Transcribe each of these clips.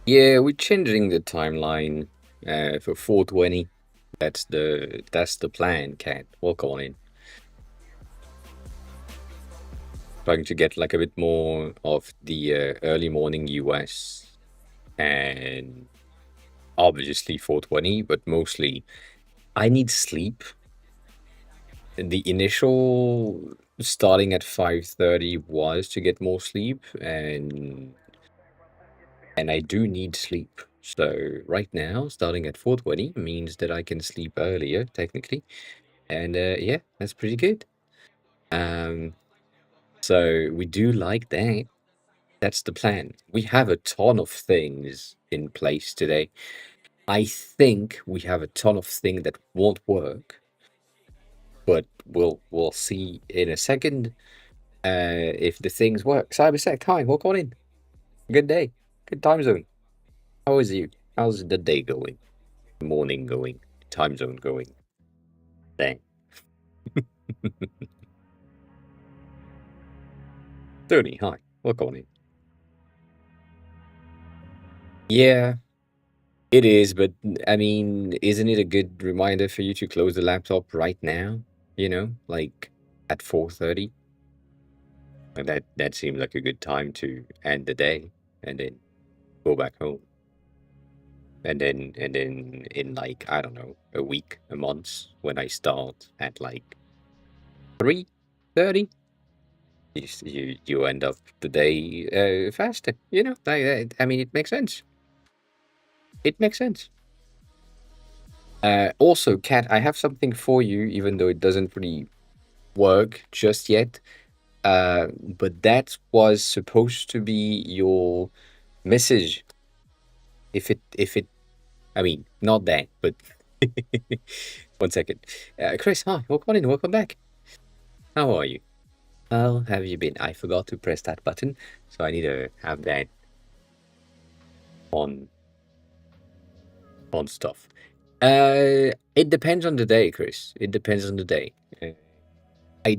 Yeah, we're changing the timeline for 420. That's the plan, Cat. Work on it. Trying to get like a bit more of the early morning US and obviously 420, but mostly I need sleep. The initial starting at 5:30 was to get more sleep and I do need sleep. So right now, starting at 4:20 means that I can sleep earlier, technically. And yeah, that's pretty good. Um, so we do like that. That's the plan. We have a ton of things in place today. I think we have a ton of things that won't work, but we'll see in a second if the things work. Cybersec, hi, walk on in. Good day. Good time zone. How is you? How's the day going? Morning going? Time zone going? Dang. Tony, hi. Walk on in. Yeah, it is, but I mean, isn't it a good reminder for you to close the laptop right now? You know, like at 4:30? And that seemed like a good time to end the day and then go back home. And then in like, I don't know, a week, a month, when I start at like 3:30, you end up the day faster, you know? I mean, it makes sense. It makes sense. Also, Kat, I have something for you, even though it doesn't really work just yet. But that was supposed to be your message. I mean, not that, but one second. Chris, hi, welcome on in, welcome back. How are you? How have you been? I forgot to press that button, so I need to have that on on stuff. It depends on the day, Chris. It depends on the day. Uh, I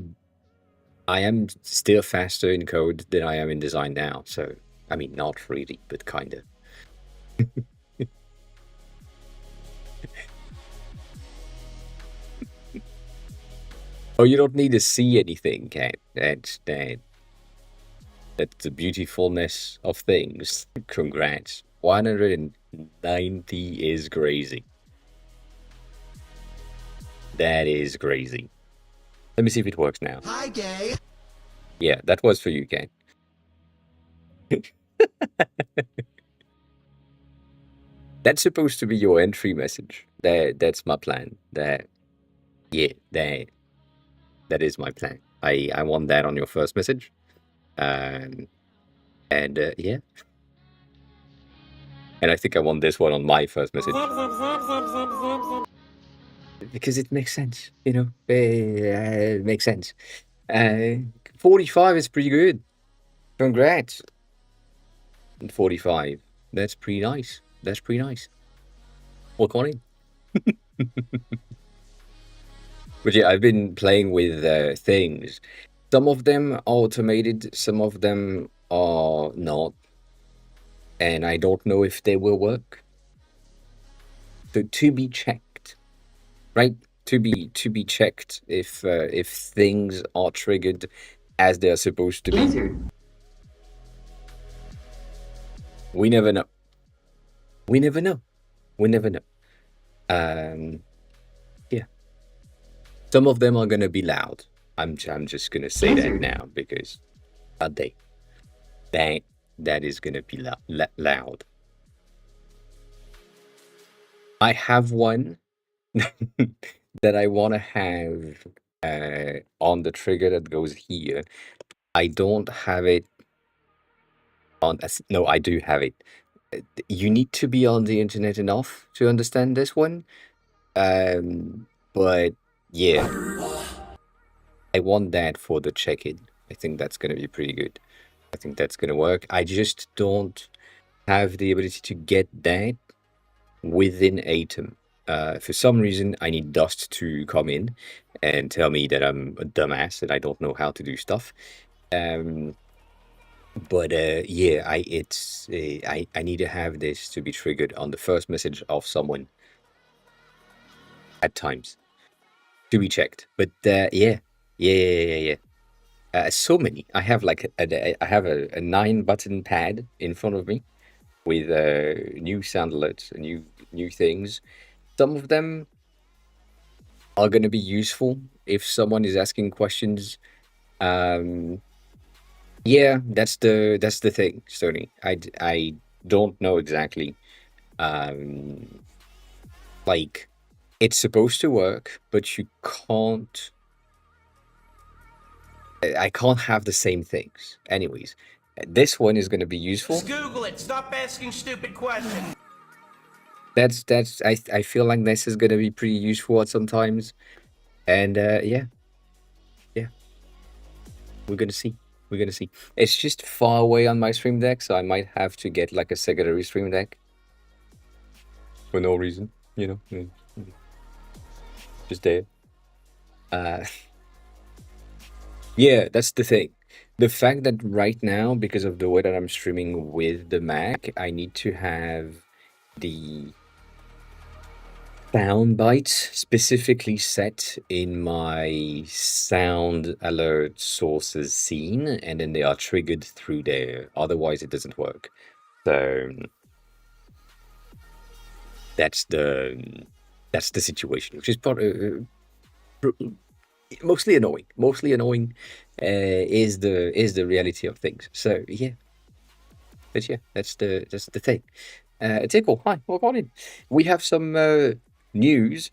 I am still faster in code than I am in design now, so I mean, not really, but kinda. Oh, you don't need to see anything, Cat. That's the beautifulness of things. Congrats. 190 is crazy. That is crazy. Let me see if it works now. Hi, gay. Yeah, that was for you, Cat. That's supposed to be your entry message. That's my plan. Yeah, that is my plan. I want that on your first message. Um, and yeah, and I think I want this one on my first message because it makes sense. You know, it makes sense. 45 is pretty good. Congrats. 45. That's pretty nice. That's pretty nice. Well, Connie. But yeah, I've been playing with things. Some of them are automated, some of them are not, and I don't know if they will work. So to be checked, right? To be checked if things are triggered as they're supposed to be. We never know. We never know. We never know. Um, yeah. Some of them are gonna be loud. I'm just gonna say that now because are they? That that is gonna be loud. I have one that I want to have on the trigger that goes here. I don't have it on. No, I do have it. You need to be on the internet enough to understand this one. But yeah, I want that for the check-in. I think that's gonna be pretty good. I think that's gonna work. I just don't have the ability to get that within Atom. For some reason, I need Dust to come in and tell me that I'm a dumbass and I don't know how to do stuff. Um, But yeah, I need to have this to be triggered on the first message of someone at times to be checked. But yeah. So many. I have like I have a 9 button pad in front of me with new sound alerts, new things. Some of them are going to be useful if someone is asking questions. Um, yeah, that's the thing, Sony. I don't know exactly. Um, like it's supposed to work, but you can't. I can't have the same things. Anyways, this one is going to be useful. Just Google it. Stop asking stupid questions. That's I feel like this is going to be pretty useful at sometimes, and yeah, we're gonna see. We're gonna see. It's just far away on my stream deck, so I might have to get like a secondary stream deck for no reason, you know, just there. Uh, yeah, that's the thing. The fact that right now, because of the way that I'm streaming with the Mac, I need to have the sound bites specifically set in my sound alert sources scene, and then they are triggered through there. Otherwise, it doesn't work. So that's the situation, which is mostly annoying. Mostly annoying is the reality of things. So yeah, but yeah, that's the thing. Tickle, hi, welcome in. We have some news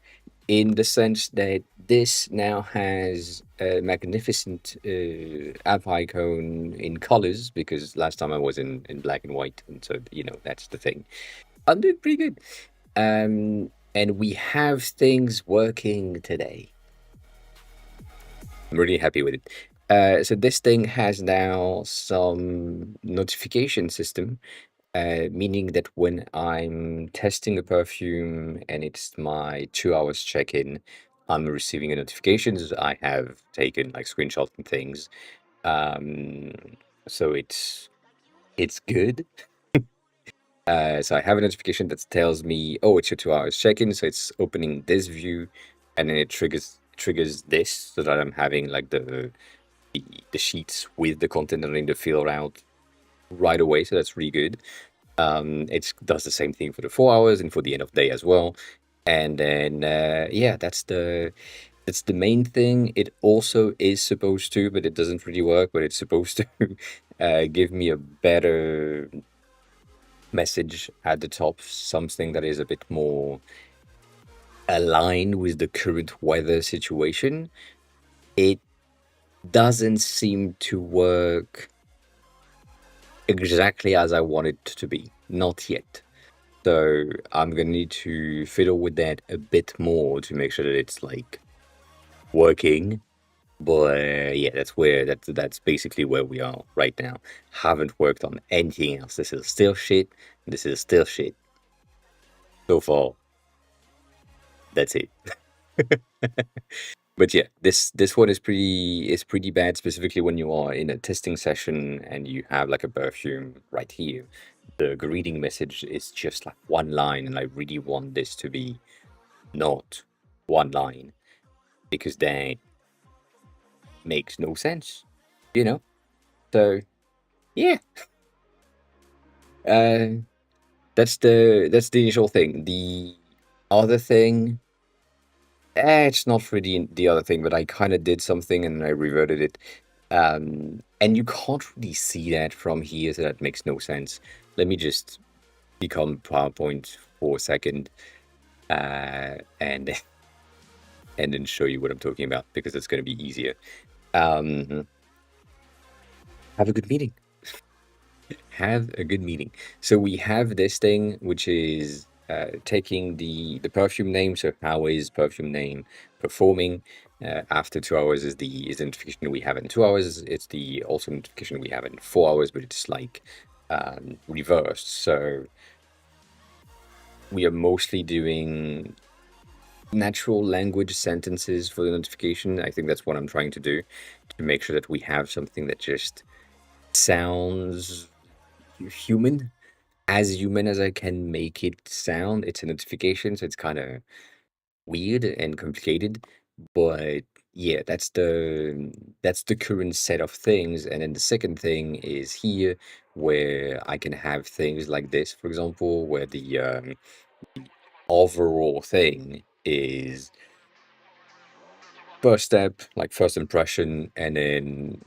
in the sense that this now has a magnificent app icon in colors because last time I was in black and white, and so you know that's the thing. I'm doing pretty good. And we have things working today. I'm really happy with it. So this thing has now some notification system, meaning that when I'm testing a perfume and it's my 2 hours check-in, I'm receiving a notifications. I have taken like screenshots and things. Um, so it's good. So I have a notification that tells me, oh, it's your 2 hours check-in. So it's opening this view, and then it triggers this so that I'm having like the sheets with the content and then the fill out right away. So that's really good. It does the same thing for the 4 hours and for the end of day as well. And then yeah, that's the main thing. It also is supposed to, but it doesn't really work. But it's supposed to give me a better message at the top, something that is a bit more aligned with the current weather situation. It doesn't seem to work exactly as I want it to be, not yet. So I'm gonna need to fiddle with that a bit more to make sure that it's like working. But yeah, that's basically where we are right now. Haven't worked on anything else. This is still shit. This is still shit. So far, that's it. But yeah, this one is pretty bad, specifically when you are in a testing session and you have like a perfume right here. The greeting message is just like one line, and I really want this to be not one line because that makes no sense, you know? So yeah, uh, that's the initial thing. The other thing, it's not really the other thing, but I kind of did something and I reverted it. And you can't really see that from here, so that makes no sense. Let me just become PowerPoint for a second, and and then show you what I'm talking about because it's going to be easier. Have a good meeting. Have a good meeting. So we have this thing which is taking the perfume name. So how is perfume name performing? After 2 hours is the notification we have in 2 hours. It's the also notification we have in 4 hours, but it's like reversed. So we are mostly doing natural language sentences for the notification. I think that's what I'm trying to do to make sure that we have something that just sounds human, as I can make it sound. It's a notification, so it's kind of weird and complicated. But yeah, that's the current set of things. And then the second thing is here where I can have things like this, for example, where the overall thing is first step, like first impression, and then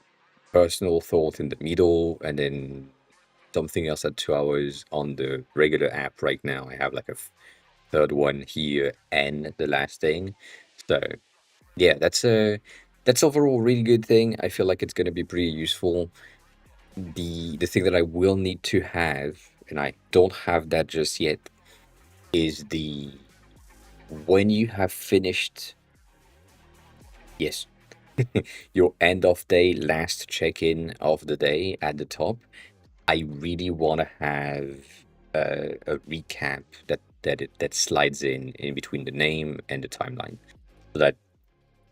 personal thought in the middle, and then something else at 2 hours on the regular app. Right now I have like a third one here and the last thing. So yeah, that's overall a really good thing. I feel like it's going to be pretty useful. The thing that I will need to have, and I don't have that just yet, is the when you have finished, yes, your end of day last check-in of the day at the top. I really want to have a recap that slides in between the name and the timeline, so that,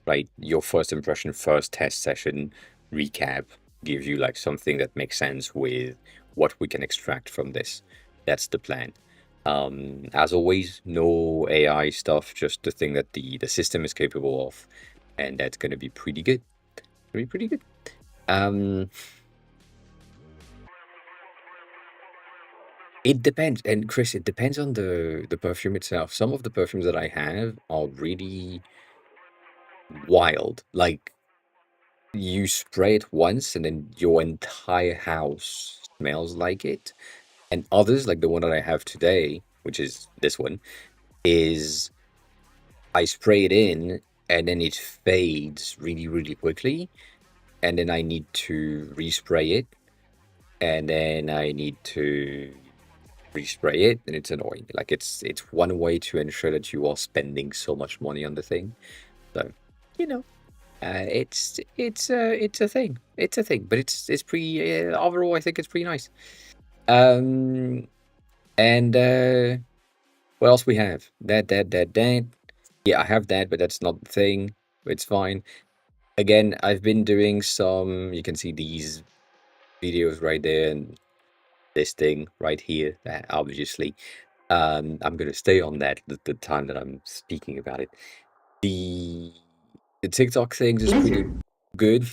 right, your first impression, first test session recap gives you like something that makes sense with what we can extract from this. That's the plan. As always, no AI stuff, just the thing that the system is capable of, and that's going to be pretty good. Pretty good. Um, it depends, and Chris, it depends on the perfume itself. Some of the perfumes that I have are really wild. Like, you spray it once and then your entire house smells like it. And others, like the one that I have today, which is this one, is I spray it in and then it fades really, really quickly. And then I need to respray it. And then I need to respray it, and it's annoying. Like, it's one way to ensure that you are spending so much money on the thing. So, you know, it's a thing. It's a thing, but it's pretty overall. I think it's pretty nice. Um, and what else we have? That. Yeah, I have that, but that's not the thing. It's fine. Again, I've been doing some. You can see these videos right there, and this thing right here. That obviously, I'm gonna stay on that the time that I'm speaking about it. The the TikTok things is pretty good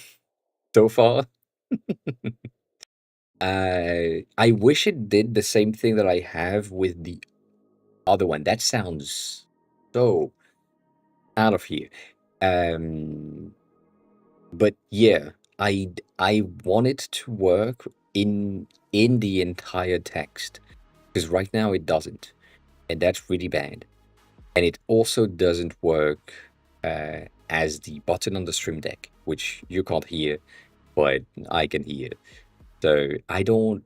so far. I wish it did the same thing that I have with the other one. That sounds so out of here. Um, but yeah, I want it to work in the entire text, because right now it doesn't, and that's really bad. And it also doesn't work as the button on the Stream Deck, which you can't hear, but I can hear. So I don't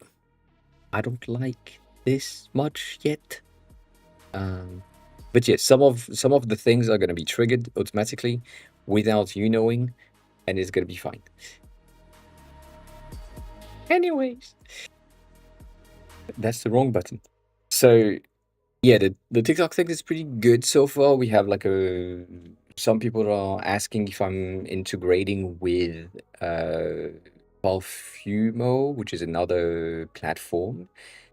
like this much yet. But yeah, some of the things are going to be triggered automatically without you knowing, and it's going to be fine. Anyways, that's the wrong button. So yeah, the TikTok thing is pretty good so far. We have like a some people are asking if I'm integrating with Parfumo, which is another platform.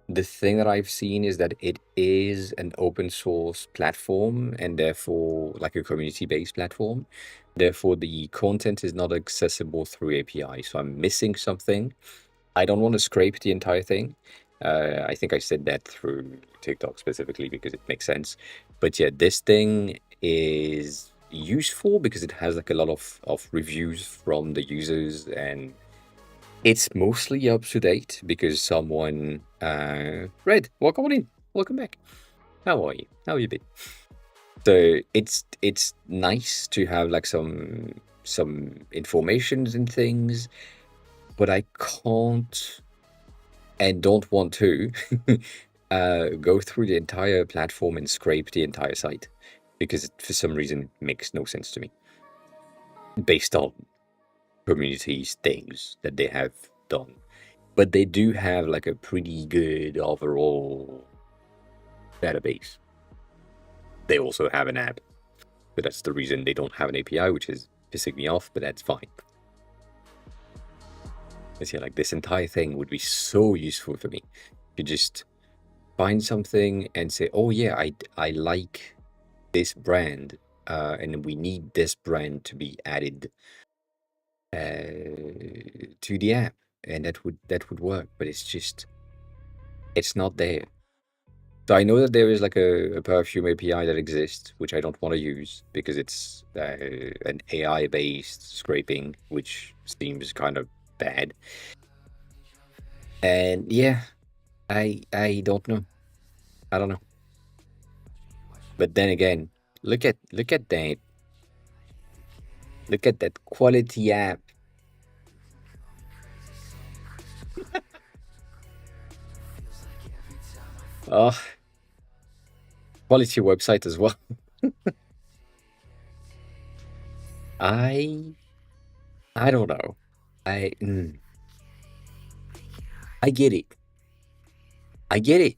The thing that I've seen is that it is an open source platform and therefore like a community-based platform. Therefore, the content is not accessible through API. So I'm missing something. I don't want to scrape the entire thing. I think I said that through TikTok specifically because it makes sense. But yeah, this thing is useful because it has like a lot of reviews from the users, and it's mostly up to date because someone Red, welcome on in. Welcome back. How are you? How you been? So it's nice to have like some informations and things, but I can't and don't want to go through the entire platform and scrape the entire site because for some reason it makes no sense to me based on communities things that they have done. But they do have like a pretty good overall database. They also have an app, but that's the reason they don't have an API, which is pissing me off, but that's fine. Let's see, like this entire thing would be so useful for me. You just find something and say, oh yeah, I like this brand, and we need this brand to be added to the app, and that would work. But it's not there. So I know that there is like a perfume API that exists, which I don't want to use because it's an AI-based scraping, which seems kind of bad. And yeah, I don't know. I don't know. But then again, look at that. Look at that quality app. Oh, quality website as well. I I don't know. I I get it. I get it.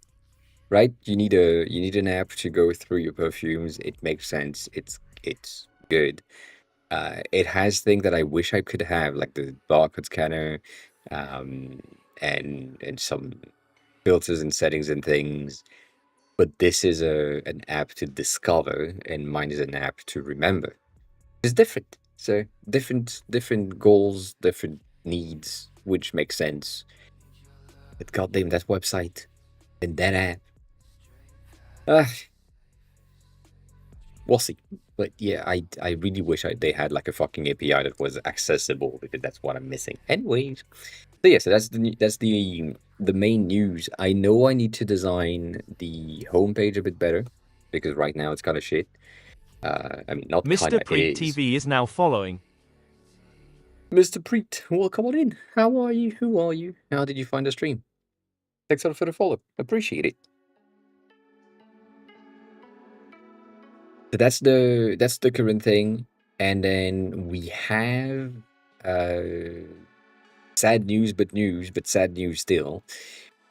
Right? You need an app to go through your perfumes. It makes sense. It's good. It has things that I wish I could have, like the barcode scanner, um, and some filters and settings and things. But this is an app to discover, and mine is an app to remember. It's different. So different goals, different needs, which makes sense. But goddamn, that website and that app. Ah, we'll see. But yeah, I really wish they had like a fucking API that was accessible because that's what I'm missing. Anyways, so yeah, so that's the main news. I know I need to design the homepage a bit better because right now it's kind of shit. I mean, not kind Mr. of, it Preet is. TV is now following. Mr. Preet, welcome on in. How are you? Who are you? How did you find the stream? Thanks a lot for the follow. Appreciate it. So that's the current thing, and then we have uh sad news, but sad news still,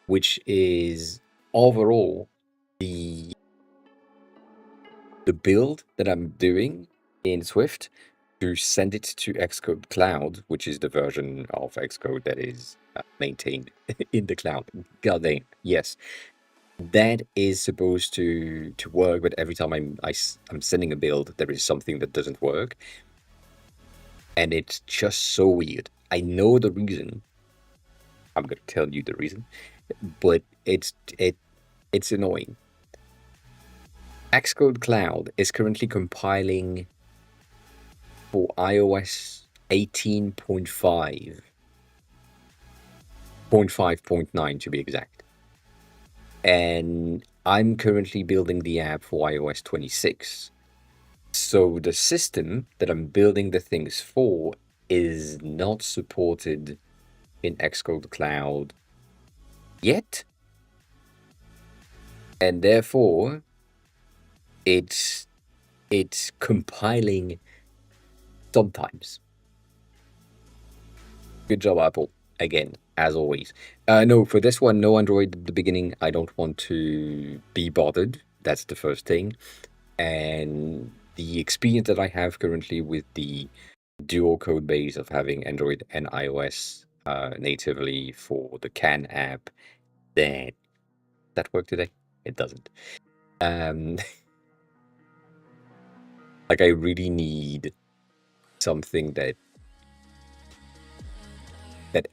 which is overall the the build that I'm doing in Swift to send it to Xcode Cloud, which is the version of Xcode that is maintained in the cloud. God dang, yes, that is supposed to work, but every time I'm sending a build, there is something that doesn't work, and it's just so weird. I know the reason. I'm gonna tell you the reason, but it's annoying. Xcode Cloud is currently compiling for iOS 18.5, 0.5.9 to be exact. And I'm currently building the app for iOS 26. So the system that I'm building the things for is not supported in Xcode Cloud yet. And therefore it's compiling sometimes. Good job, Apple. Again, as always. No, for this one, no Android at the beginning. I don't want to be bothered. That's the first thing. And the experience that I have currently with the dual code base of having Android and iOS natively for the Can app, that work today? It doesn't. Um, like I really need something that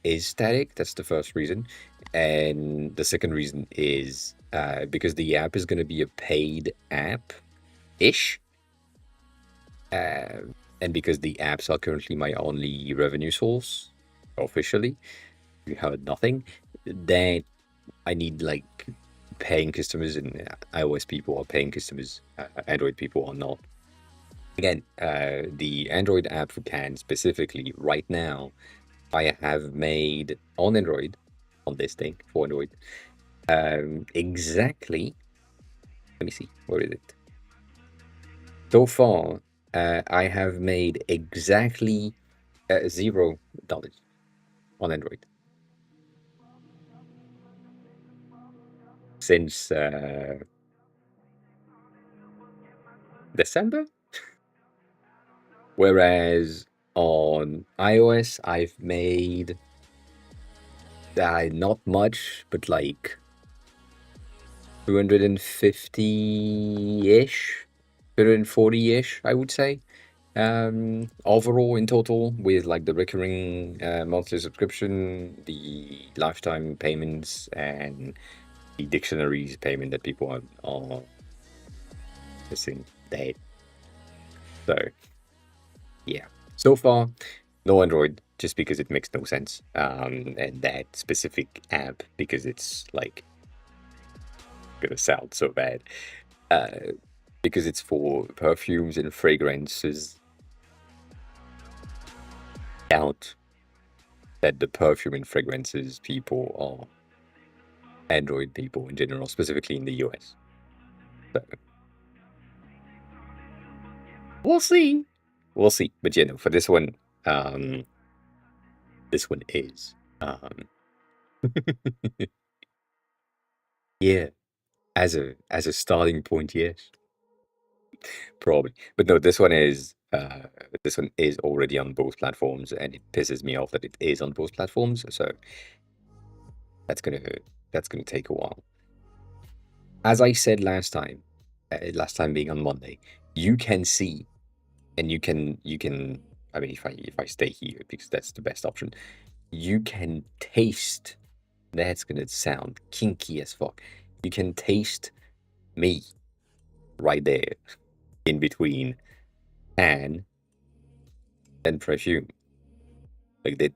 is static. That's the first reason. And the second reason is because the app is going to be a paid app ish. And because the apps are currently my only revenue source officially, you heard nothing, then I need like paying customers, and iOS people are paying customers, Android people are not. Again, the Android app for Can specifically right now, I have made on Android, on this thing for Android, exactly. Let me see, where is it? So far, I have made exactly $0 on Android since December. Whereas on iOS, I've made Not much, but like 250-ish, 240-ish, I would say. Overall in total, with like the recurring monthly subscription, the lifetime payments, and the dictionaries payment that people are missing that. So yeah, so far no Android, just because it makes no sense. And that specific app, because it's like gonna sound so bad. Because it's for perfumes and fragrances. Doubt that the perfume and fragrances people are Android people in general, specifically in the US. So we'll see. We'll see. But yeah, no, for um, this one is. Yeah, as a starting point, yes, probably. But no, this one is already on both platforms, and it pisses me off that it is on both platforms. So that's gonna that's gonna take a while. As I said last time being on Monday, you can see, and you can. I mean, if I stay here, because that's the best option, you can taste. That's gonna sound kinky as fuck. You can taste me right there in between tan and perfume. Like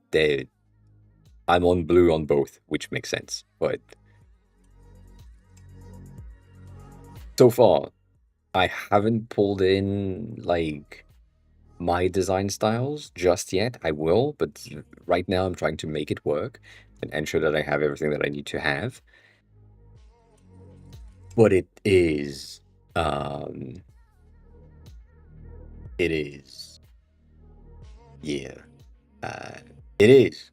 I'm on blue on both, which makes sense. But so far, I haven't pulled in like my design styles just yet. I will, but right now I'm trying to make it work and ensure that I have everything that I need to have. But um, it is, yeah, uh, it is.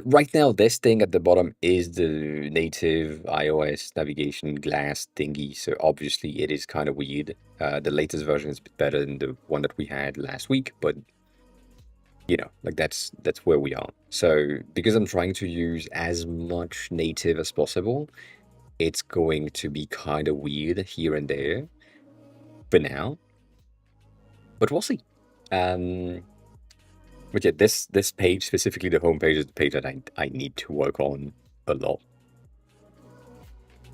Right now, this thing at the bottom is the native iOS navigation glass thingy, so obviously it is kind of weird. The latest version is a bit better than the one that we had last week, but like that's where we are. So because I'm trying to use as much native as possible, it's going to be kind of weird here and there for now, but we'll see. Um, but yeah, this page specifically, the homepage, is the page that I need to work on a lot.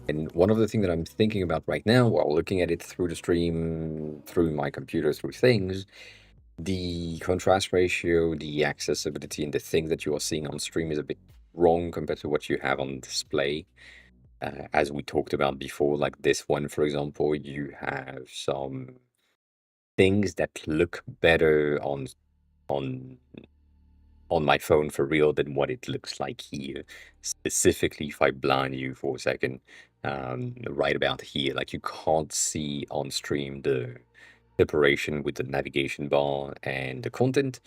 And one of the things that I'm thinking about right now, while looking at it through the stream, through my computer, through things, the contrast ratio, the accessibility, and the things that you are seeing on stream is a bit wrong compared to what you have on display. As we talked about before, like this one, for example, you have some things that look better on on my phone for real than what it looks like here. Specifically, if I blind you for a second, right about here, like you can't see on stream the separation with the navigation bar and the content.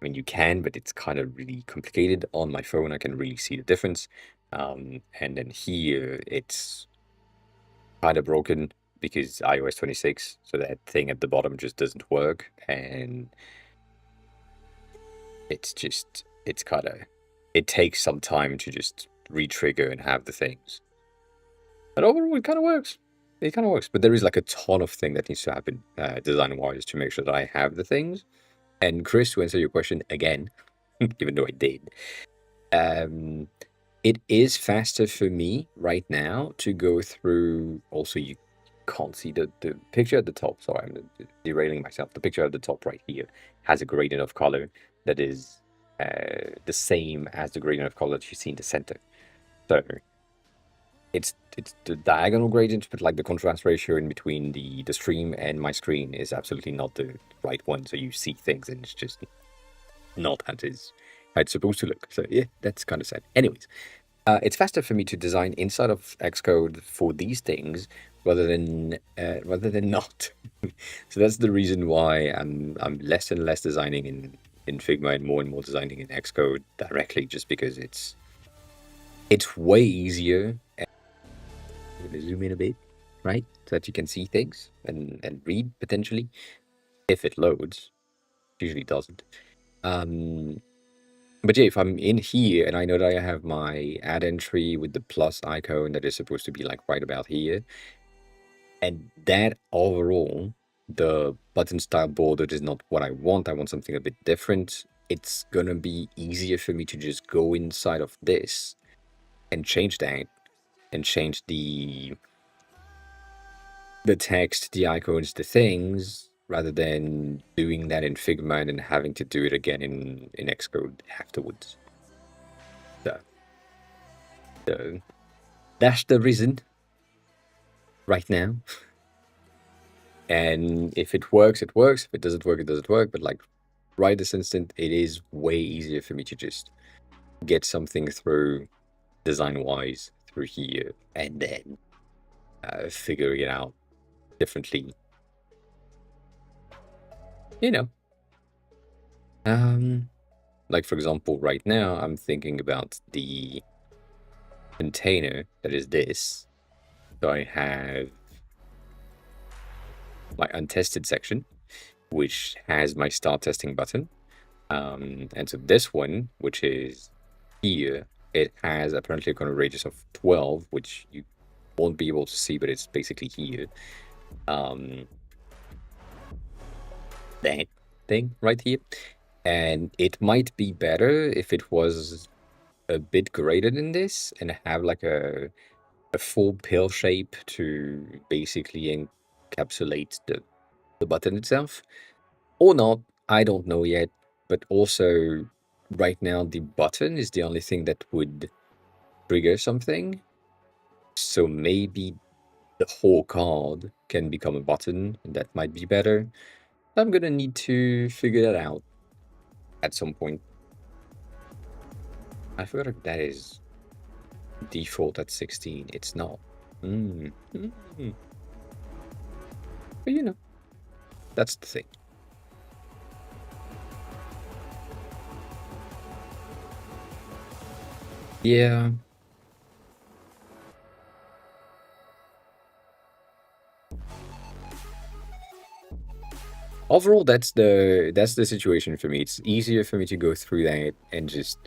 I mean, you can, but it's kind of really complicated. On my phone, I can really see the difference. And then here, it's kind of broken because iOS 26, so that thing at the bottom just doesn't work. And it's kind of, it takes some time to just re-trigger and have the things. But overall, it kind of works. It kind of works. But there is like a ton of thing that needs to happen design-wise to make sure that I have the things. And Chris, to answer your question again, even though I did, um, it is faster for me right now to go through. Also, you can't see the picture at the top. Sorry, I'm derailing myself. The picture at the top right here has a gradient of color that is the same as the gradient of color that you see in the center. So it's the diagonal gradient, but like the contrast ratio in between the stream and my screen is absolutely not the right one. So you see things and it's just not how it's supposed to look. So yeah, that's kind of sad. Anyways, it's faster for me to design inside of Xcode for these things rather than not. So that's the reason why I'm less and less designing in Figma and more designing in Xcode directly, just because it's way easier. I'm gonna zoom in a bit, right, so that you can see things and read potentially if it loads. Usually doesn't. But yeah, if I'm in here and I know that I have my add entry with the plus icon that is supposed to be like right about here, and that overall, the button style border is not what I want. I want something a bit different. It's gonna be easier for me to just go inside of this and change that and change the text, the icons, the things, rather than doing that in Figma and then having to do it again in Xcode afterwards. So, so that's the reason right now. And if it works, it works. If it doesn't work, it doesn't work. But like right this instant, it is way easier for me to just get something through design-wise through here and then figure it out differently. You know, like for example, right now I'm thinking about the container that is this. So I have my untested section, which has my start testing button. And so this one, which is here, it has apparently a corner radius of 12, which you won't be able to see, but it's basically here. That thing right here. And it might be better if it was a bit greater than this and have like a full pill shape to basically encapsulate the button itself. Or not, I don't know yet. But also, right now, the button is the only thing that would trigger something. So maybe the whole card can become a button, and that might be better. I'm gonna need to figure that out at some point. I forgot if that is default at 16. It's not. But you know, that's the thing. Yeah. Overall, that's the situation for me. It's easier for me to go through that and just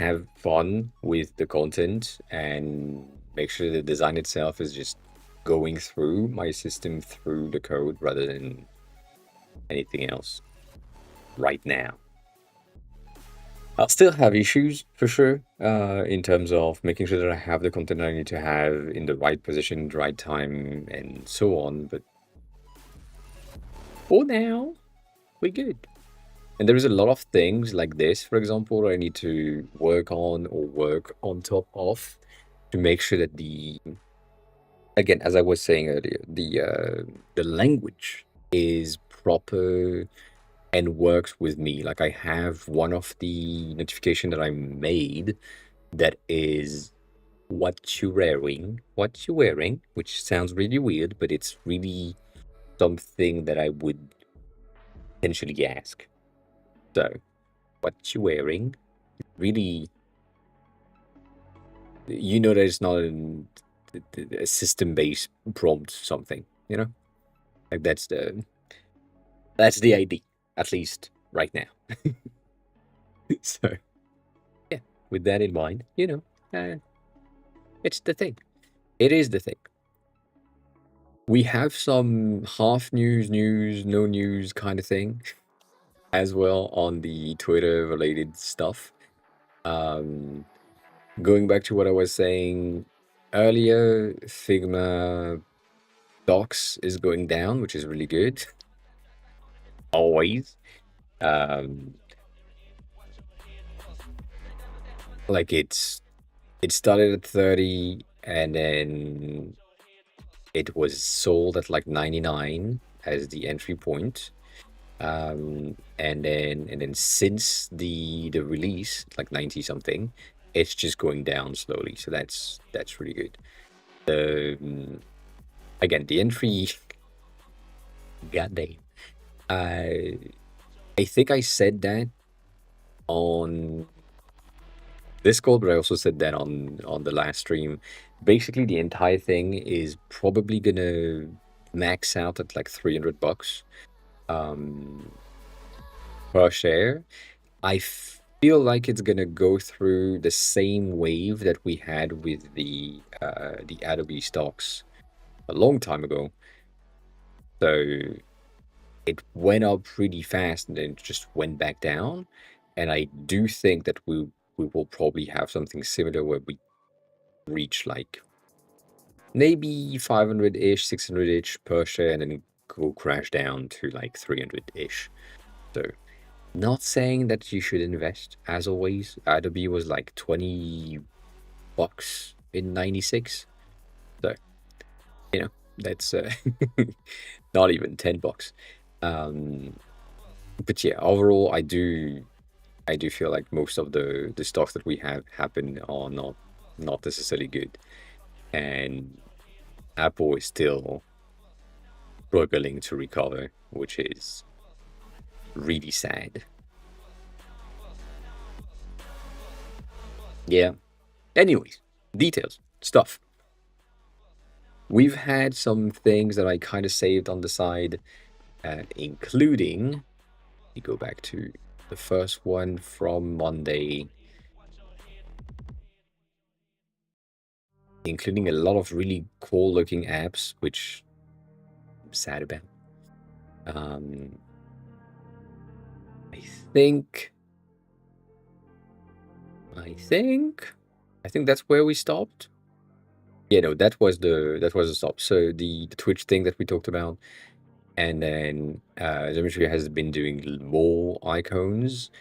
have fun with the content and make sure the design itself is just going through my system through the code rather than anything else right now. I'll still have issues for sure in terms of making sure that I have the content I need to have in the right position, the right time, and so on. But for now, we're good. And there is a lot of things like this, for example, I need to work on or work on top of to make sure that again, as I was saying earlier, the language is proper and works with me. Like I have one of the notification that I made that is what you wearing, which sounds really weird, but it's really something that I would potentially ask. So, what you wearing? Really, you know that it's not a system-based prompt something, you know? Like that's the idea, at least right now. So, yeah, with that in mind, it's the thing. It is the thing. We have some half news, no news kind of thing as well on the Twitter related stuff. Going back to what I was saying earlier, Figma docs is going down, which is really good. Always. Um, like it started at 30 and then it was sold at like 99 as the entry point. And then since the release, like 90 something, it's just going down slowly. So that's really good. Again, the entry, goddamn. I think I said that on Discord, but I also said that on the last stream. Basically, the entire thing is probably gonna max out at like $300 per share. feel like it's gonna go through the same wave that we had with the Adobe stocks a long time ago. So it went up pretty fast and then just went back down. And I do think that we will probably have something similar where we reach like maybe 500-ish, 600-ish per share, and then go crash down to like 300-ish. So not saying that you should invest, as always. Adobe was like $20 in 96. So, you know, that's not even $10. But yeah, overall, I do feel like most of the stocks that we have happen are not necessarily good, and Apple is still struggling to recover, which is really sad. Yeah. Anyways, details, stuff. We've had some things that I kind of saved on the side, including, let me go back to the first one from Monday, including a lot of really cool looking apps, which I'm sad about. Um, I think, I think, I think that's where we stopped. Yeah, no, that was the stop. So the Twitch thing that we talked about, and then Dimitri has been doing more icons.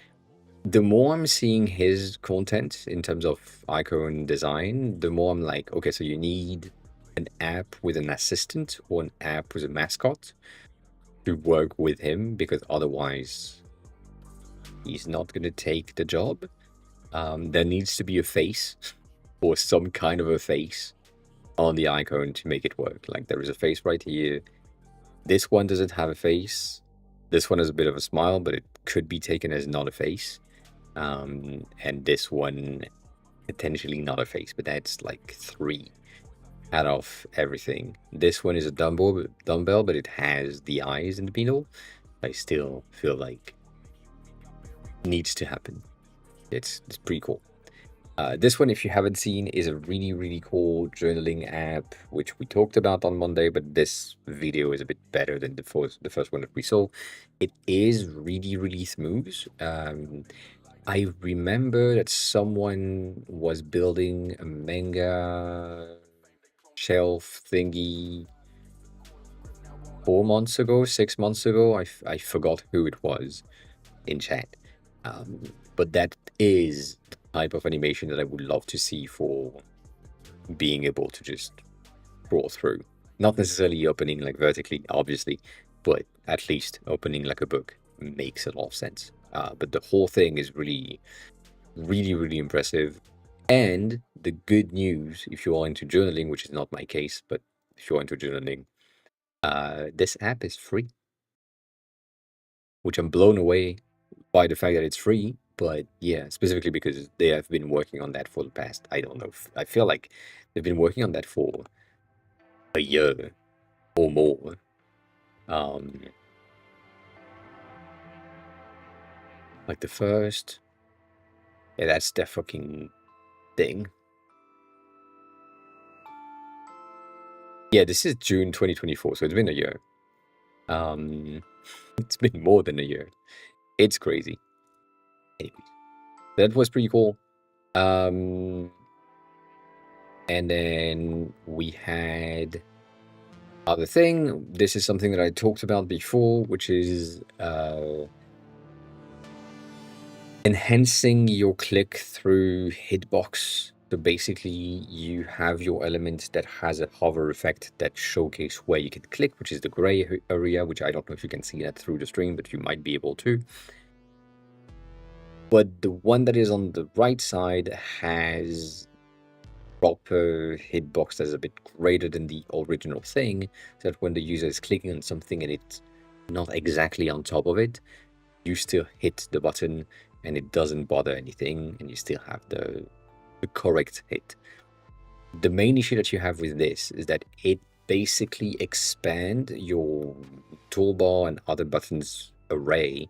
The more I'm seeing his content in terms of icon design, the more I'm like, okay, so you need an app with an assistant or an app with a mascot to work with him, because otherwise he's not going to take the job. There needs to be a face or some kind of a face on the icon to make it work. Like there is a face right here. This one doesn't have a face. This one has a bit of a smile, but it could be taken as not a face. And this one potentially not a face, but that's like 3 out of everything. This one is a dumbbell, but it has the eyes in the middle. I still feel like needs to happen. It's pretty cool. This one, if you haven't seen, is a really, really cool journaling app, which we talked about on Monday, but this video is a bit better than the first one that we saw. It is really, really smooth. I remember that someone was building a manga shelf thingy 4 months ago, 6 months ago. I forgot who it was in chat. But that is the type of animation that I would love to see for being able to just crawl through. Not necessarily opening like vertically, obviously, but at least opening like a book makes a lot of sense. But the whole thing is really, really, really impressive. And the good news, if you are into journaling, which is not my case, but if you're into journaling, this app is free, which I'm blown away by the fact that it's free. But yeah, specifically because they have been working on that for the past, I don't know, I feel like they've been working on that for a year or more. Um, like the first, yeah, that's their fucking thing. Yeah, this is June 2024, so it's been a year. It's been more than a year. It's crazy. Anyways, that was pretty cool. And then we had other thing. This is something that I talked about before, which is enhancing your click through hitbox. So basically, you have your element that has a hover effect that showcase where you can click, which is the gray area, which I don't know if you can see that through the stream, but you might be able to. But the one that is on the right side has proper hitbox that's a bit greater than the original thing, so that when the user is clicking on something and it's not exactly on top of it, you still hit the button and it doesn't bother anything, and you still have the correct hit. The main issue that you have with this is that it basically expand your toolbar and other buttons array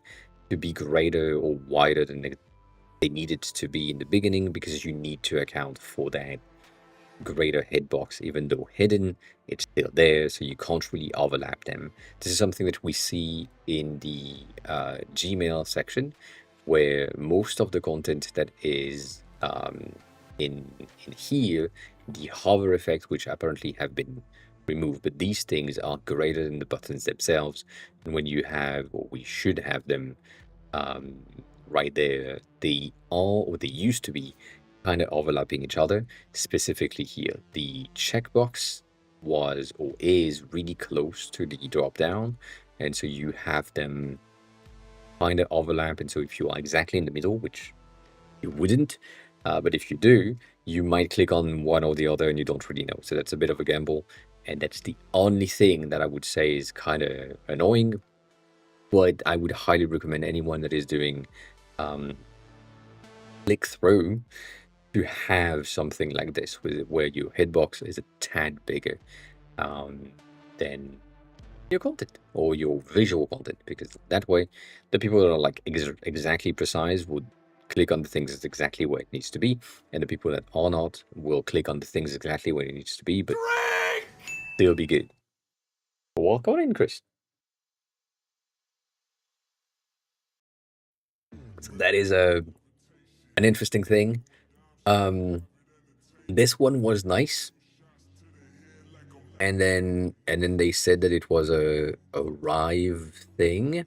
to be greater or wider than they need it to be in the beginning because you need to account for that greater hitbox. Even though hidden, it's still there, so you can't really overlap them. This is something that we see in the Gmail section, where most of the content that is in here, the hover effect, which apparently have been removed, but these things are greater than the buttons themselves. And when you have, or we should have them um, right there, they are, or they used to be, kind of overlapping each other. Specifically here, the checkbox was or is really close to the drop down, and so you have them kind of overlap. And so if you are exactly in the middle, which you wouldn't, but if you do, you might click on one or the other and you don't really know. So that's a bit of a gamble, and that's the only thing that I would say is kind of annoying. But I would highly recommend anyone that is doing click through to have something like this, where your hitbox is a tad bigger than your content or your visual content, because that way the people that are like exactly precise would click on the things that's exactly where it needs to be, and the people that are not will click on the things exactly where it needs to be, but they'll be good. Welcome in, Chris. So that is an interesting thing. This one was nice, and then they said that it was a Rive thing.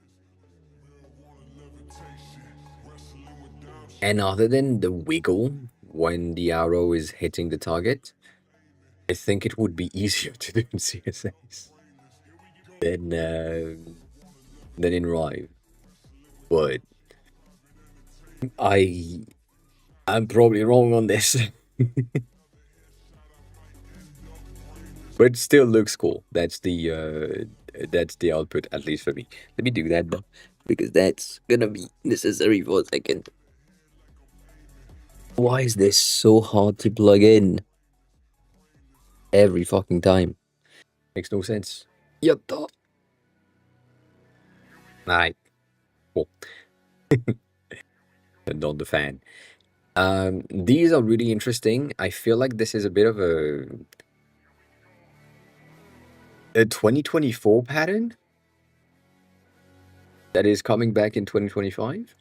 And other than the wiggle when the arrow is hitting the target, I think it would be easier to do in CSS than in Rive. But I'm probably wrong on this. But it still looks cool. That's the output, at least for me. Let me do that though, because that's gonna be necessary for a second. Why is this so hard to plug in every fucking time? Makes no sense. Yatta. Right. Cool. Not the fan. These are really interesting. I feel like this is a bit of a 2024 pattern that is coming back in 2025.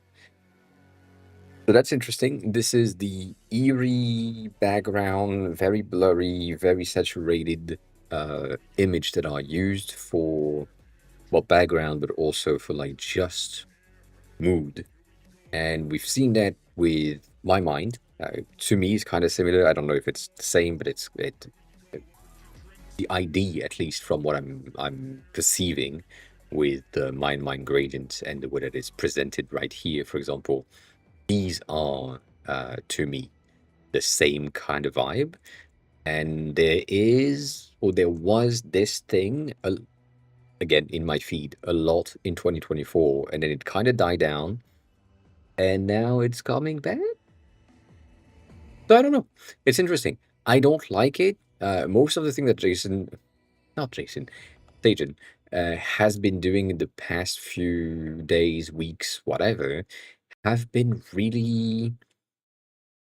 So that's interesting. This is the eerie background, very blurry, very saturated image that are used for, well, background, but also for like just mood. And we've seen that with My Mind. To me, it's kind of similar. I don't know if it's the same, but the ID, at least from what I'm perceiving with the mind gradient and the way that it's presented right here, for example, these are to me the same kind of vibe. And there was this thing again in my feed a lot in 2024, and then it kind of died down, and now it's coming back. So I don't know. It's interesting. I don't like it. Most of the thing that Tejan, has been doing in the past few days, weeks, whatever, have been really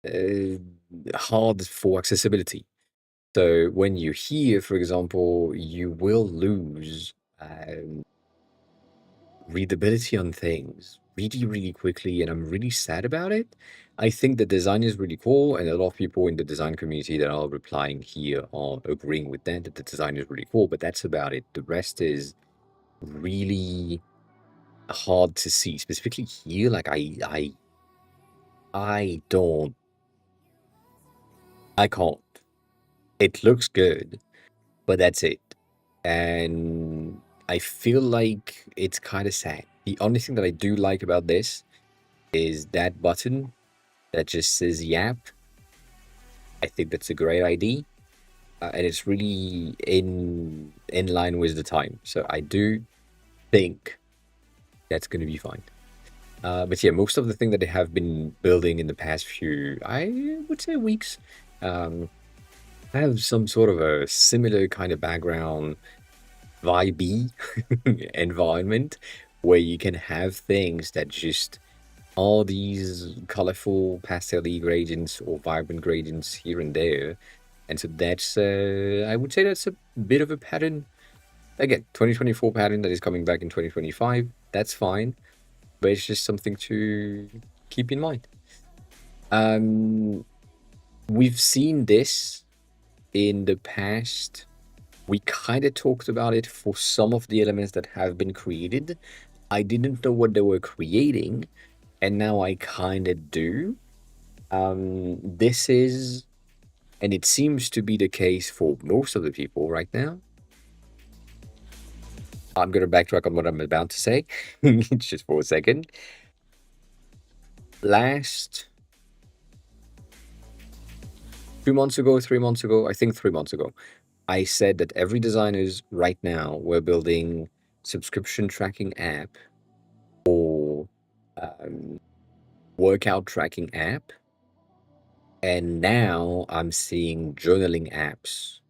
uh, hard for accessibility. So when you hear, for example, you will lose readability on things really, really quickly, and I'm really sad about it. I think the design is really cool, and a lot of people in the design community that are replying here are agreeing with that the design is really cool, but that's about it. The rest is really hard to see, specifically here. Like I don't, I can't. It looks good, but that's it. And I feel like it's kind of sad. The only thing that I do like about this is that button that just says Yap. I think that's a great idea, and it's really in line with the time. So I do think that's going to be fine. But yeah, most of the thing that they have been building in the past few, I would say, weeks, have some sort of a similar kind of background vibe environment, where you can have things that just all these colorful pastel-y gradients or vibrant gradients here and there. And so that's, I would say that's a bit of a pattern. Again, 2024 pattern that is coming back in 2025. That's fine, but it's just something to keep in mind. We've seen this in the past. We kind of talked about it for some of the elements that have been created. I didn't know what they were creating, and now I kind of do. This is, and it seems to be the case for most of the people right now. I'm going to backtrack on what I'm about to say just for a second. Last 2 months ago, 3 months ago, I think 3 months ago, I said that every designers right now were building subscription tracking app or workout tracking app. And now I'm seeing journaling apps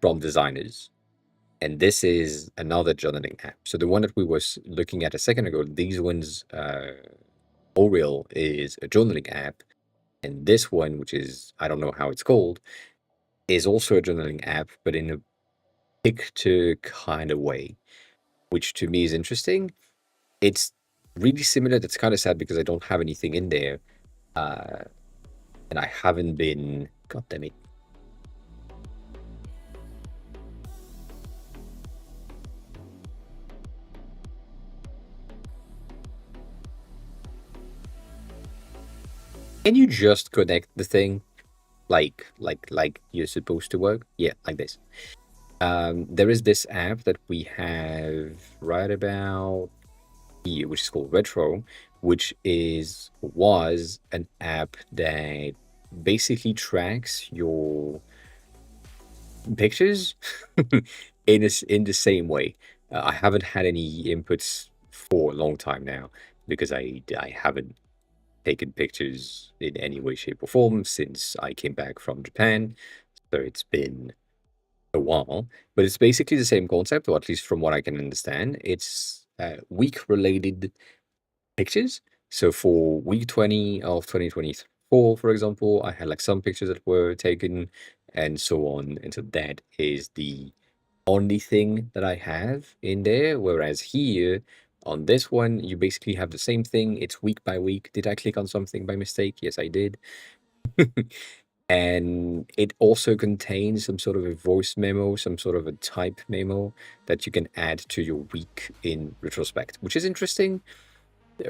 from designers. And this is another journaling app. So the one that we were looking at a second ago, these ones, Oriel is a journaling app. And this one, which is, I don't know how it's called, is also a journaling app, but in a picture kind of way, which to me is interesting. It's really similar. That's kind of sad because I don't have anything in there. And I haven't been, god damn it. Can you just connect the thing like you're supposed to work? Yeah, like this. There is this app that we have right about here, which is called Retro, which was an app that basically tracks your pictures in the same way. I haven't had any inputs for a long time now because I haven't taken pictures in any way, shape, or form since I came back from Japan. So it's been a while, but it's basically the same concept, or at least from what I can understand. It's week-related pictures. So for week 20 of 2024, for example, I had like some pictures that were taken and so on. And so that is the only thing that I have in there. Whereas here on this one, you basically have the same thing. It's week by week. Did I click on something by mistake? Yes, I did. And it also contains some sort of a voice memo, some sort of a type memo that you can add to your week in retrospect, which is interesting.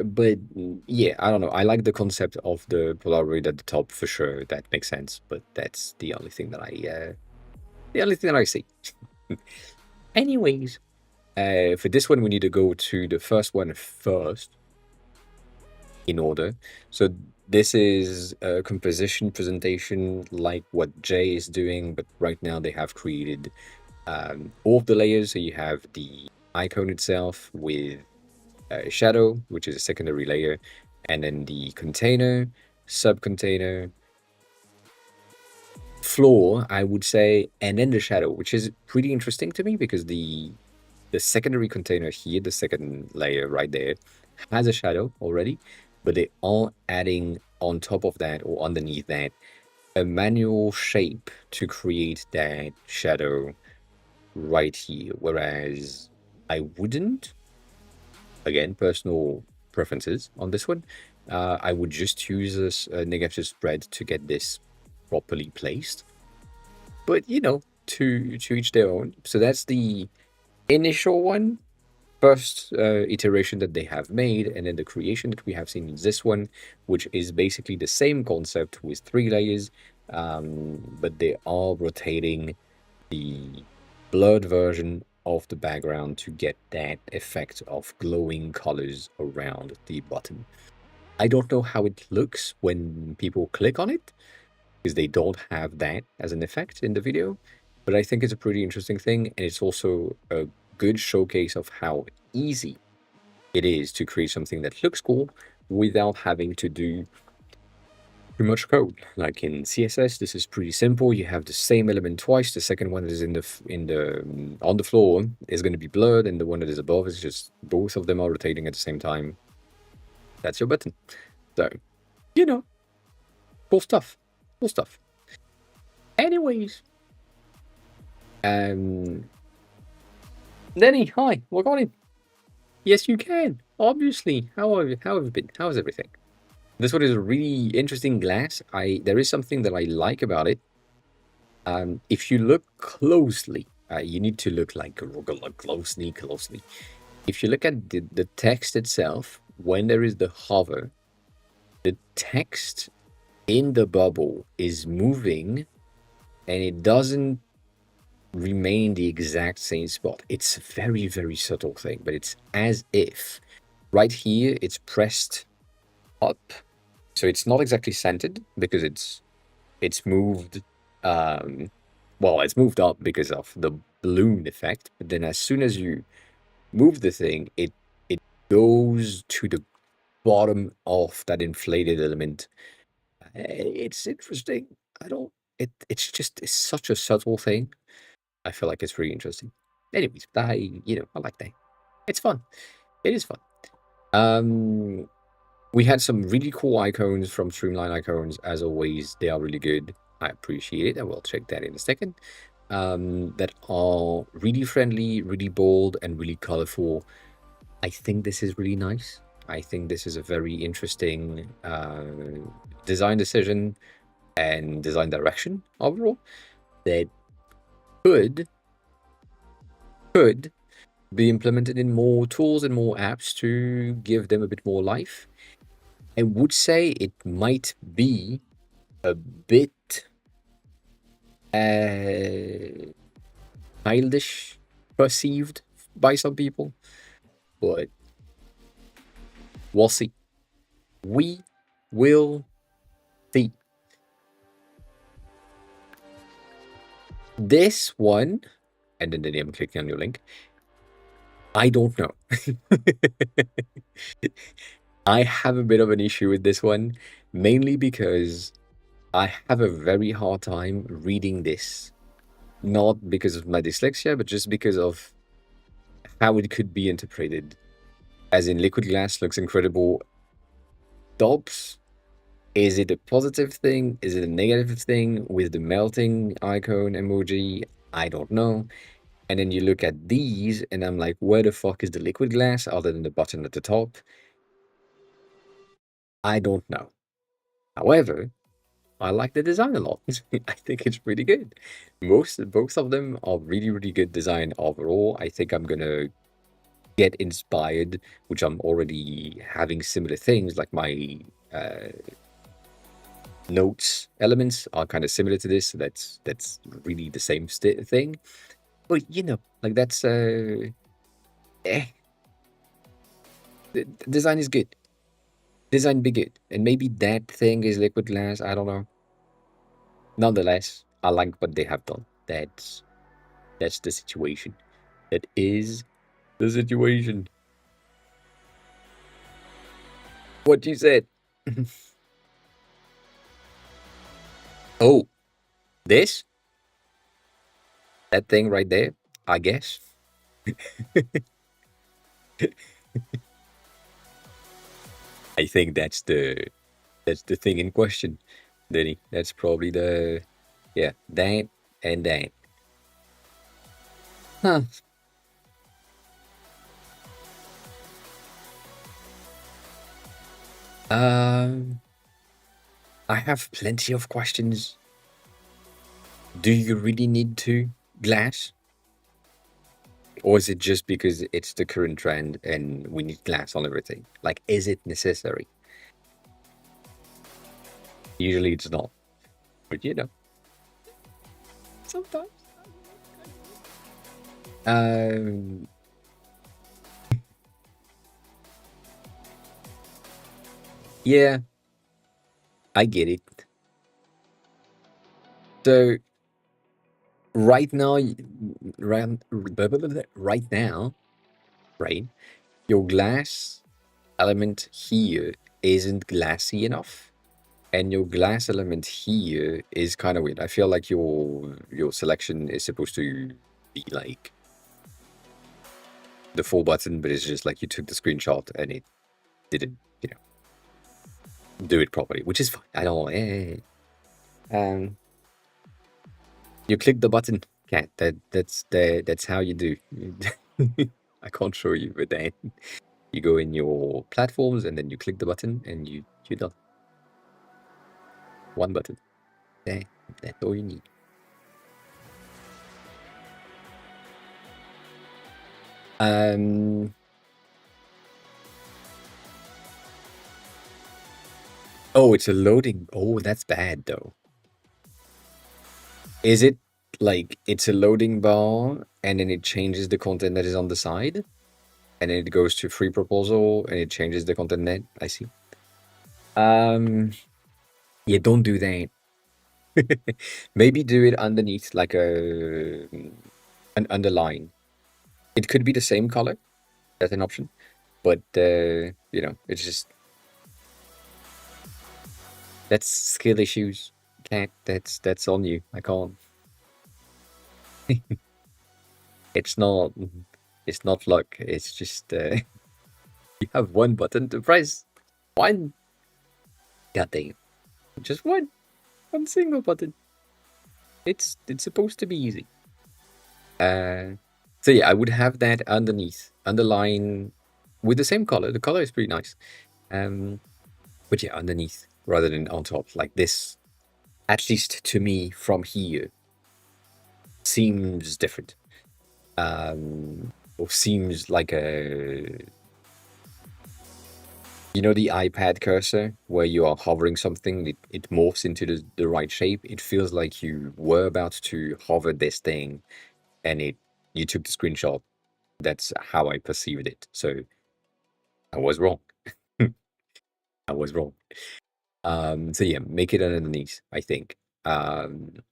But yeah, I don't know. I like the concept of the Polaroid at the top for sure. That makes sense. But that's the only thing that I see. Anyways, for this one, we need to go to the first one first in order. So this is a composition presentation like what Jay is doing, but right now they have created all of the layers. So you have the icon itself with a shadow, which is a secondary layer, and then the container, sub-container, floor, I would say, and then the shadow, which is pretty interesting to me because the secondary container here, the second layer right there, has a shadow already, but they are adding on top of that or underneath that a manual shape to create that shadow right here. Whereas I wouldn't, again, personal preferences on this one, I would just use this negative spread to get this properly placed. But you know, to each their own. So that's the initial one, first iteration that they have made, and then the creation that we have seen is this one, which is basically the same concept with 3 layers, but they are rotating the blurred version of the background to get that effect of glowing colors around the button. I don't know how it looks when people click on it, because they don't have that as an effect in the video, but I think it's a pretty interesting thing, and it's also a good showcase of how easy it is to create something that looks cool without having to do too much code. Like in CSS, this is pretty simple. You have the same element twice. The second one that is on the floor is going to be blurred, and the one that is above is just both of them are rotating at the same time. That's your button. So, you know, cool stuff. Cool stuff. Anyways, Lenny, hi, what got it? Yes, you can. Obviously. How have you been? How's everything? This one is a really interesting glass. There is something that I like about it. If you look closely, you need to look closely. If you look at the text itself, when there is the hover, the text in the bubble is moving and it doesn't remain in the exact same spot. It's a very, very subtle thing, but it's as if right here it's pressed up. So it's not exactly centered because it's moved well, it's moved up because of the balloon effect, but then as soon as you move the thing, it goes to the bottom of that inflated element. It's interesting. I don't it's such a subtle thing. I feel like it's really interesting. Anyways, I like that. It's fun. It is fun. We had some really cool icons from Streamline Icons. As always, they are really good. I appreciate it. I will check that in a second. That are really friendly, really bold, and really colorful. I think this is really nice. I think this is a very interesting design decision and design direction overall that could be implemented in more tools and more apps to give them a bit more life. I would say it might be a bit childish perceived by some people, but we'll see. We will see. This one, and then I'm clicking on your link. I don't know. I have a bit of an issue with this one, mainly because I have a very hard time reading this. Not because of my dyslexia, but just because of how it could be interpreted. As in, liquid glass looks incredible. Dobbs, is it a positive thing? Is it a negative thing with the melting icon emoji? I don't know. And then you look at these, and I'm like, where the fuck is the liquid glass other than the button at the top? I don't know. However, I like the design a lot. I think it's pretty good. Both of them are really, really good design overall. I think I'm gonna get inspired, which I'm already having similar things, like my notes elements are kind of similar to this. So that's really the same thing. But like that's the design is good. Design be good, and maybe that thing is liquid glass. I don't know. Nonetheless, I like what they have done. That's the situation. That is the situation. What you said. Oh, this? That thing right there, I guess. I think that's the thing in question, Denny. That's probably that and that. Huh. I have plenty of questions. Do you really need to glass? Or is it just because it's the current trend and we need glass on everything? Like, is it necessary? Usually it's not. But sometimes. Yeah, I get it. So right now, right now, right? Your glass element here isn't glassy enough, and your glass element here is kind of weird. I feel like your selection is supposed to be like the full button, but it's just like you took the screenshot and it didn't. do it properly, which is fine. I don't. You click the button, cat. That's how you do. I can't show you, but then you go in your platforms and then you click the button and you're done. One button. That's all you need. Oh, it's a loading. Oh, that's bad though. Is it like it's a loading bar and then it changes the content that is on the side? And then it goes to free proposal and it changes the content net? I see. Yeah, don't do that. Maybe do it underneath like an underline. It could be the same color. That's an option. But it's just that's skill issues. Can't that's on you. I can't. It's not it's not luck. It's just you have one button to press. One. God damn. Just one single button. It's supposed to be easy. So yeah, I would have that underneath, underline with the same color. The color is pretty nice. But yeah, underneath rather than on top like this. At least to me from here seems different. Or seems like the iPad cursor where you are hovering something, it morphs into the right shape. It feels like you were about to hover this thing and you took the screenshot. That's how I perceived it. So I was wrong. I was wrong. So yeah, make it underneath, I think. And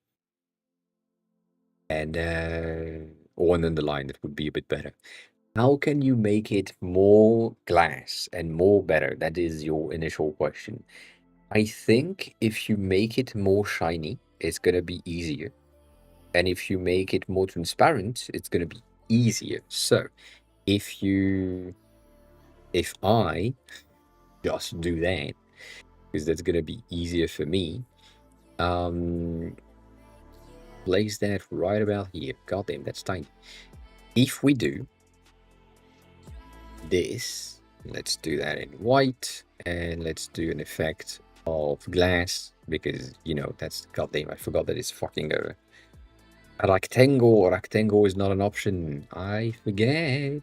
or an underline, that would be a bit better. How can you make it more glass and more better? That is your initial question. I think if you make it more shiny, it's gonna be easier. And if you make it more transparent, it's gonna be easier. So if I just do that, because that's gonna be easier for me, place that right about here. God damn, that's tiny. If we do this, let's do that in white, and let's do an effect of glass, because that's goddamn, I forgot that it's fucking a rectangle. Rectangle is not an option. I forget.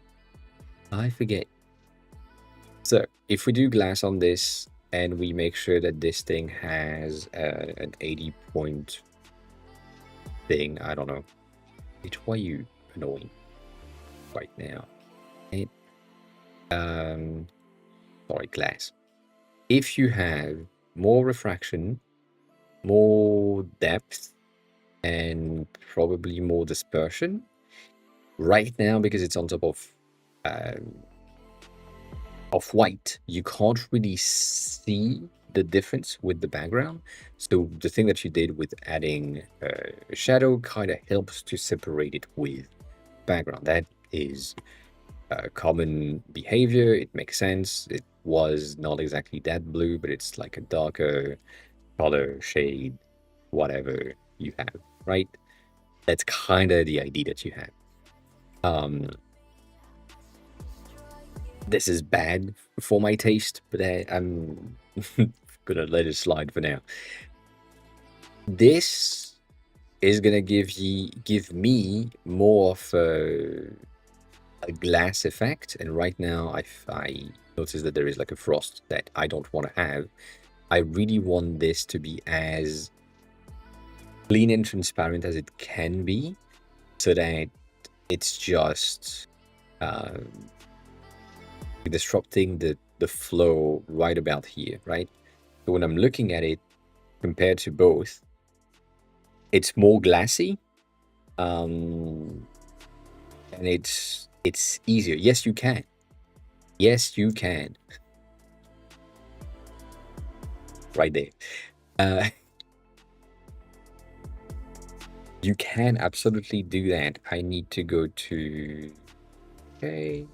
So if we do glass on this and we make sure that this thing has an 80 point thing, I don't know. Why are you annoying right now? Sorry, glass. If you have more refraction, more depth, and probably more dispersion, right now, because it's on top of white, you can't really see the difference with the background. So the thing that you did with adding a shadow kind of helps to separate it with background. That is common behavior. It makes sense. It was not exactly that blue, but it's like a darker color shade, whatever you have, right? That's kind of the idea that you have. This is bad for my taste, but I'm gonna let it slide for now. This is gonna give me more of a glass effect, and right now I notice that there is like a frost that I don't want to have. I really want this to be as clean and transparent as it can be, so that it's just disrupting the flow right about here, right? So when I'm looking at it compared to both, it's more glassy, and it's easier. Yes, you can. Yes, you can. Right there. You can absolutely do that. I need to go to... Okay.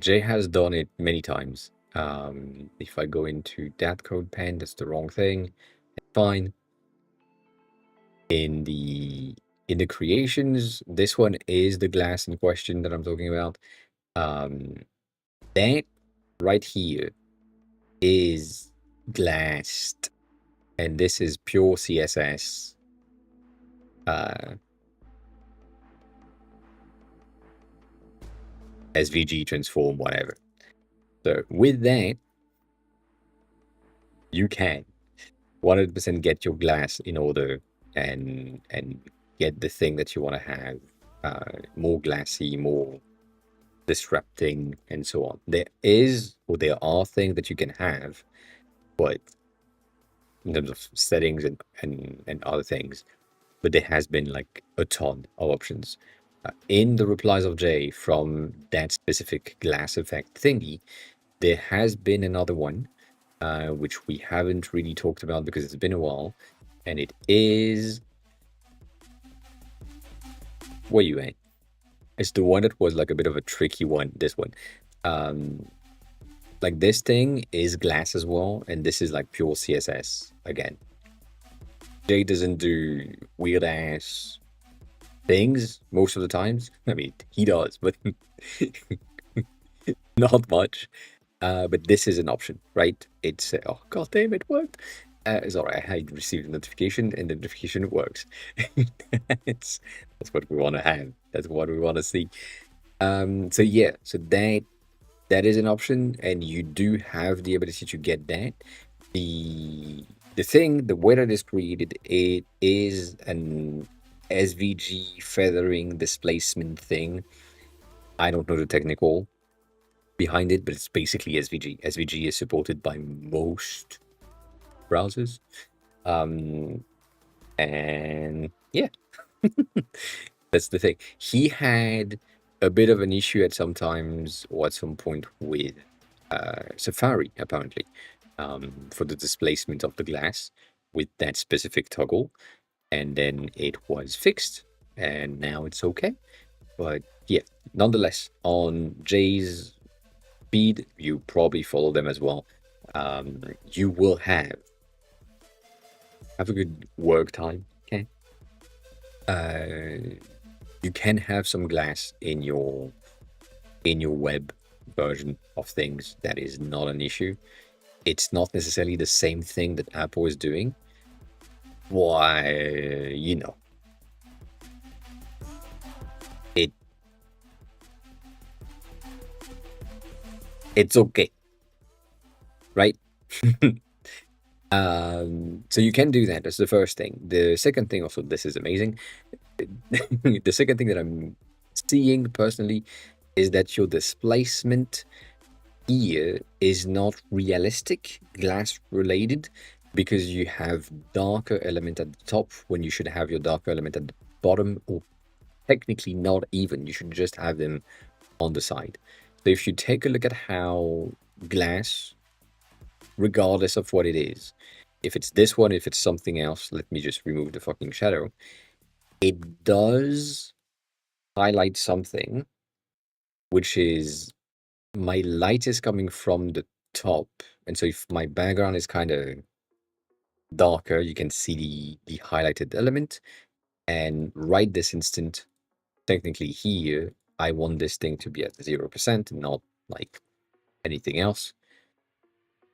Jay has done it many times. If I go into that code pen, that's the wrong thing. Fine. In the creations, this one is the glass in question that I'm talking about. That right here is glassed, and this is pure CSS. SVG transform, whatever. So with that, you can 100% get your glass in order and get the thing that you want to have, more glassy, more disrupting, and so on. There are things that you can have, but in terms of settings and other things, but there has been like a ton of options. In the replies of Jay from that specific glass effect thingy, there has been another one, which we haven't really talked about because it's been a while, and it is where you at? It's the one that was like a bit of a tricky one. This one, like this thing is glass as well, and this is like pure CSS again. Jay doesn't do weird ass things most of the times. I mean, he does, but not much. But this is an option, right? It's oh god damn, it worked. It's all right. I received a notification, and the notification works. That's what we want to have. That's what we want to see. So yeah, so that is an option, and you do have the ability to get that. The way that is created, it is an SVG feathering displacement thing. I don't know the technical behind it, but it's basically SVG. SVG is supported by most browsers. And yeah, that's the thing. He had a bit of an issue at some times or at some point with Safari, apparently, for the displacement of the glass with that specific toggle. And then it was fixed, and now it's okay. But yeah, nonetheless, on Jay's feed, you probably follow them as well. You will have a good work time. Okay, you can have some glass in your web version of things. That is not an issue. It's not necessarily the same thing that Apple is doing. Why, it's okay, right? So you can do that. That's the first thing. The second thing, also, this is amazing. The second thing that I'm seeing personally is that your displacement here is not realistic glass related, because you have darker element at the top when you should have your darker element at the bottom, or technically not even. You should just have them on the side. So if you take a look at how glass, regardless of what it is, if it's this one, if it's something else, let me just remove the fucking shadow. It does highlight something, which is my light is coming from the top. And so if my background is kind of darker, you can see the highlighted element. And right this instant, technically here, I want this thing to be at 0%, not like anything else.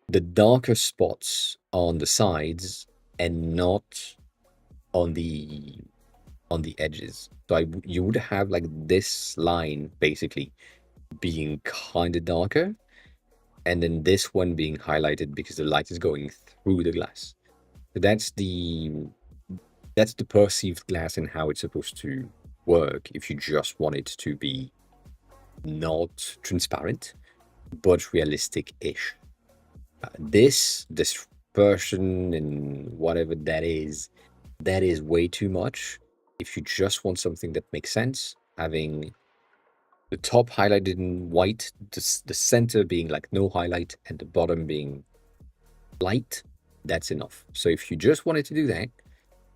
The darker spots on the sides and not on the edges. So you would have like this line basically being kind of darker, and then this one being highlighted because the light is going through the glass. So that's the perceived glass and how it's supposed to work if you just want it to be not transparent but realistic-ish. This dispersion and whatever that is way too much. If you just want something that makes sense, having the top highlighted in white, the center being like no highlight, and the bottom being light, that's enough. So if you just wanted to do that,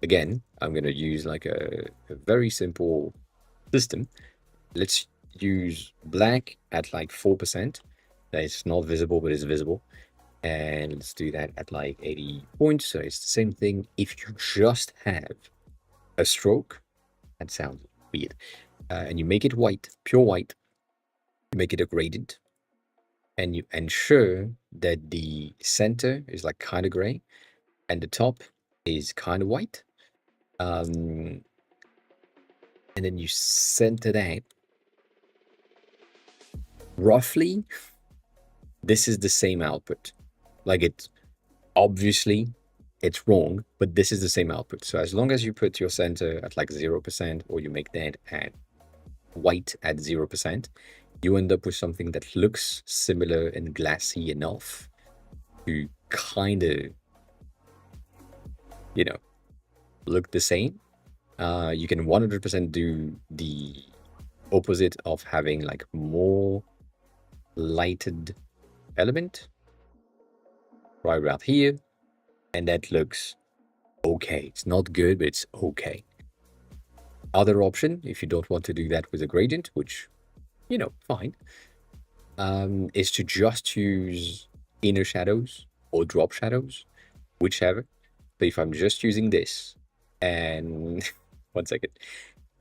again, I'm going to use like a very simple system. Let's use black at like 4%. It's not visible, but it's visible. And let's do that at like 80 points. So it's the same thing. If you just have a stroke, that sounds weird, and you make it white, pure white, you make it a gradient, and you ensure that the center is like kind of gray and the top is kind of white. And then you center that roughly. This is the same output. Like it's obviously it's wrong, but this is the same output. So as long as you put your center at like 0% or you make that at white at 0%, you end up with something that looks similar and glassy enough to kind of, you know, look the same. You can 100% do the opposite of having like more lighted element right around here, and that looks okay. It's not good, but it's okay. Other option, if you don't want to do that with a gradient, which, you know, fine, is to just use inner shadows or drop shadows, whichever. But if I'm just using this and one second,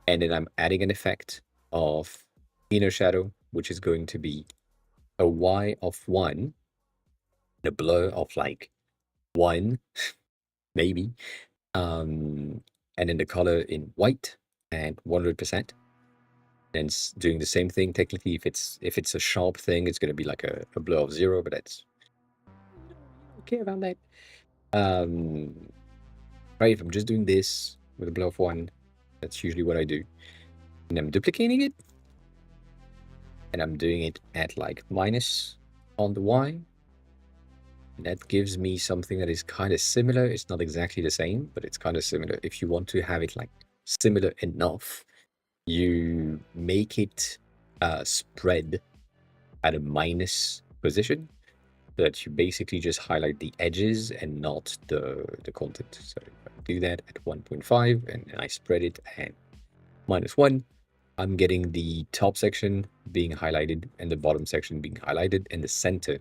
and then I'm adding an effect of inner shadow, which is going to be a Y of 1, a blur of like 1, maybe, and then the color in white and 100%. And it's doing the same thing. Technically, if it's a sharp thing, it's going to be like a blur of 0, but that's okay about that. Right, if I'm just doing this with a blur of 1, that's usually what I do. And I'm duplicating it, and I'm doing it at like minus on the Y. And that gives me something that is kind of similar. It's not exactly the same, but it's kind of similar. If you want to have it like similar enough, you make it spread at a minus position, so that you basically just highlight the edges and not the content. So if I do that at 1.5 and I spread it at -1, I'm getting the top section being highlighted and the bottom section being highlighted and the center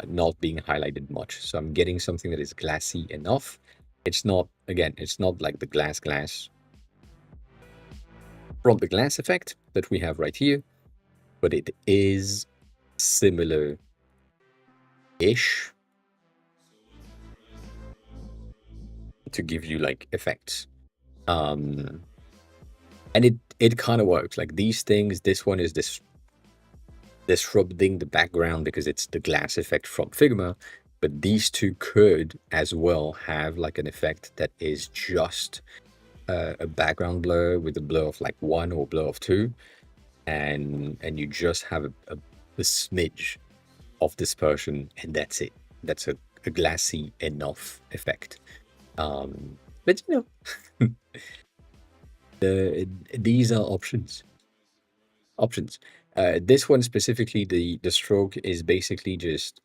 not being highlighted much. So I'm getting something that is glassy enough. It's not, again, it's not like the glass from the glass effect that we have right here, but it is similar-ish to give you like effects. And it kind of works. Like these things, this one is disrupting the background because it's the glass effect from Figma, but these two could as well have like an effect that is just a background blur with a blur of like 1 or blur of 2, and you just have a smidge of dispersion, and that's it. That's a glassy enough effect. But you know, these are options. This one specifically, the stroke is basically just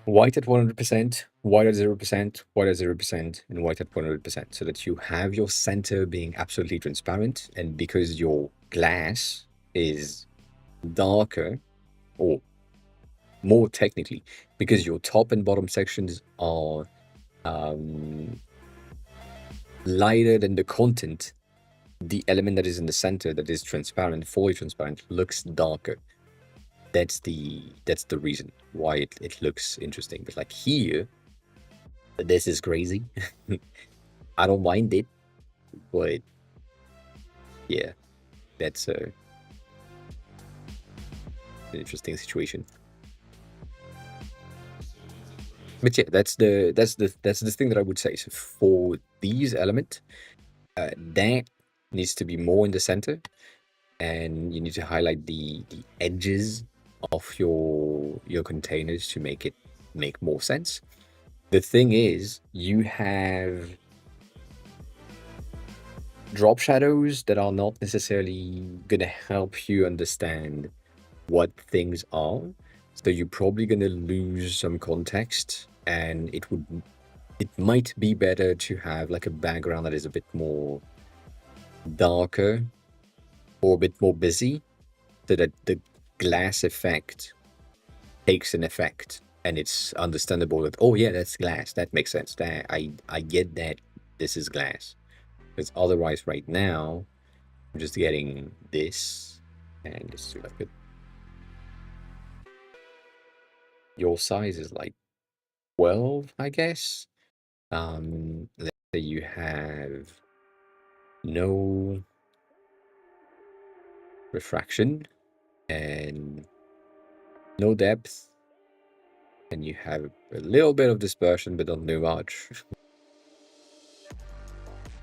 white at 100%, white at 0%, white at 0%, and white at 100%, so that you have your center being absolutely transparent. And because your glass is darker, or more technically, because your top and bottom sections are lighter than the content, the element that is in the center that is transparent, fully transparent, looks darker. That's the reason why it looks interesting. But like here, this is crazy. I don't mind it, but yeah, that's an interesting situation. But yeah, that's the thing that I would say. So for these elements, that needs to be more in the center, and you need to highlight the edges of your containers to make it make more sense. The thing is, you have drop shadows that are not necessarily gonna help you understand what things are. So you're probably gonna lose some context, and it might be better to have like a background that is a bit more darker or a bit more busy, so that the glass effect takes an effect, and it's understandable that, oh yeah, that's glass. That makes sense. That I get that this is glass. Because otherwise, right now, I'm just getting this, and this is like your size is like 12, I guess. Let's say you have no refraction and no depth, and you have a little bit of dispersion, but not too much.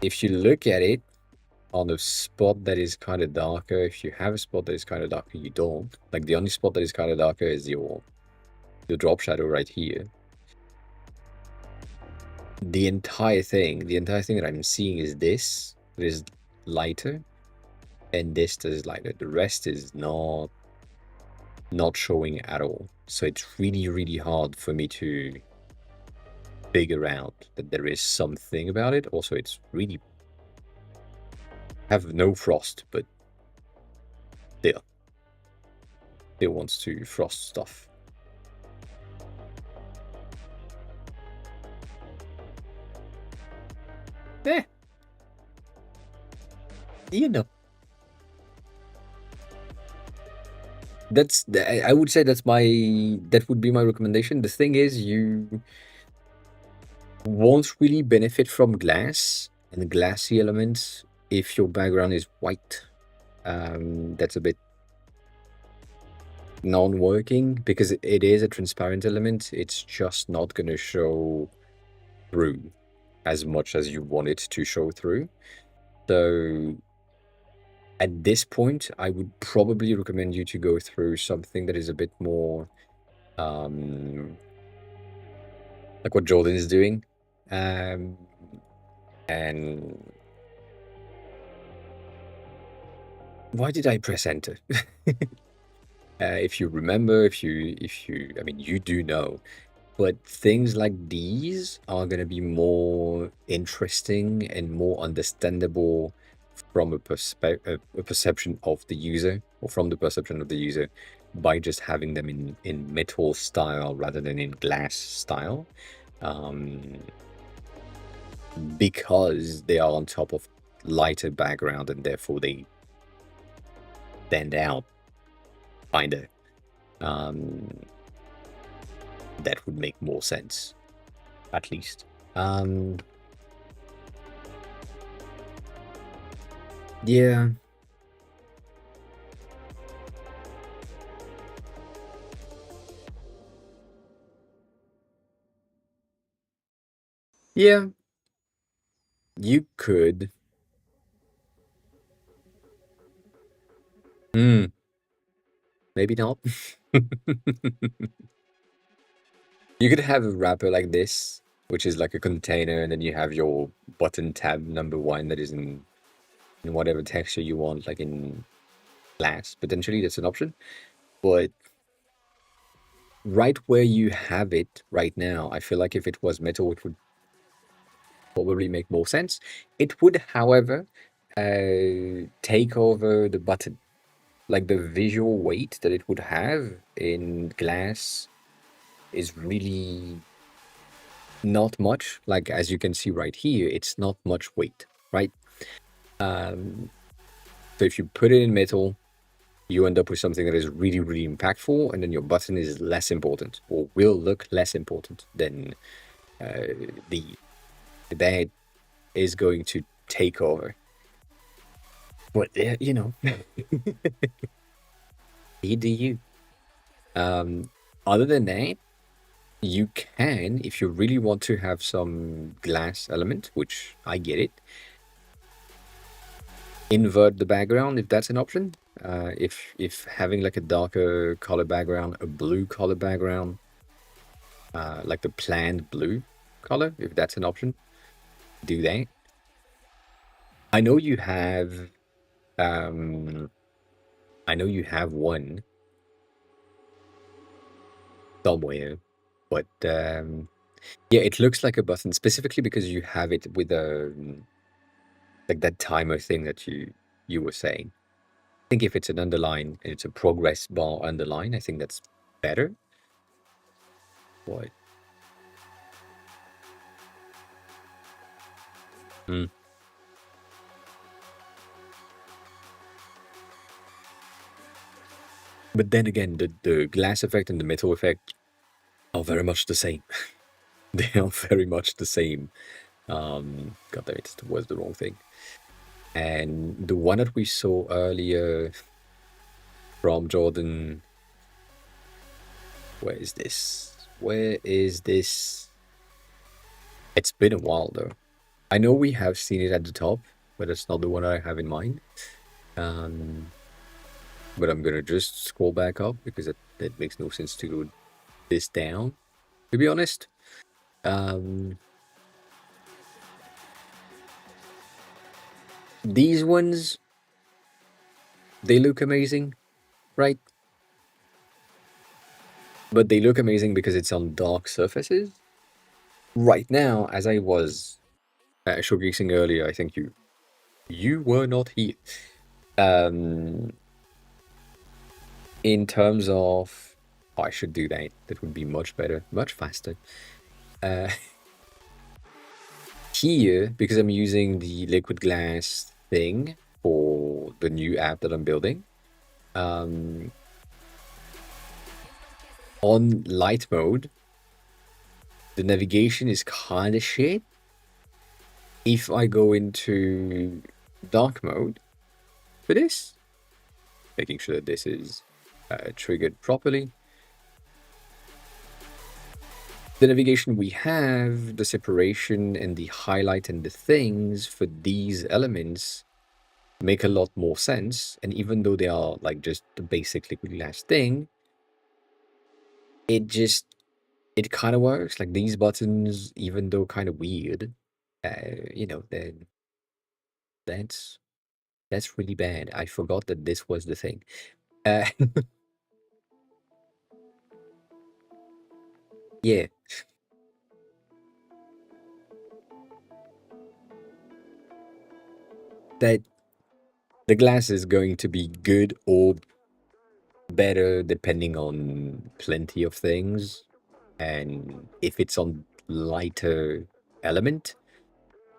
If you look at it on a spot that is kind of darker, if you have a spot that is kind of darker, you don't. Like the only spot that is kind of darker is your drop shadow right here. The entire thing that I'm seeing is this. It is lighter, and this is lighter. The rest is not showing at all. So it's really, really hard for me to figure out that there is something about it. Also, it's really have no frost, but still wants to frost stuff. Eh, you know. That's I would say that would be my recommendation. The thing is, you won't really benefit from glass and glassy elements if your background is white. That's a bit non-working because it is a transparent element. It's just not going to show through as much as you want it to show through. So at this point, I would probably recommend you to go through something that is a bit more like what Jordan is doing. And why did I press enter? If you remember, if you, I mean, you do know, but things like these are going to be more interesting and more understandable from a perception of the user, or from the perception of the user, by just having them in metal style rather than in glass style, because they are on top of lighter background and therefore they stand out, kinda. That would make more sense, at least. Yeah. Yeah, you could. Maybe not. You could have a wrapper like this, which is like a container, and then you have your button tab number 1 that is in whatever texture you want, like in glass. Potentially, that's an option. But right where you have it right now, I feel like if it was metal, it would probably make more sense. It would, however, take over the button. Like the visual weight that it would have in glass is really not much. Like as you can see right here, it's not much weight, right? So if you put it in metal, you end up with something that is really, really impactful, and then your button is less important, or will look less important than the that is going to take over. But you know, you do you. Other than that, you can, if you really want to have some glass element, which I get it, invert the background if that's an option. If having like a darker color background, a blue color background, like the planned blue color, if that's an option, do that. I know you have, I know you have one somewhere, but yeah, it looks like a button specifically because you have it with a like that timer thing that you were saying. think if it's an underline and it's a progress bar underline, I think that's better. What? Hmm. But then again, the glass effect and the metal effect are very much the same. They are very much the same. God damn it, was the wrong thing. And the one that we saw earlier from Jordan, where is this? Where is this? It's been a while though. I know we have seen it at the top, but it's not the one I have in mind. But I'm gonna just scroll back up because that makes no sense to do this down, to be honest. These ones, they look amazing, right? But they look amazing because it's on dark surfaces. Right now, as I was showcasing earlier, I think you were not here. In terms of, oh, I should do that. That would be much better, much faster. Here, because I'm using the liquid glass thing for the new app that I'm building, on light mode, the navigation is kind of shit. If I go into dark mode for this, making sure that this is triggered properly, the navigation we have, the separation and the highlight and the things for these elements make a lot more sense. And even though they are like just the basic liquid glass thing, it kind of works. Like these buttons, even though kind of weird, then that's really bad. I forgot that this was the thing. Yeah, that the glass is going to be good or better depending on plenty of things. And if it's on lighter element,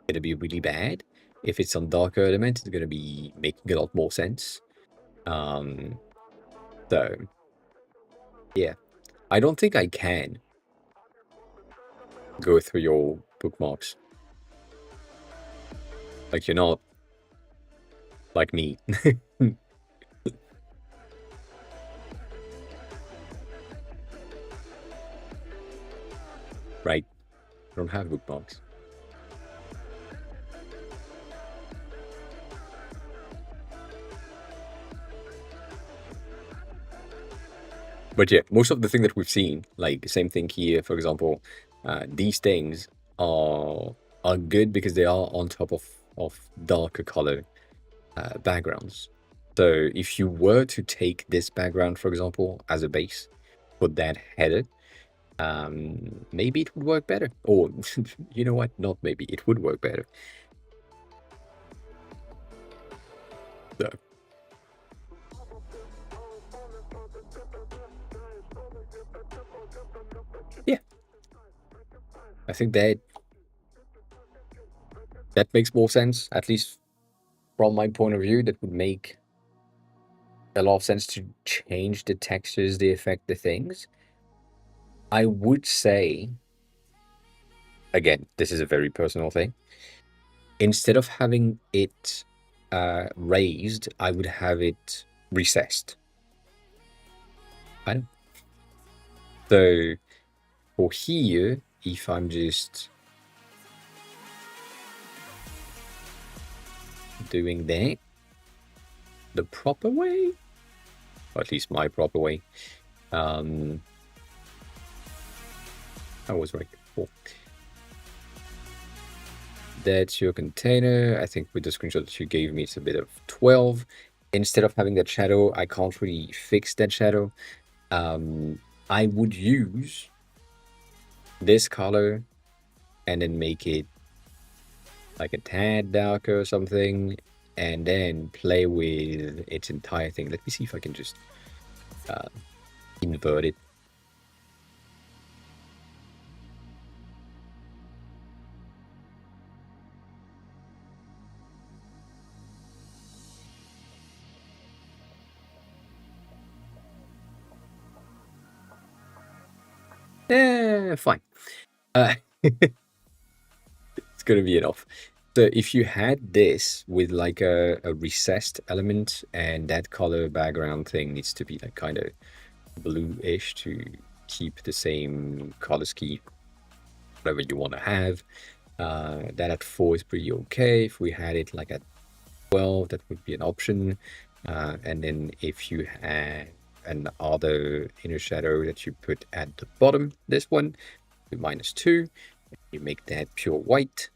it'll be really bad. If it's on darker element, it's gonna be making a lot more sense. So yeah, I don't think I can go through your bookmarks. Like you're not like me. Right? I don't have bookmarks. But yeah, most of the thing that we've seen, like same thing here, for example, these things are good because they are on top of darker color backgrounds. So if you were to take this background, for example, as a base, put that header, maybe it would work better. Or you know what? Not maybe, it would work better. So yeah, I think that makes more sense, at least from my point of view. That would make a lot of sense to change the textures, the effect, the things. I would say, again, this is a very personal thing. Instead of having it raised, I would have it recessed. Right? So for here, if I'm just doing that the proper way, or at least my proper way, I was right before. That's your container. I think with the screenshot that you gave me, it's a bit of 12. Instead of having that shadow, I can't really fix that shadow. I would use this color and then make it like a tad darker or something. and then play with its entire thing. Let me see if I can just invert it. Fine. It's gonna be enough. So if you had this with like a recessed element, and that color background thing needs to be like kind of bluish to keep the same color scheme, whatever you want to have. That at 4 is pretty okay. If we had it like at 12, that would be an option. And then if you had an other inner shadow that you put at the bottom, this one, with -2, you make that pure white.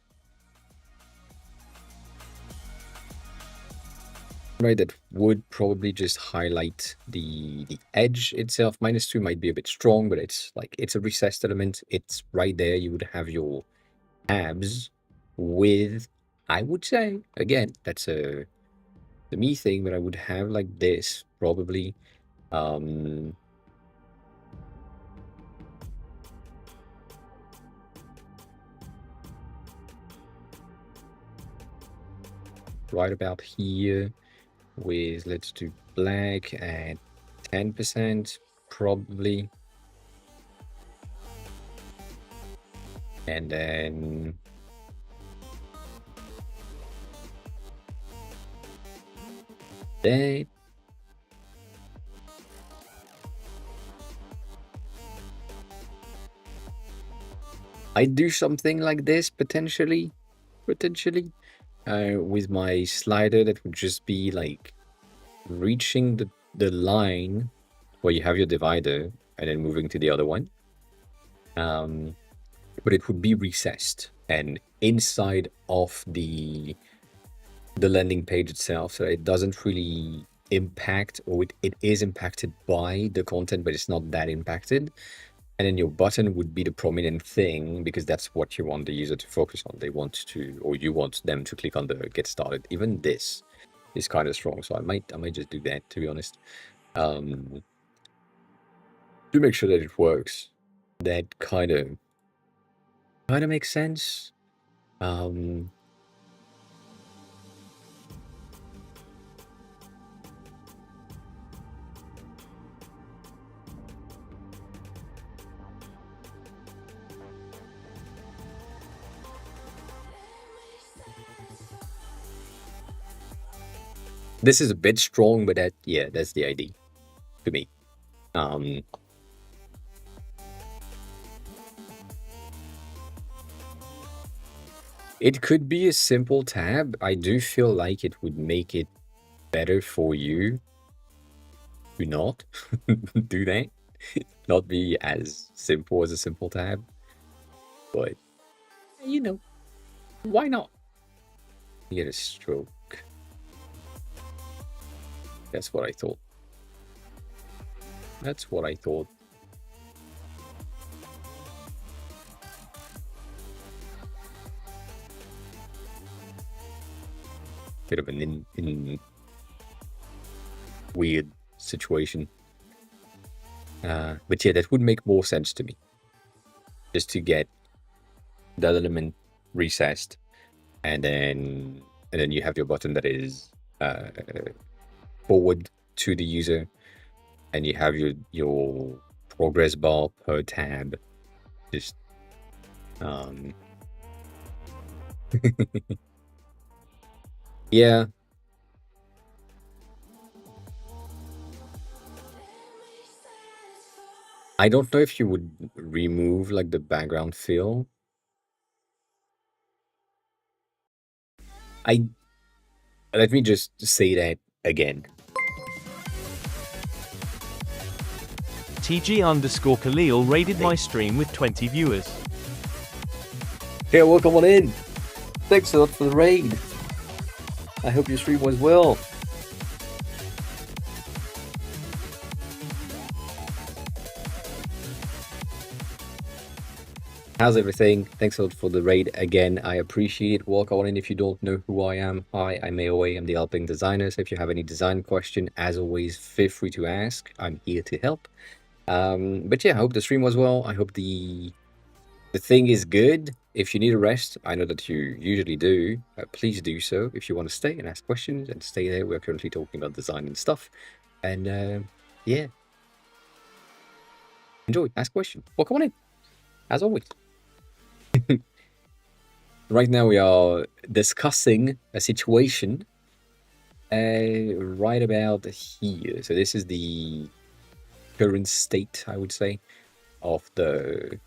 Right, that would probably just highlight the edge itself. -2 might be a bit strong, but it's like it's a recessed element. It's right there. You would have your tabs with, I would say, again, that's a the me thing, but I would have like this probably. Right about here with, let's do black at 10% probably. And then that. I'd do something like this potentially, with my slider that would just be like reaching the line where you have your divider and then moving to the other one. But it would be recessed and inside of the landing page itself, so it doesn't really impact, or it is impacted by the content, but it's not that impacted. And then your button would be the prominent thing, because that's what you want the user to focus on. They want to, or you want them to click on the get started. Even this is kind of strong, so I might just do that, to be honest, to make sure that it works. That kind of makes sense. This is a bit strong, but that's the idea to me. It could be a simple tab. I do feel like it would make it better for you to not do that. Not be as simple as a simple tab. But, why not? Get a stroke. That's what I thought. That's what I thought. Bit of an in weird situation. But yeah, that would make more sense to me. Just to get that element recessed, and then you have your button that is forward to the user, and you have your progress bar per tab. Just yeah. I don't know if you would remove like the background fill. Let me just say that again. TG_Khalil raided my stream with 20 viewers. Yeah, welcome on in. Thanks a lot for the raid. I hope your stream was well. How's everything? Thanks a lot for the raid again. I appreciate it. Walk on in if you don't know who I am. Hi, I'm AOA. I'm the helping designer. So if you have any design question, as always, feel free to ask. I'm here to help. But yeah, I hope the stream was well. I hope the thing is good. If you need a rest, I know that you usually do. Please do so. If you want to stay and ask questions and stay there, we're currently talking about design and stuff. And yeah, enjoy. Ask questions. Walk on in, as always. Right now we are discussing a situation right about here. So this is the current state, I would say, of the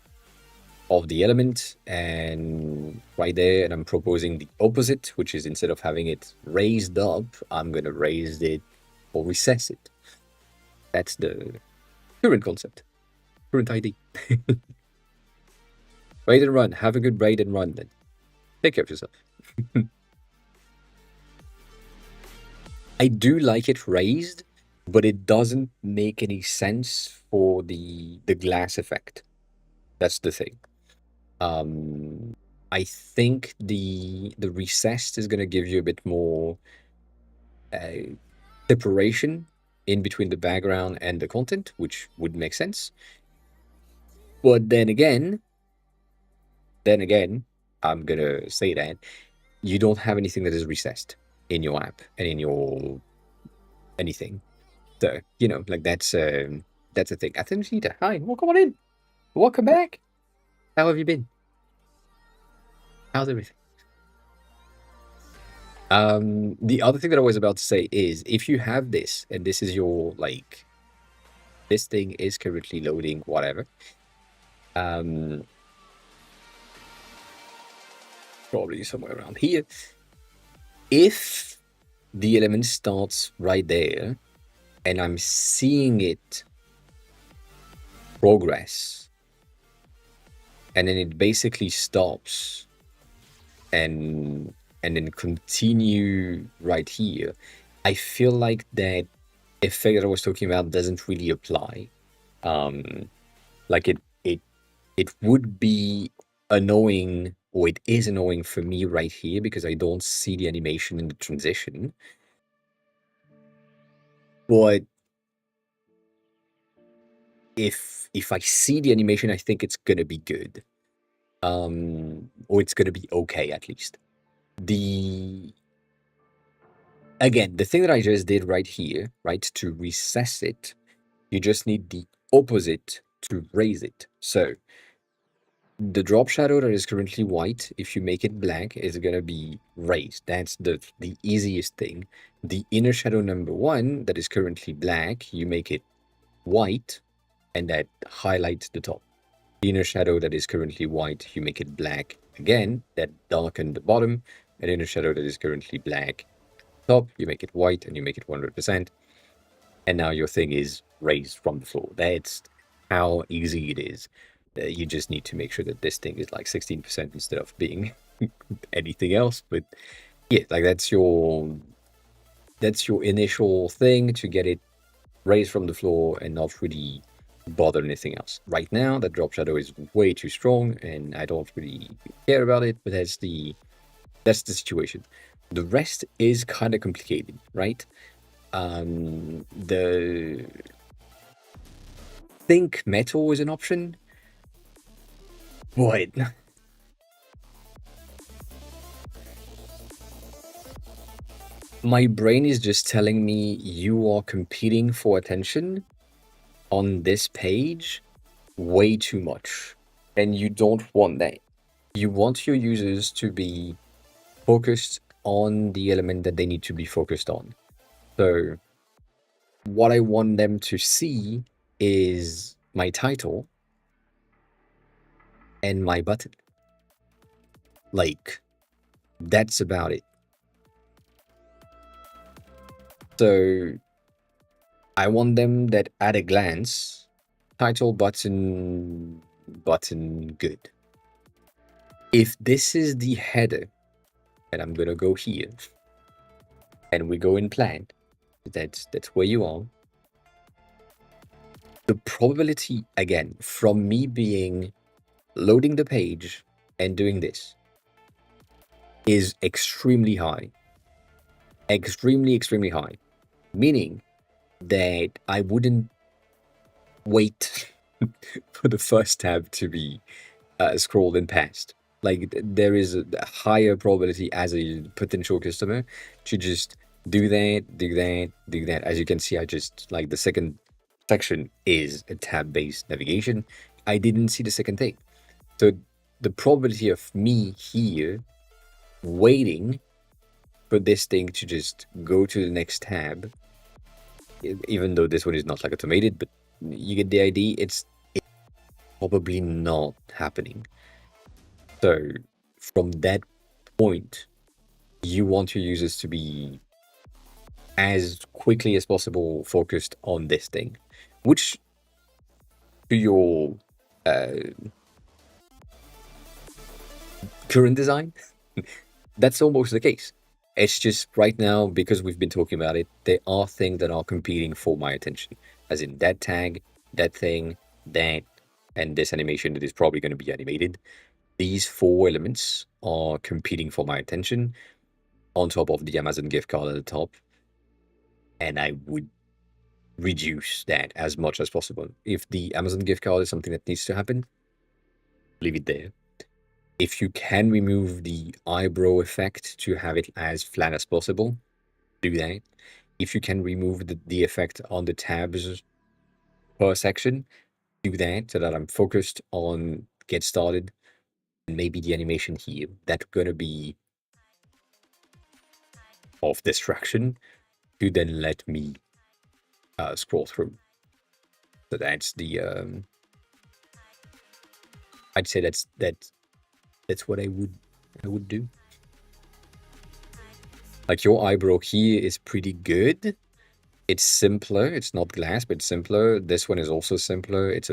element, and right there, and I'm proposing the opposite, which is instead of having it raised up, I'm gonna raise it or recess it. That's the current concept, current idea. Raid and run. Have a good raid and run then. Take care of yourself. I do like it raised, but it doesn't make any sense for the glass effect. That's the thing. I think the recessed is gonna give you a bit more separation in between the background and the content, which would make sense. But then again, I'm gonna say that you don't have anything that is recessed in your app and in your anything. So, you know, like that's a thing. Athenita, hi, welcome on in. Welcome back. How have you been? How's everything? The other thing that I was about to say is if you have this and this is your like this thing is currently loading, whatever. Probably somewhere around here. If the element starts right there and I'm seeing it progress and then it basically stops and then continue right here, I feel like that effect that I was talking about doesn't really apply. Like it would be annoying, or it is annoying for me right here because I don't see the animation in the transition. But if I see the animation, I think it's gonna be good. Or it's gonna be okay at least. Again, the thing that I just did right here, right, to recess it, you just need the opposite to raise it. So the drop shadow that is currently white, if you make it black, is gonna be raised. That's the easiest thing. The inner shadow number 1 that is currently black, you make it white, and that highlights the top. The inner shadow that is currently white, you make it black again, that darken the bottom. An inner shadow that is currently black top, you make it white and you make it 100%. And now your thing is raised from the floor. That's how easy it is. You just need to make sure that this thing is like 16% instead of being anything else. But yeah, like that's your initial thing to get it raised from the floor and not really bother anything else. Right now, that drop shadow is way too strong and I don't really care about it, but that's the situation. The rest is kind of complicated, right? The think metal is an option, but my brain is just telling me you are competing for attention on this page way too much, and you don't want that. You want your users to be focused on the element that they need to be focused on. So what I want them to see is my title and my button. Like, that's about it. So I want them that at a glance, title, button, good. If this is the header, and I'm gonna go here, and we go in plan, that's where you are. The probability, again, from me being loading the page and doing this is extremely high. Extremely high. Meaning that I wouldn't wait for the first tab to be scrolled and passed. Like there is a higher probability as a potential customer to just do that, do that, do that. As you can see, I just like the second section is a tab-based navigation. I didn't see the second thing. So the probability of me here waiting for this thing to just go to the next tab, even though this one is not like automated, but you get the idea, it's probably not happening. So from that point, you want your users to be as quickly as possible focused on this thing, which to your current design, that's almost the case. It's just right now, because we've been talking about it, there are things that are competing for my attention, as in that tag, that thing, that, and this animation that is probably going to be animated. These four elements are competing for my attention on top of the Amazon gift card at the top. And I would reduce that as much as possible. If the Amazon gift card is something that needs to happen, leave it there. If you can remove the eyebrow effect to have it as flat as possible, do that. If you can remove the effect on the tabs per section, do that so that I'm focused on get started and maybe the animation here. That's gonna be of distraction to then let me scroll through. So that's the I'd say that's what I would do. Like your eyebrow here is pretty good. It's simpler. It's not glass, but it's simpler. This one is also simpler. It's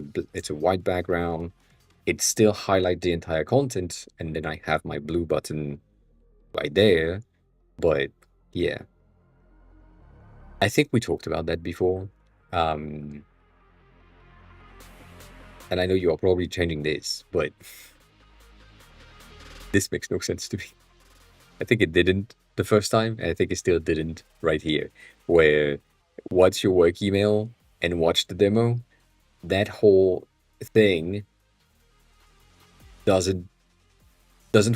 a white background. It still highlight the entire content, and then I have my blue button right there. But yeah, I think we talked about that before. And I know you are probably changing this, but this makes no sense to me. I think it didn't the first time, and I think it still didn't right here, where what's your work email and watch the demo, that whole thing doesn't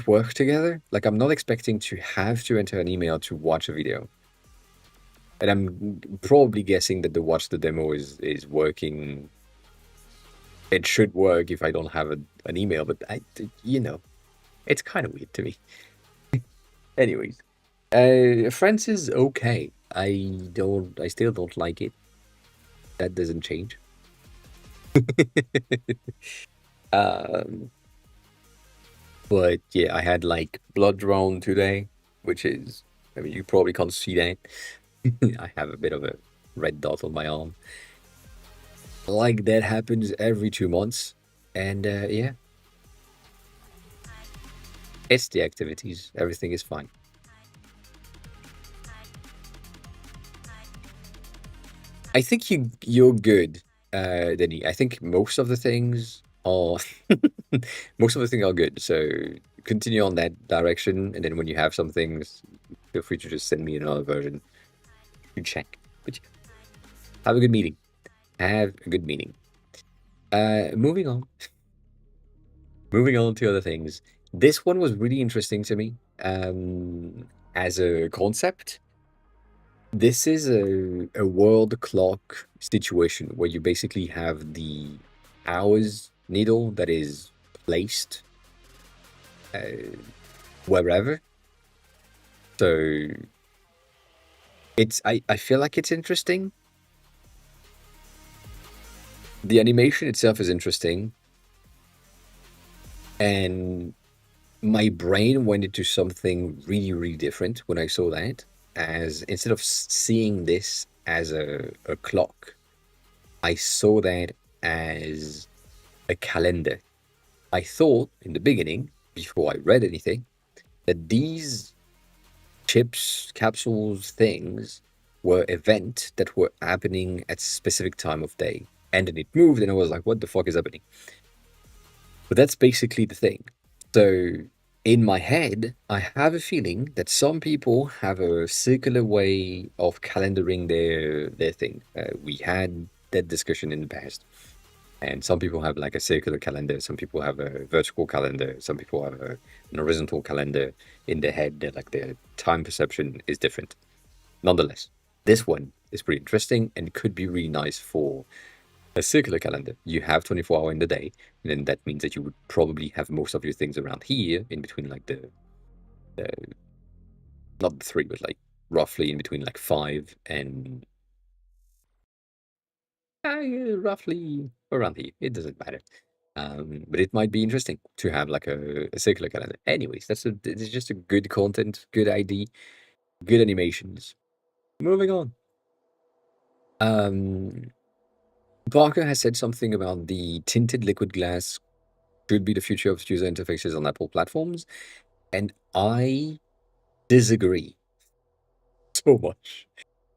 work together. Like I'm not expecting to have to enter an email to watch a video. And I'm probably guessing that the watch the demo is working. It should work if I don't have an email, but it's kind of weird to me. Anyways, Friends is okay. I still don't like it. That doesn't change. But yeah, I had like blood drawn today, which is, I mean, you probably can't see that. I have a bit of a red dot on my arm. Like that happens every 2 months, and yeah, it's the activities. Everything is fine. I think you're good, Denny. I think most of the things are most of the things are good. So continue on that direction, and then when you have some things, feel free to just send me another version to check. But yeah, have a good meeting. Have a good meeting. Moving on. Moving on to other things. This one was really interesting to me as a concept. This is a world clock situation where you basically have the hours needle that is placed wherever. So I feel like it's interesting. The animation itself is interesting. And my brain went into something really different when I saw that. As instead of seeing this as a clock, I saw that as a calendar. I thought in the beginning, before I read anything, that these chips, capsules, things were events that were happening at a specific time of day. And then it moved, and I was like, what the fuck is happening? But that's basically the thing. So in my head, I have a feeling that some people have a circular way of calendaring their thing. We had that discussion in the past. And some people have like a circular calendar, some people have a vertical calendar, some people have an horizontal calendar in their head. That like their time perception is different. Nonetheless, this one is pretty interesting and could be really nice for a circular calendar. You have 24 hours in the day, and then that means that you would probably have most of your things around here, in between like the not the three, but like roughly in between like 5 and roughly around here. It doesn't matter. But it might be interesting to have like a circular calendar. Anyways, it's just a good content, good ID, good animations. Moving on. Parker has said something about the tinted liquid glass should be the future of user interfaces on Apple platforms, and I disagree so much.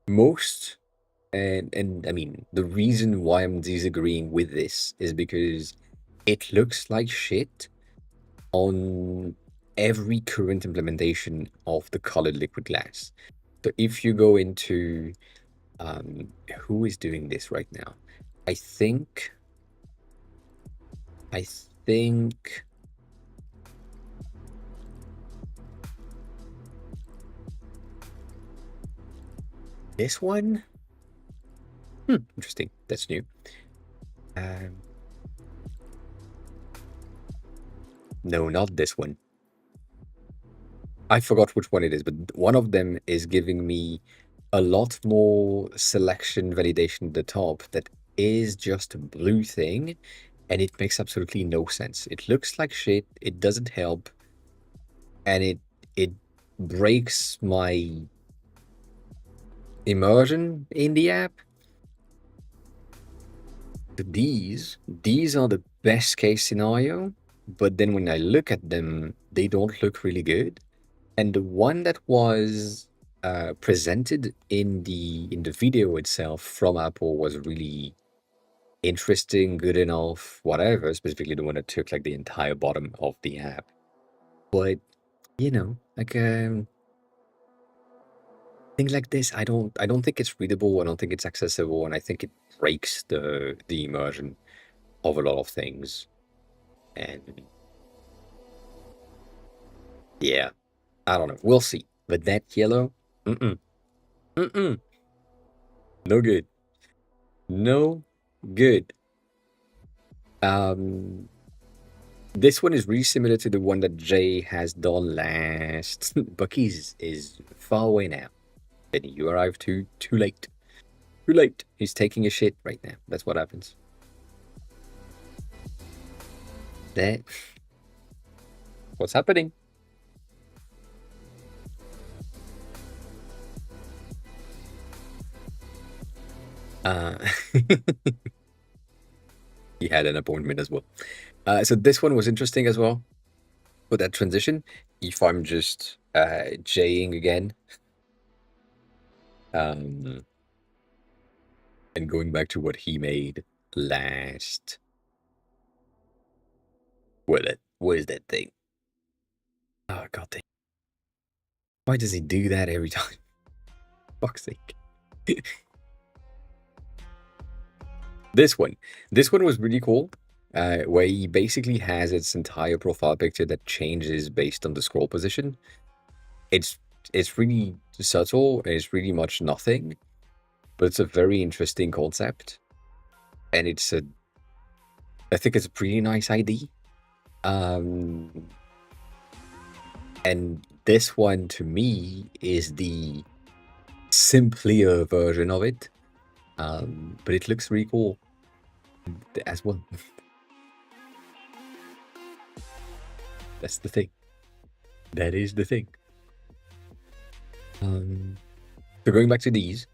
Most, and I mean, the reason why I'm disagreeing with this is because it looks like shit on every current implementation of the colored liquid glass. So if you go into who is doing this right now? I think I think this one. Interesting. That's new. No, not this one. I forgot which one it is, but one of them is giving me a lot more selection validation at the top that is just a blue thing, and it makes absolutely no sense. It looks like shit, it doesn't help, and it breaks my immersion in the app. These are the best case scenario, but then when I look at them, they don't look really good. And the one that was presented in the video itself from Apple was really interesting, good enough, whatever. Specifically, the one that took like the entire bottom of the app. But like things like this, I don't think it's readable. I don't think it's accessible, and I think it breaks the immersion of a lot of things. And yeah, I don't know. We'll see. But that yellow, mm-mm, mm-mm, no good. No good. This one is really similar to the one that Jay has done last. Bucky's is far away now. And you arrived too late. Too late. He's taking a shit right now. That's what happens. That. What's happening? He had an appointment as well. So this one was interesting as well. With that transition, if I'm just Jaying again, and going back to what he made last. What is that thing? Oh god damn. Why does he do that every time? Fuck's sake. This one was really cool. Where he basically has its entire profile picture that changes based on the scroll position. It's really subtle and it's really much nothing, but it's a very interesting concept, and I think it's a pretty nice ID. And this one to me is the simpler version of it, but it looks really cool as well. That's the thing. That is the thing. So going back to these,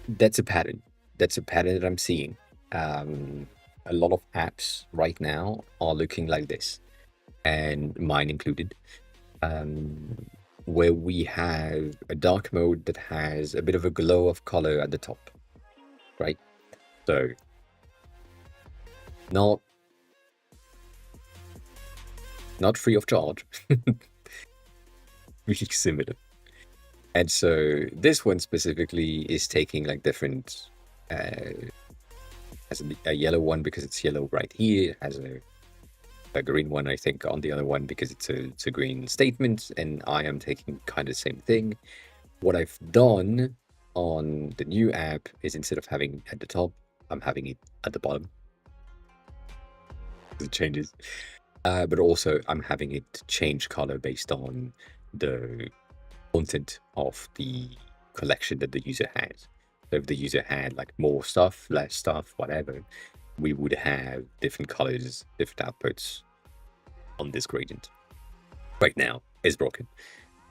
that's a pattern. That's a pattern that I'm seeing. A lot of apps right now are looking like this, and mine included, where we have a dark mode that has a bit of a glow of color at the top, right? So not not free of charge. Really similar. And so this one specifically is taking like different, has a yellow one because it's yellow right here. It has a green one, I think, on the other one because it's a green statement. And I am taking kind of the same thing. What I've done on the new app is instead of having at the top, I'm having it at the bottom. It changes. But also I'm having it change color based on the content of the collection that the user has. So if the user had like more stuff, less stuff, whatever, we would have different colors, different outputs on this gradient. Right now, it's broken.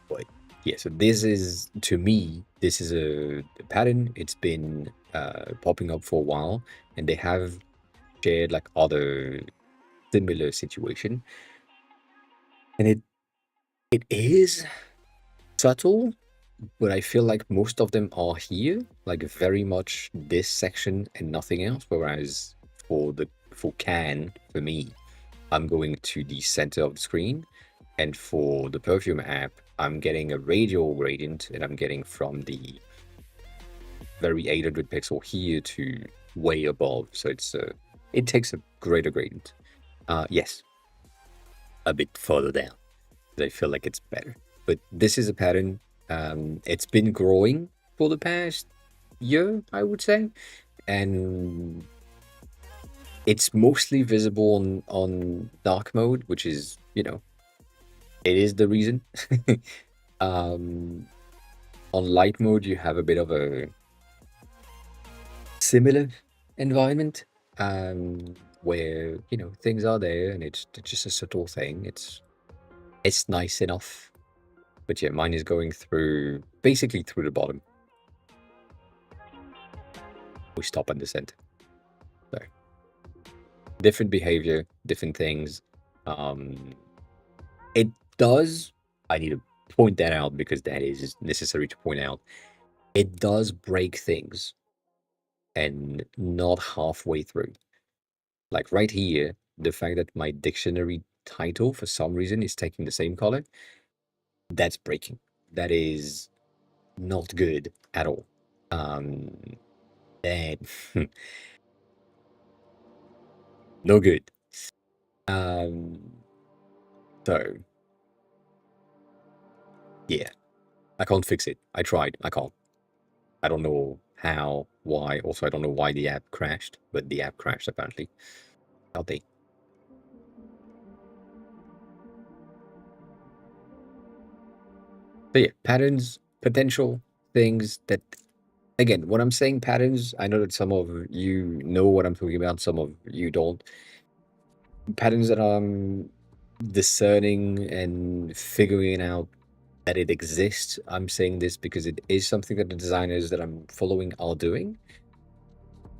But yeah, so this is, to me, this is a pattern. It's been popping up for a while, and they have shared like other similar situation. And it is subtle, but I feel like most of them are here, like very much this section and nothing else. Whereas for can, for me, I'm going to the center of the screen. And for the perfume app, I'm getting a radial gradient, and I'm getting from the very 800 pixel here to way above. So it takes a greater gradient. Yes, a bit further down. I feel like it's better. But this is a pattern. It's been growing for the past year, I would say, and it's mostly visible on dark mode, which is, you know, it is the reason. On light mode, you have a bit of a similar environment, where, you know, things are there and it's just a subtle thing. It's nice enough. But yeah, mine is going through, basically through the bottom. We stop in the center. So, different behavior, different things. It does, I need to point that out because that is necessary to point out. It does break things and not halfway through. Like right here, the fact that my dictionary title for some reason is taking the same color, that's breaking. That is not good at all. And no good. So yeah, I can't fix it. I tried. I can't. I don't know how, why. Also, I don't know why the app crashed, but the app crashed apparently. Update. So yeah, patterns, potential things that, again, when I'm saying patterns, I know that some of you know what I'm talking about, some of you don't. Patterns that I'm discerning and figuring out that it exists. I'm saying this because it is something that the designers that I'm following are doing,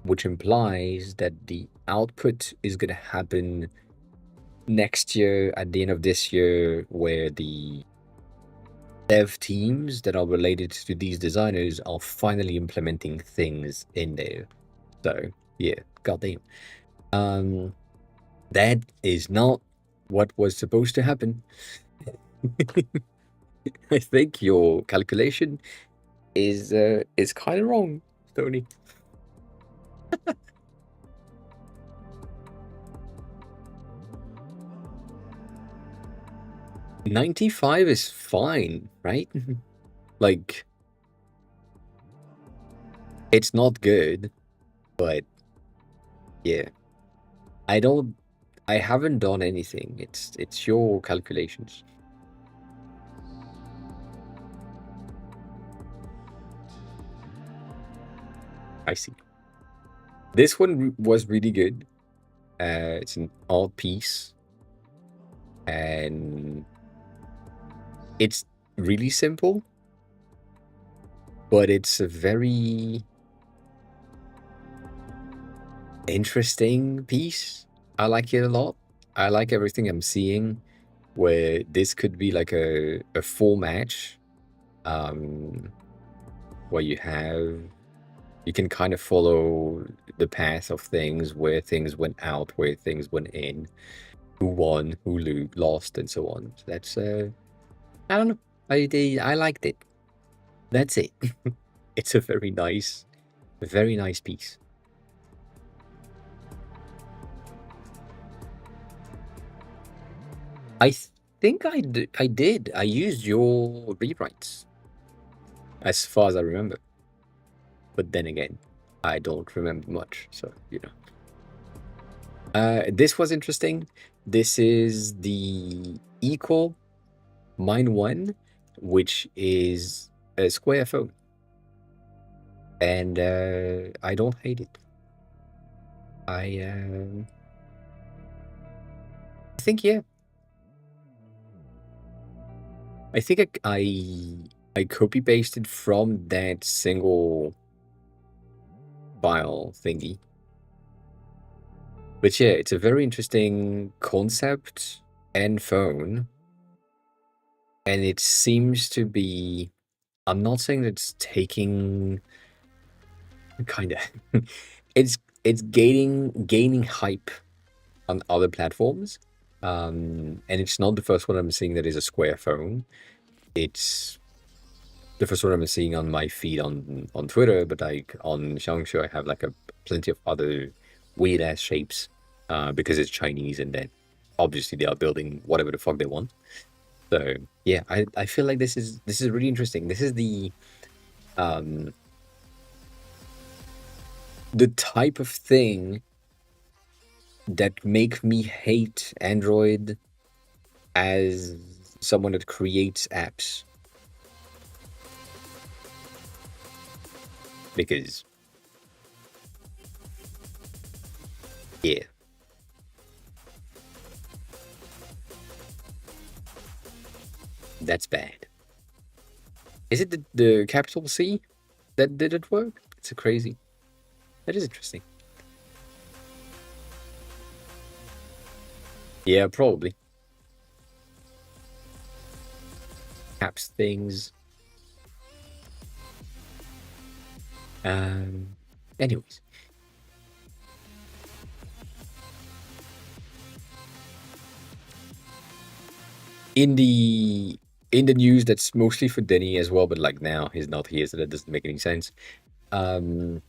which implies that the output is going to happen next year, at the end of this year, where the dev teams that are related to these designers are finally implementing things in there. So yeah, goddamn. That is not what was supposed to happen. I think your calculation is kind of wrong, Tony. 95 is fine, right? Like, it's not good, but yeah. I haven't done anything. It's your calculations. I see. This one was really good. It's an art piece, and it's really simple, but it's a very interesting piece. I like it a lot. I like everything I'm seeing, where this could be like a full match, where you can kind of follow the path of things, where things went out, where things went in. who won, who lost, and so on. So that's I don't know. I liked it. That's it. It's a very nice piece. I think I did. I used your rewrites, as far as I remember. But then again, I don't remember much, so you know. This was interesting. This is the equal mine one, which is a square phone, and I don't hate it. I think yeah. I think I copy pasted from that single file thingy. But yeah, it's a very interesting concept and phone. And it seems to be, I'm not saying that it's taking kind of it's gaining hype on other platforms. And it's not the first one I'm seeing that is a square phone. It's the first one I'm seeing on my feed on Twitter, but like on Xiangshu, I have like a plenty of other weird ass shapes because it's Chinese and then obviously they are building whatever the fuck they want. So yeah, I feel like this is really interesting. This is um the type of thing that make me hate Android as someone that creates apps. Because yeah, that's bad. Is it the capital C that did it work? It's a crazy. That is interesting. Yeah, probably. Caps things. Um. Anyways, in the news, that's mostly for Denny as well. But like now, he's not here, so that doesn't make any sense. Um.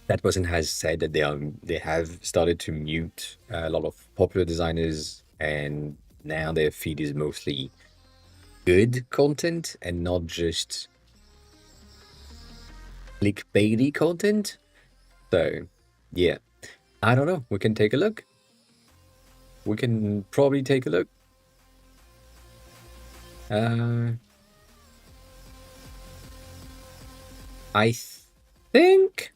That person has said that they have started to mute a lot of popular designers, and now their feed is mostly good content and not just clickbaity content. So, yeah, I don't know. We can take a look. We can probably take a look. Uh, I think.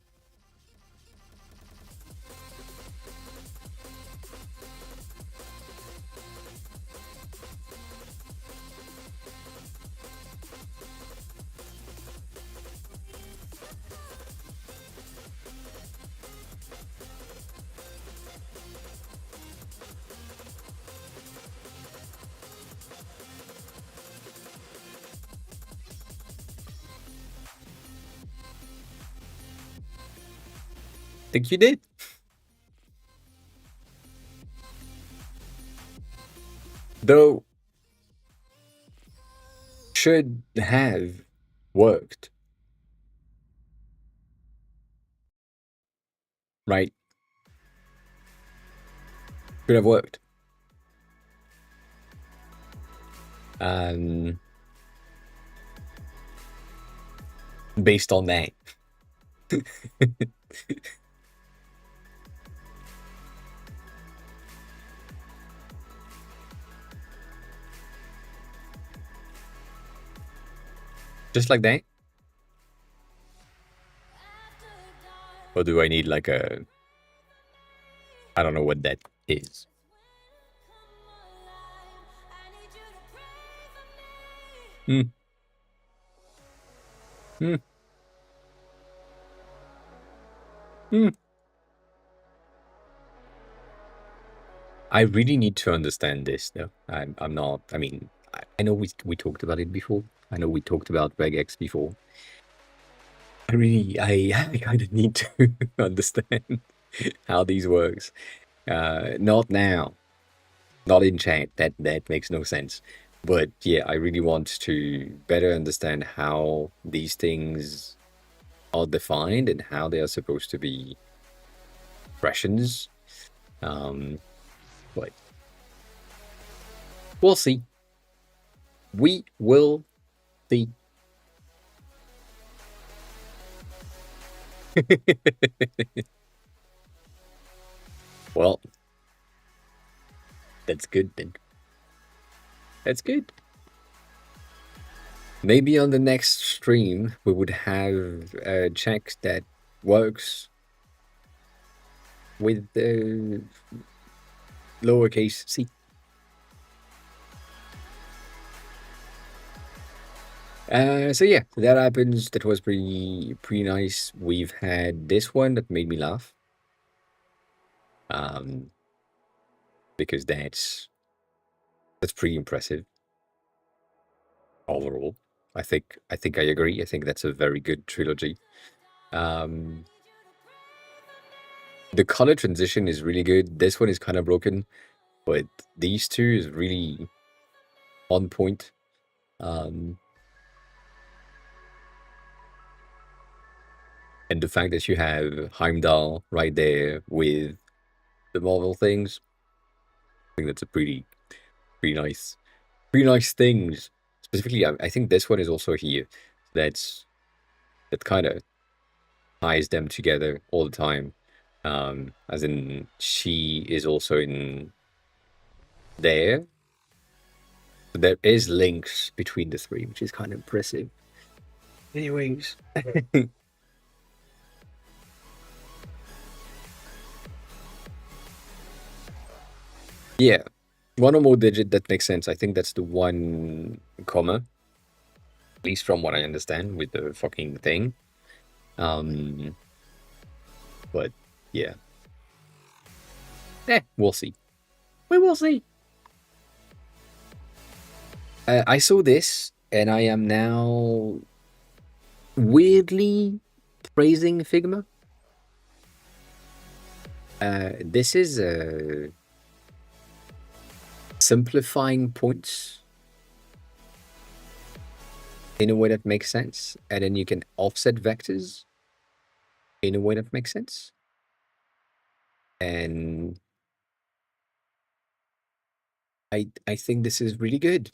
Think you did. Though should have worked, right? Should have worked. Um, Based on that. Just like that? Or do I need like a... I don't know what that is. Hmm. Hmm. Hmm. I really need to understand this though. I'm not, I mean, I know we talked about it before. I know we talked about regex before. I kind of need to understand how these works. Not now. Not in chat. That makes no sense. But yeah, I really want to better understand how these things are defined and how they are supposed to be expressions. But we'll see. We will see. Well, that's good then. That's good. Maybe on the next stream we would have a check that works with the lowercase c. So yeah, that happens. That was pretty nice. We've had this one that made me laugh. Because that's pretty impressive overall. I think I agree. I think that's a very good trilogy. The color transition is really good. This one is kind of broken, but these two is really on point. And the fact that you have Heimdall right there with the Marvel things, I think that's a pretty nice, things. Specifically, I think this one is also here. That kind of ties them together all the time. As in, she is also in there. There is links between the three, which is kind of impressive. Anyways. Yeah. One or more digit, that makes sense. I think that's the one comma. At least from what I understand with the fucking thing. But yeah. We'll see. We will see. I saw this and I am now weirdly praising Figma. This is simplifying points in a way that makes sense, and then you can offset vectors in a way that makes sense. And I think this is really good.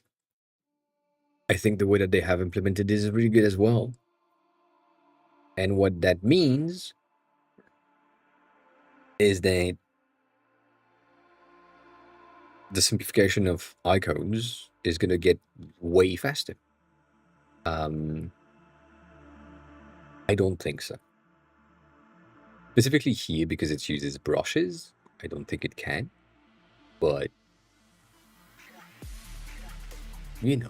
I think the way that they have implemented this is really good as well. And what that means is that the simplification of icons is going to get way faster. I don't think so. Specifically here, because it uses brushes, I don't think it can. But, you know.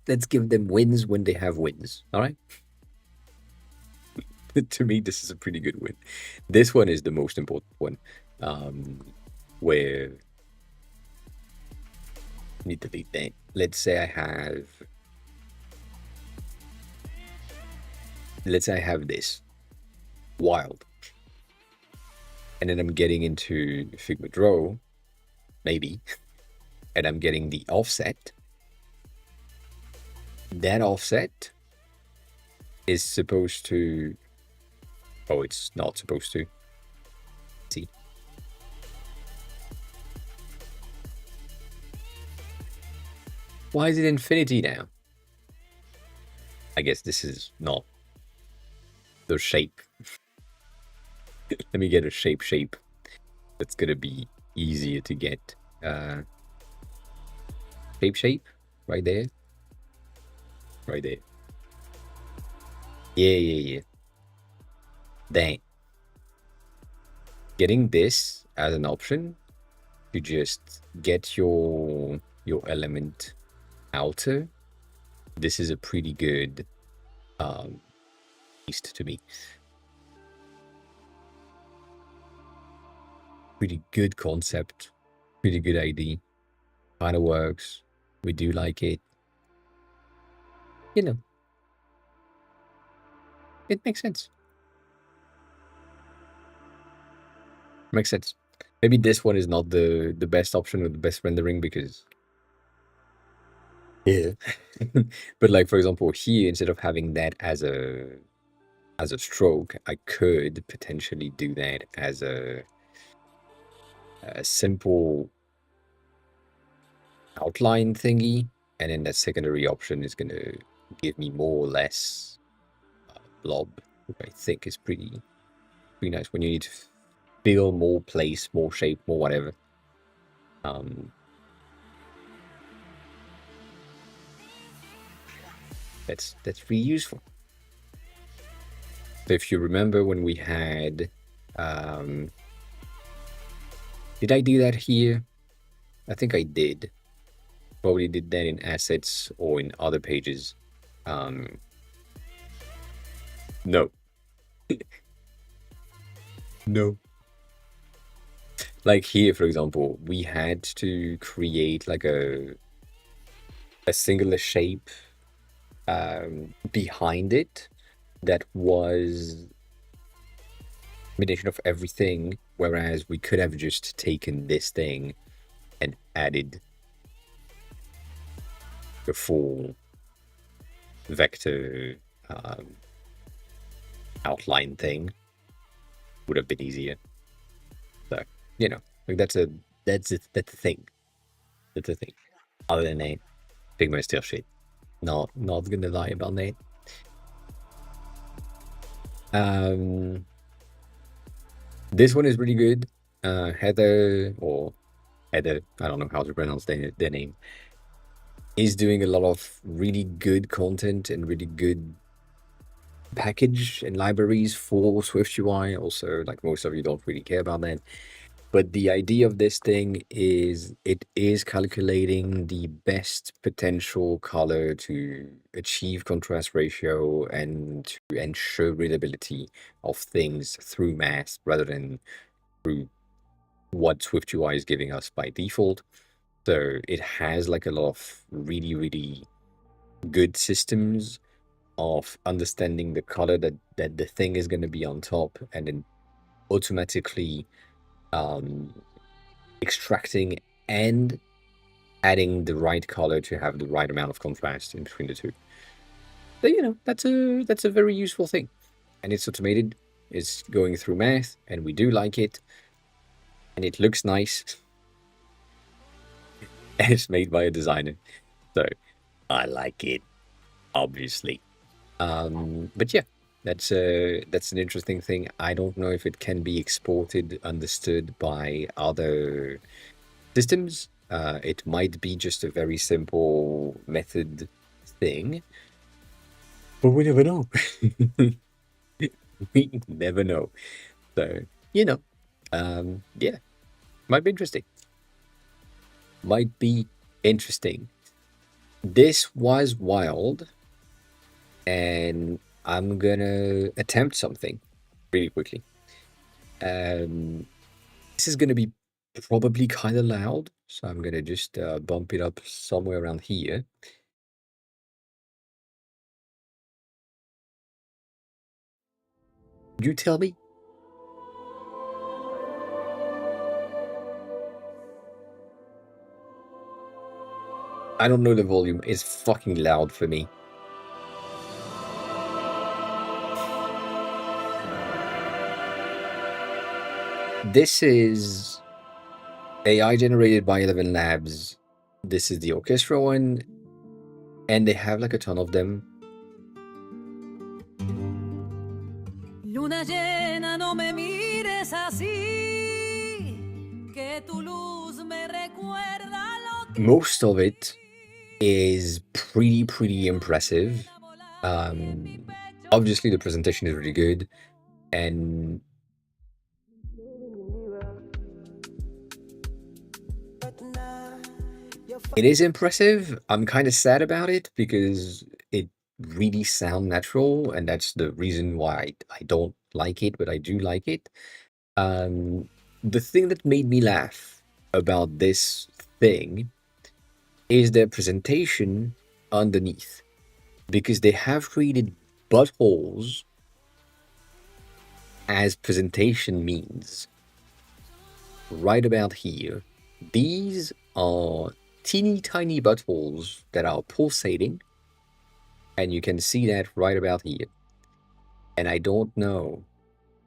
Let's give them wins when they have wins, all right? To me, this is a pretty good win. This one is the most important one, where need to delete that. Let's say I have this wild, and then I'm getting into Figma Draw, maybe, and I'm getting the offset. That offset is supposed to. Oh, it's not supposed to. See. Why is it infinity now? I guess this is not the shape. Let me get a shape. That's gonna be easier to get. Shape, right there. Right there. Yeah. Dang. Getting this as an option to just get your element outer. This is a pretty good piece to me. Pretty good concept. Pretty good idea. Kind of works. We do like it. You know. It makes sense. Makes sense. Maybe this one is not the best option or the best rendering because yeah. But like for example here, instead of having that as a stroke, I could potentially do that as a simple outline thingy, and then that secondary option is gonna give me more or less blob, which I think is pretty nice when you need to fill more place, more shape, more whatever. That's really useful. So if you remember when we had, did I do that here? I think I did. Probably did that in assets or in other pages. No. No. Like here, for example, we had to create like a singular shape behind it that was a combination of everything, whereas we could have just taken this thing and added the full vector outline thing. Would have been easier. So, you know, like that's a thing. That's a thing. Other than that, Figma is still shit. Not gonna lie about that. This one is really good. Heather, I don't know how to pronounce their name, is doing a lot of really good content and really good package and libraries for SwiftUI. Also, like most of you don't really care about that. But the idea of this thing is it is calculating the best potential color to achieve contrast ratio and to ensure readability of things through math rather than through what SwiftUI is giving us by default. So it has like a lot of really, really good systems of understanding the color that the thing is going to be on top and then automatically extracting and adding the right color to have the right amount of contrast in between the two. So, you know, that's a very useful thing. And it's automated, it's going through math, and we do like it. And it looks nice. And it's made by a designer. So I like it, obviously. But yeah, that's an interesting thing. I don't know if it can be exported, understood by other systems. It might be just a very simple method thing, but we never know. We never know. So, you know, yeah, might be interesting. Might be interesting. This was wild, and I'm gonna attempt something really quickly. This is gonna be probably kind of loud, so I'm gonna just bump it up somewhere around here. You tell me. I don't know the volume. It's fucking loud for me. This is AI generated by 11 Labs. This is the orchestra one, and they have like a ton of them. Luna llena, no me mires así, que tu luz me recuerda lo que... Most of it is pretty impressive. Obviously the presentation is really good, and it is impressive. I'm kind of sad about it because it really sounds natural, and that's the reason why I don't like it, but I do like it. The thing that made me laugh about this thing is their presentation underneath, because they have created buttholes as presentation means. right about here, these are teeny tiny buttholes that are pulsating, and you can see that right about here. And I don't know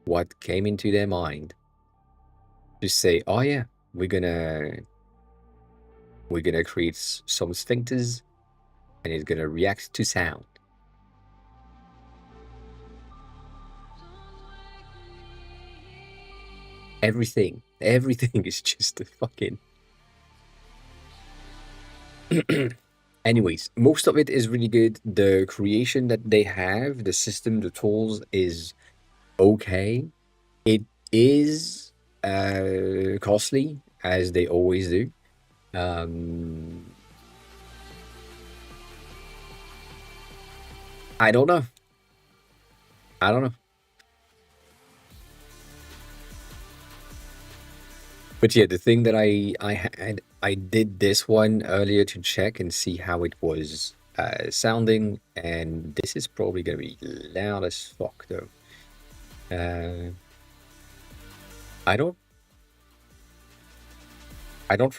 what came into their mind to say, oh yeah, we're gonna create some sphincters and it's gonna react to sound. Everything is just a fucking anyways, most of it is really good. The creation that they have, the system, the tools is okay. It is costly, as they always do. um I don't know. I don't know. But yeah, the thing that I did this one earlier to check and see how it was sounding, and this is probably gonna be loud as fuck though. Uh, I don't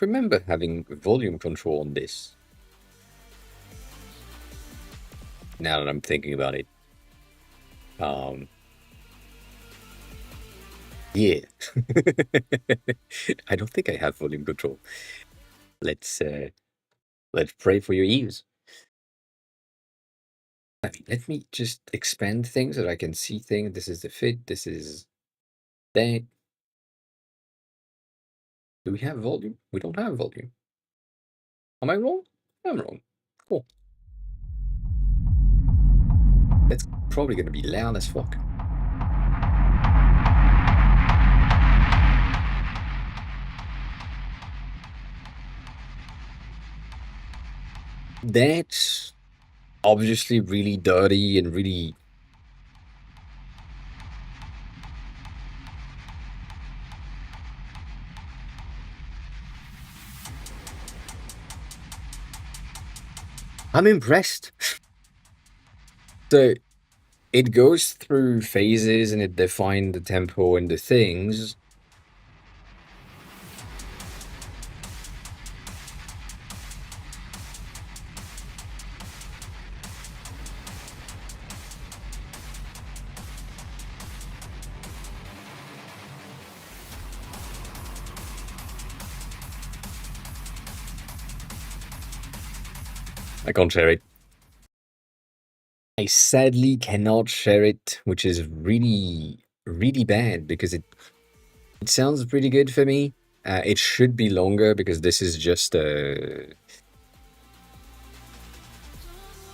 remember having volume control on this. Now that I'm thinking about it, yeah, I don't think I have volume control. Let's pray for your ears. I mean, let me just expand things so that I can see things. This is the fit. This is that. Do we have volume? We don't have volume. Am I wrong? I'm wrong. Cool. That's probably gonna be loud as fuck. That's obviously really dirty and really. I'm impressed. So it goes through phases and it defines the tempo and the things. I can't share it. I sadly cannot share it, which is really, really bad because it sounds pretty good for me. It should be longer because this is just a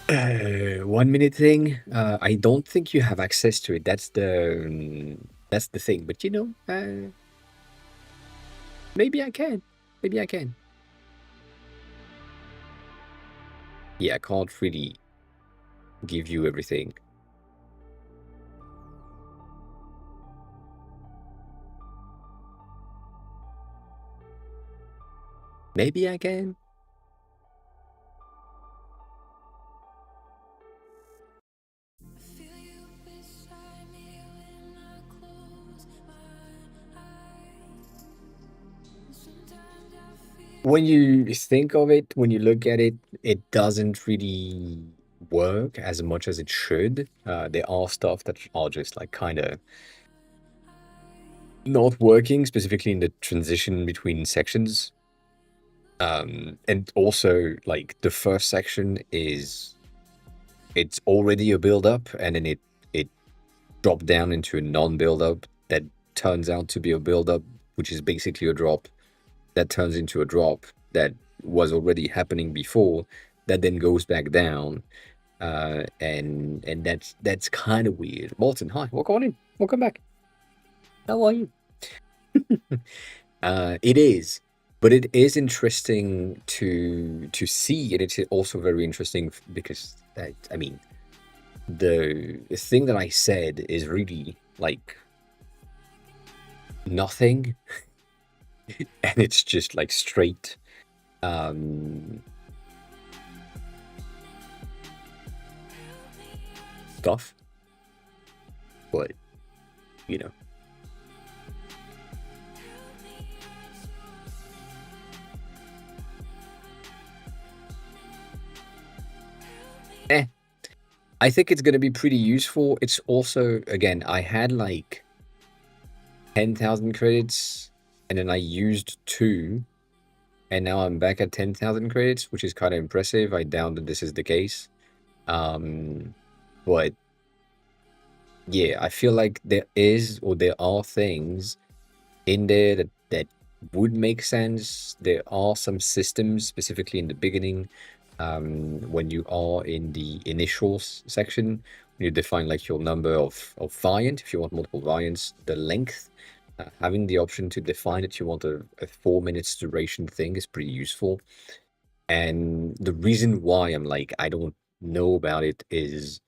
1 minute thing. I don't think you have access to it. That's the thing. But you know, maybe I can. Maybe I can. Yeah, I can't really give you everything. Maybe I can. When you think of it, when you look at it, it doesn't really work as much as it should. There are stuff that are just like kind of not working, specifically in the transition between sections. And also like the first section it's already a build up, and then it dropped down into a non-build up that turns out to be a build up, which is basically a drop that turns into a drop that was already happening before, that then goes back down. And that's kind of weird. Morton, hi, welcome on in. Welcome back. How are you? It is, but it is interesting to see, and it's also very interesting because I mean, the thing that I said is really like nothing, and it's just like straight stuff. But you know, Eh, I think it's gonna be pretty useful. It's also, again, I had like 10,000 credits, and then I used 2, and now I'm back at 10,000 credits, which is kind of impressive. I doubt that this is the case. But yeah, I feel like there is, or there are things in there that would make sense. There are some systems, specifically in the beginning, when you are in the initial section, when you define like your number of variant, if you want multiple variants, the length, having the option to define that you want a 4 minutes duration thing is pretty useful. And the reason why I'm like, I don't know about it is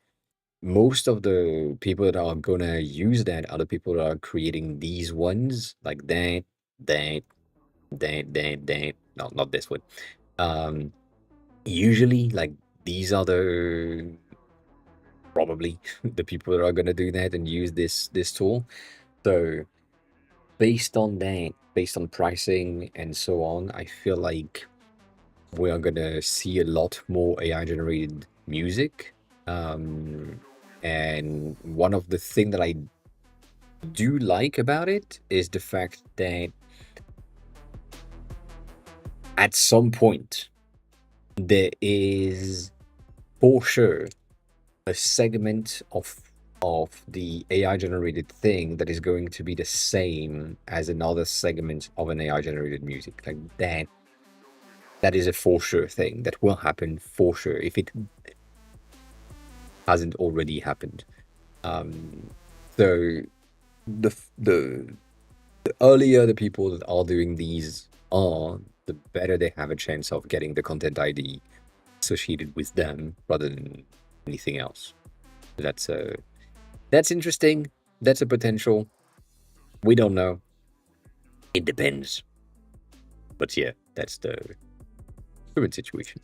most of the people that are gonna use that are the people that are creating these ones, like that, that. No, not this one. Um, Usually, like these are the probably the people that are gonna do that and use this tool. So based on that, based on pricing and so on, I feel like we are gonna see a lot more AI generated music. And one of the thing that I do like about it is the fact that at some point there is for sure a segment of the AI generated thing that is going to be the same as another segment of an AI generated music. Like that is a for sure thing that will happen for sure if it hasn't already happened. So the earlier the people that are doing these are, the better they have a chance of getting the content ID associated with them rather than anything else. That's interesting. That's a potential. We don't know. It depends. But yeah, that's the current situation.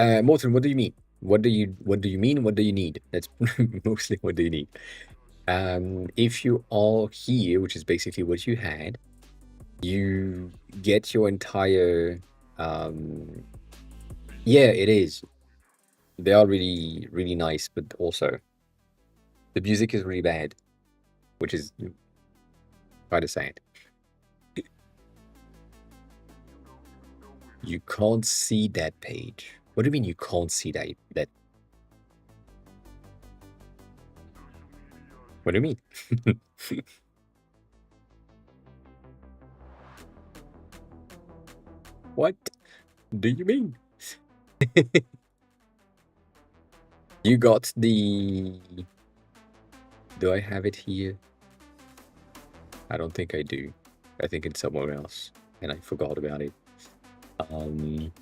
Morton, what do you mean? What do you mean? What do you need? That's mostly what do you need. If you are here, which is basically what you had, you get your entire yeah, it is. They are really, really nice, but also the music is really bad, which is quite a sad. You can't see that page. What do you mean you can't see that? What do you mean? What do you mean? You got the... Do I have it here? I don't think I do. I think it's somewhere else, and I forgot about it. Um,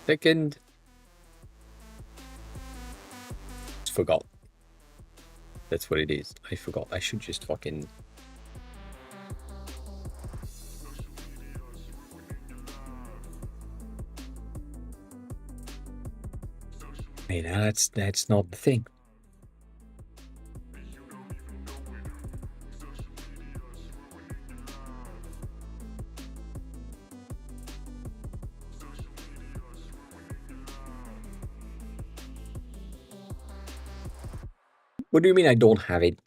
Second, forgot. That's what it is. I forgot. I should just fucking... Hey, that's not the thing. What do you mean I don't have it?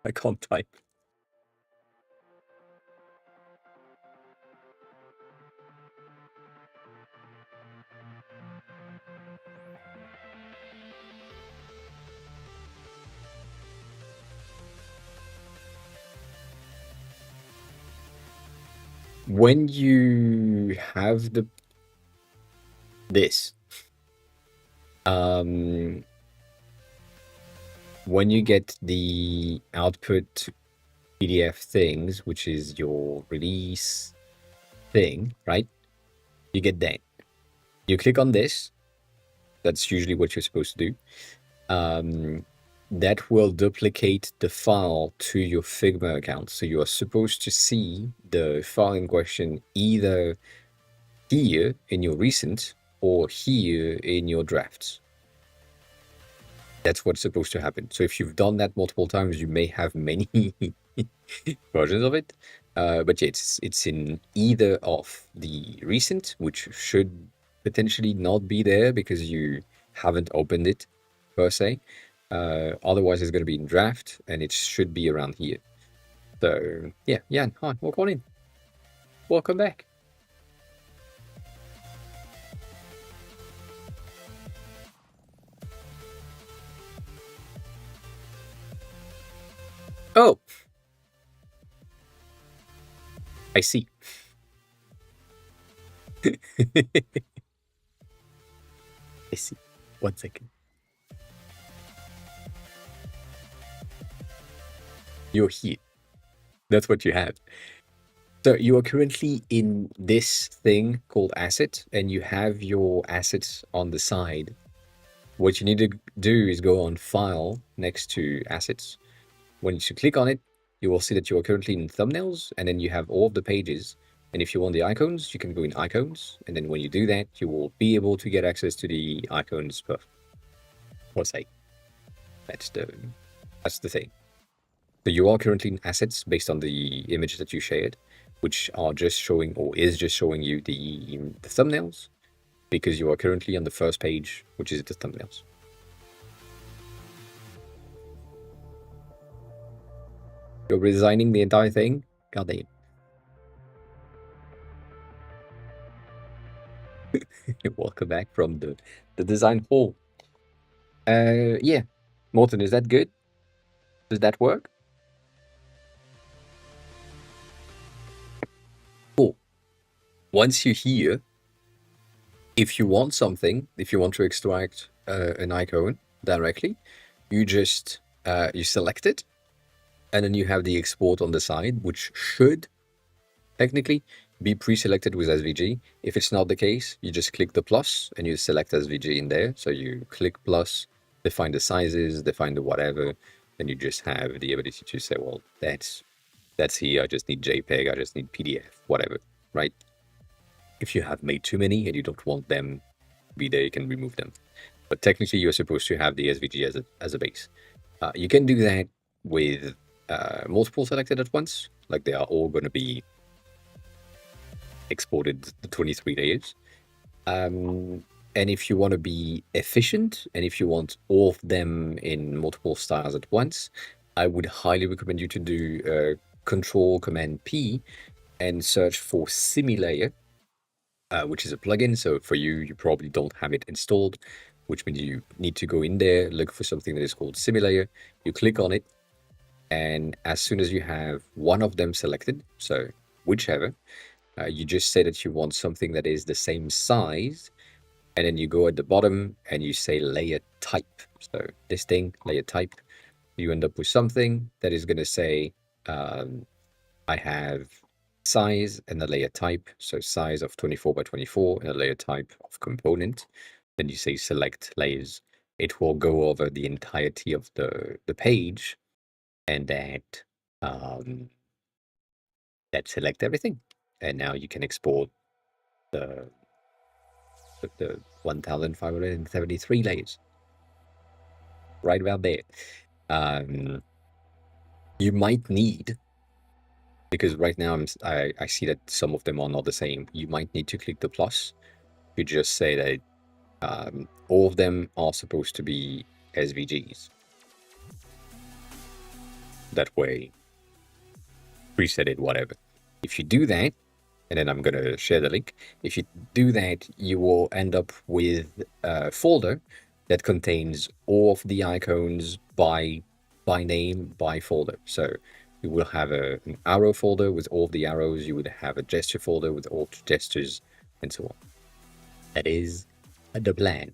I can't type. When you have this, when you get the output PDF things, which is your release thing, right? You get that. You click on this. That's usually what you're supposed to do. that will duplicate the file to your Figma account. So you are supposed to see the file in question either here in your recent or here in your drafts. That's what's supposed to happen. So if you've done that multiple times, you may have many versions of it. But yeah, it's in either of the recent, which should potentially not be there because you haven't opened it per se. Otherwise, it's going to be in draft, and it should be around here. So yeah, Jan, hi, walk on in. Welcome back. Oh, I see. I see. 1 second. You're here. That's what you have. So you are currently in this thing called asset, and you have your assets on the side. What you need to do is go on File next to Assets. When you click on it, you will see that you are currently in Thumbnails, and then you have all of the pages. And if you want the icons, you can go in Icons, and then when you do that, you will be able to get access to the icons per se. That's the thing. So you are currently in Assets based on the image that you shared, which are just showing or is just showing you the thumbnails, because you are currently on the first page, which is the thumbnails. You're redesigning the entire thing? God damn. Welcome back from the design hall. Yeah. Morten, is that good? Does that work? Cool. Once you're here, if you want something, if you want to extract an icon directly, you just you select it, and then you have the export on the side, which should technically be pre-selected with SVG. If it's not the case, you just click the plus and you select SVG in there. So you click plus, define the sizes, define the whatever, and you just have the ability to say, well, that's here. I just need JPEG. I just need PDF, whatever, right? If you have made too many and you don't want them to be there, you can remove them. But technically, you're supposed to have the SVG as a base. You can do that with multiple selected at once, like they are all going to be exported the 23 layers. And if you want to be efficient, and if you want all of them in multiple styles at once, I would highly recommend you to do Control Command P and search for Simulator, which is a plugin. So for you, you probably don't have it installed, which means you need to go in there, look for something that is called Simulator. You click on it, and as soon as you have one of them selected, so whichever, you just say that you want something that is the same size, and then you go at the bottom and you say layer type. So this thing, layer type, you end up with something that is going to say, I have size and a layer type. So size of 24 by 24 and a layer type of component. Then you say select layers. It will go over the entirety of the page, and that select everything. And now you can export the 1,573 layers right about there. You might need, because right now I see that some of them are not the same. You might need to click the plus. You just say that all of them are supposed to be SVGs. That way, preset it, whatever. If you do that, and then I'm going to share the link. If you do that, you will end up with a folder that contains all of the icons by name, by folder. So you will have an arrow folder with all of the arrows. You would have a gesture folder with all the gestures, and so on. That is the plan.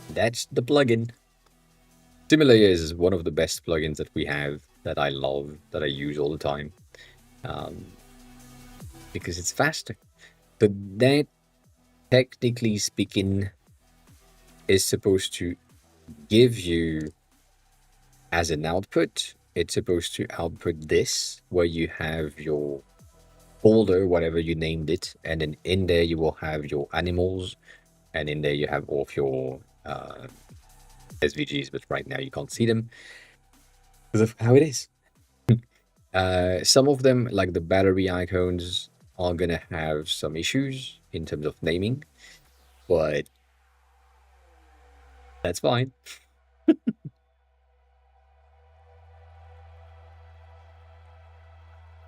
That's the plugin. Simulator is one of the best plugins that we have, that I love, that I use all the time. because it's faster. So that, technically speaking, is supposed to give you as an output. It's supposed to output this, where you have your folder, whatever you named it, and then in there you will have your animals, and in there you have all of your SVGs, but right now you can't see them because of how it is. Some of them, like the battery icons, are gonna have some issues in terms of naming, but that's fine.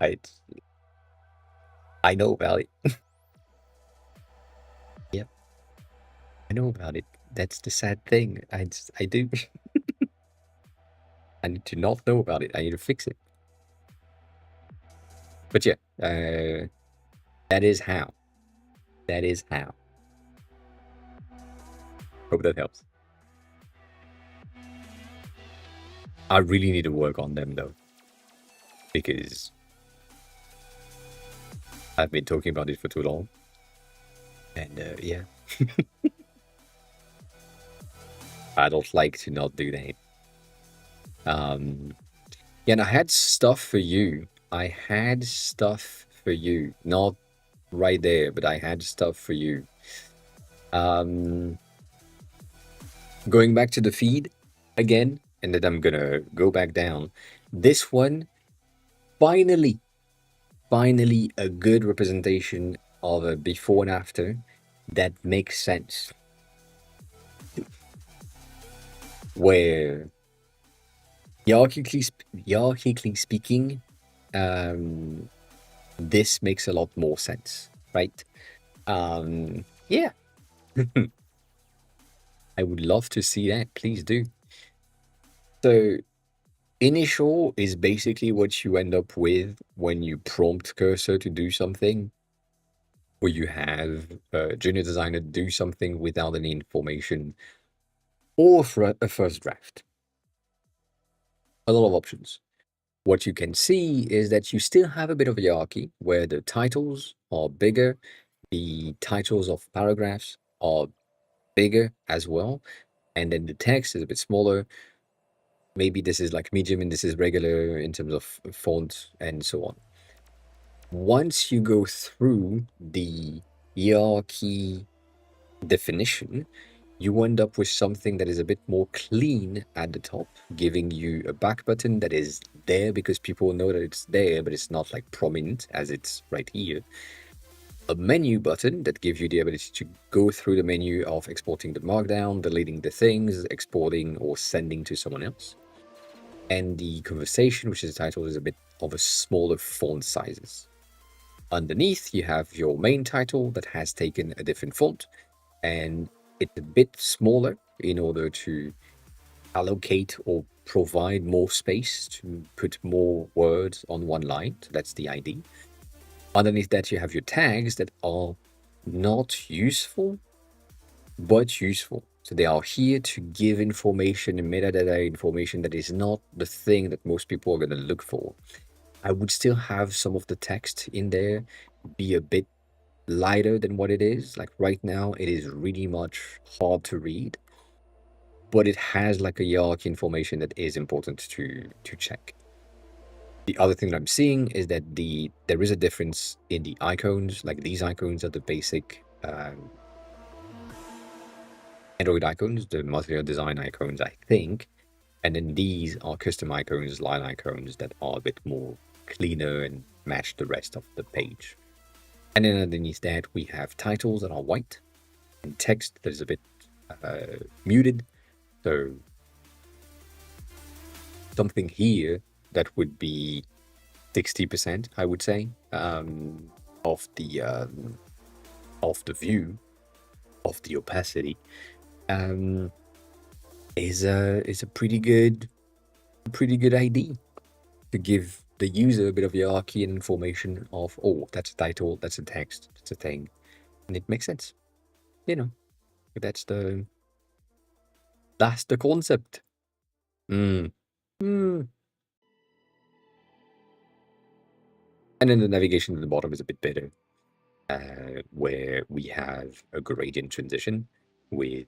I I know about it. Yep, I know about it. That's the sad thing. I do. I need to not know about it. I need to fix it. But yeah, that is how. That is how. Hope that helps. I really need to work on them though, because I've been talking about it for too long. And yeah, I don't like to not do that. Yeah, and I had stuff for you. I had stuff for you. Not right there, but I had stuff for you. Um, Going back to the feed again, and then I'm gonna go back down. This one, finally, finally, a good representation of a before and after that makes sense. Where hierarchically speaking, um, this makes a lot more sense, right? Yeah, I would love to see that. Please do. So, initial is basically what you end up with when you prompt cursor to do something, where you have a junior designer do something without any information, or for a first draft. A lot of options. What you can see is that you still have a bit of a hierarchy where the titles are bigger, the titles of paragraphs are bigger as well, and then the text is a bit smaller. Maybe this is like medium and this is regular in terms of font and so on. Once you go through the hierarchy definition, you end up with something that is a bit more clean at the top, giving you a back button that is there because people know that it's there, but it's not like prominent as it's right here. A menu button that gives you the ability to go through the menu of exporting the markdown, deleting the things, exporting or sending to someone else. And the conversation, which is the title, is a bit of a smaller font sizes. Underneath, you have your main title that has taken a different font, and it's a bit smaller in order to allocate or provide more space to put more words on one line. So that's the idea. Underneath that, you have your tags that are not useful, but useful. So they are here to give information and metadata information that is not the thing that most people are going to look for. I would still have some of the text in there be a bit lighter than what it is. Like right now, it is really much hard to read, but it has like a hierarchy information that is important to check. The other thing that I'm seeing is that there is a difference in the icons. Like these icons are the basic Android icons, the material design icons, I think. And then these are custom icons, line icons that are a bit more cleaner and match the rest of the page. And then underneath that, we have titles that are white and text that is a bit muted. So something here that would be 60%, I would say, of the view of the opacity, is a pretty good idea to give the user a bit of hierarchy and information of, oh, that's a title, that's a text, that's a thing, and it makes sense, you know. That's the concept. Mm. Mm. And then the navigation at the bottom is a bit better, where we have a gradient transition with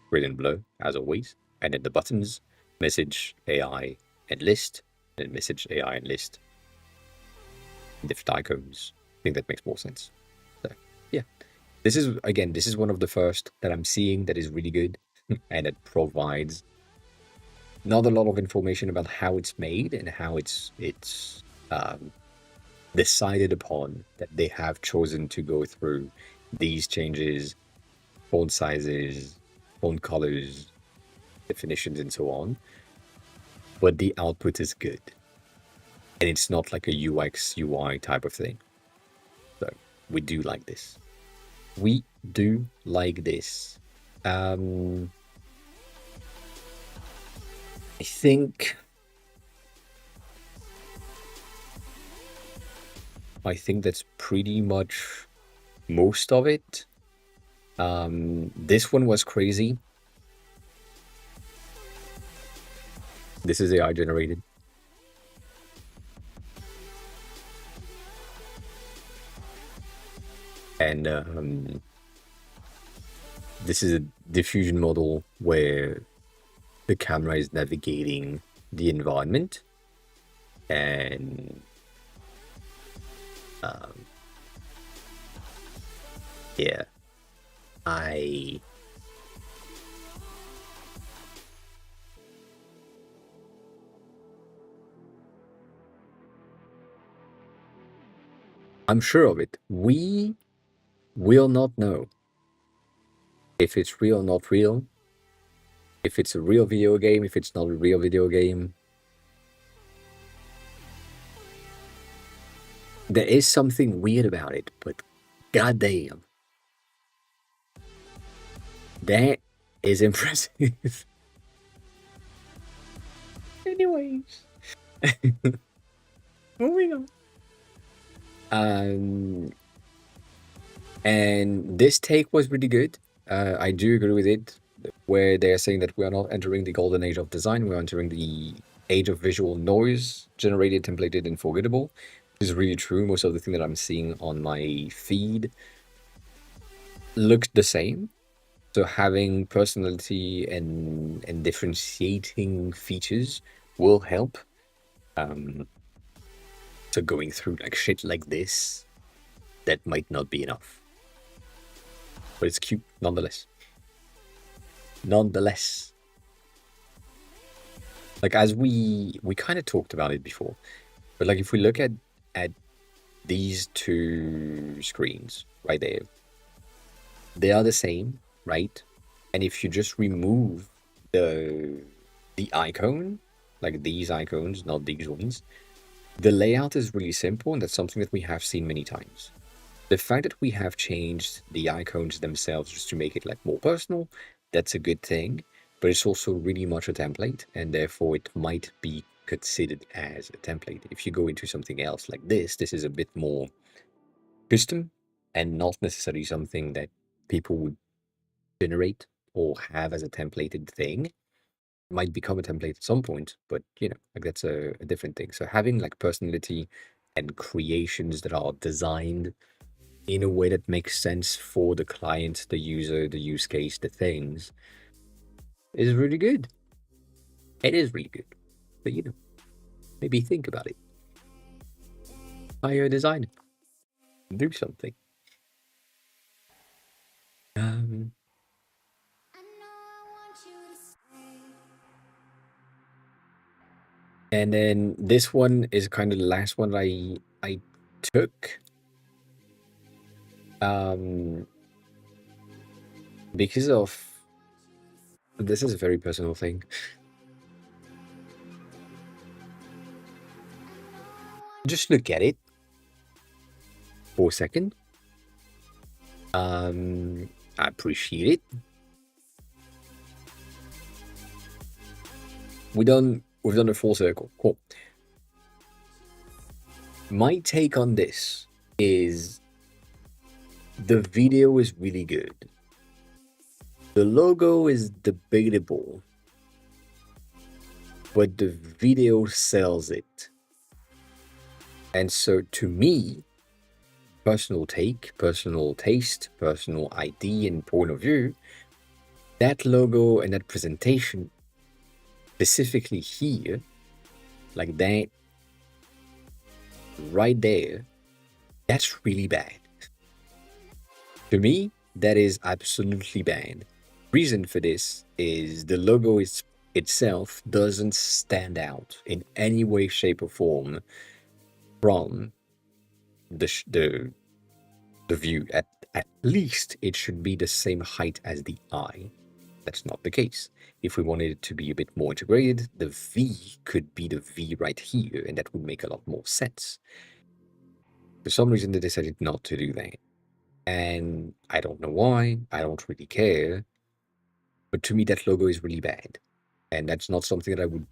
grid and blur, as always. And then the buttons, message, AI, and list, and message, AI, and list. Different icons. I think that makes more sense. So, yeah. This is one of the first that I'm seeing that is really good and it provides not a lot of information about how it's made and how it's decided upon that they have chosen to go through these changes, font sizes, font colors, definitions, and so on. But the output is good. And it's not like a UX, UI type of thing. So we do like this. We do like this. I think that's pretty much most of it. This one was crazy. This is AI generated. And this is a diffusion model where the camera is navigating the environment and yeah, I'm sure of it. We will not know if it's real or not real, if it's a real video game, if it's not a real video game. There is something weird about it, but goddamn, that is impressive. Anyways, moving on. And this take was really good. I do agree with it, where they're saying that we are not entering the golden age of design, we're entering the age of visual noise, generated, templated, and forgettable. Which is really true. Most of the thing that I'm seeing on my feed looked the same. So having personality and differentiating features will help. So going through like shit like this, that might not be enough. But it's cute nonetheless. Nonetheless. Like as we kind of talked about it before, but like if we look at these two screens right there, they are the same, right? And if you just remove the icon, like these icons, not these ones, the layout is really simple, and that's something that we have seen many times. The fact that we have changed the icons themselves just to make it like more personal, that's a good thing, but it's also really much a template, and therefore it might be considered as a template. If you go into something else like this is a bit more custom and not necessarily something that people would generate or have as a templated thing. Might become a template at some point, but you know, like that's a different thing. So having like personality and creations that are designed in a way that makes sense for the client, the user, the use case, the things is really good. It is really good. But you know, maybe think about it. Hire a designer. Do something. And then this one is kind of the last one I took. Because of this is a very personal thing. Just look at it for a second. I appreciate it. We've done a full circle. Cool. My take on this is the video is really good. The logo is debatable, but the video sells it. And so to me, personal take, personal taste, personal ID and point of view, that logo and that presentation, specifically here, like that right there, that's really bad. To me, that is absolutely bad. Reason for this is the logo itself doesn't stand out in any way, shape, or form from the view. At least it should be the same height as the eye. That's not the case. If we wanted it to be a bit more integrated, the V could be the V right here, and that would make a lot more sense. For some reason, they decided not to do that. And I don't know why, I don't really care. But to me, that logo is really bad. And that's not something that I would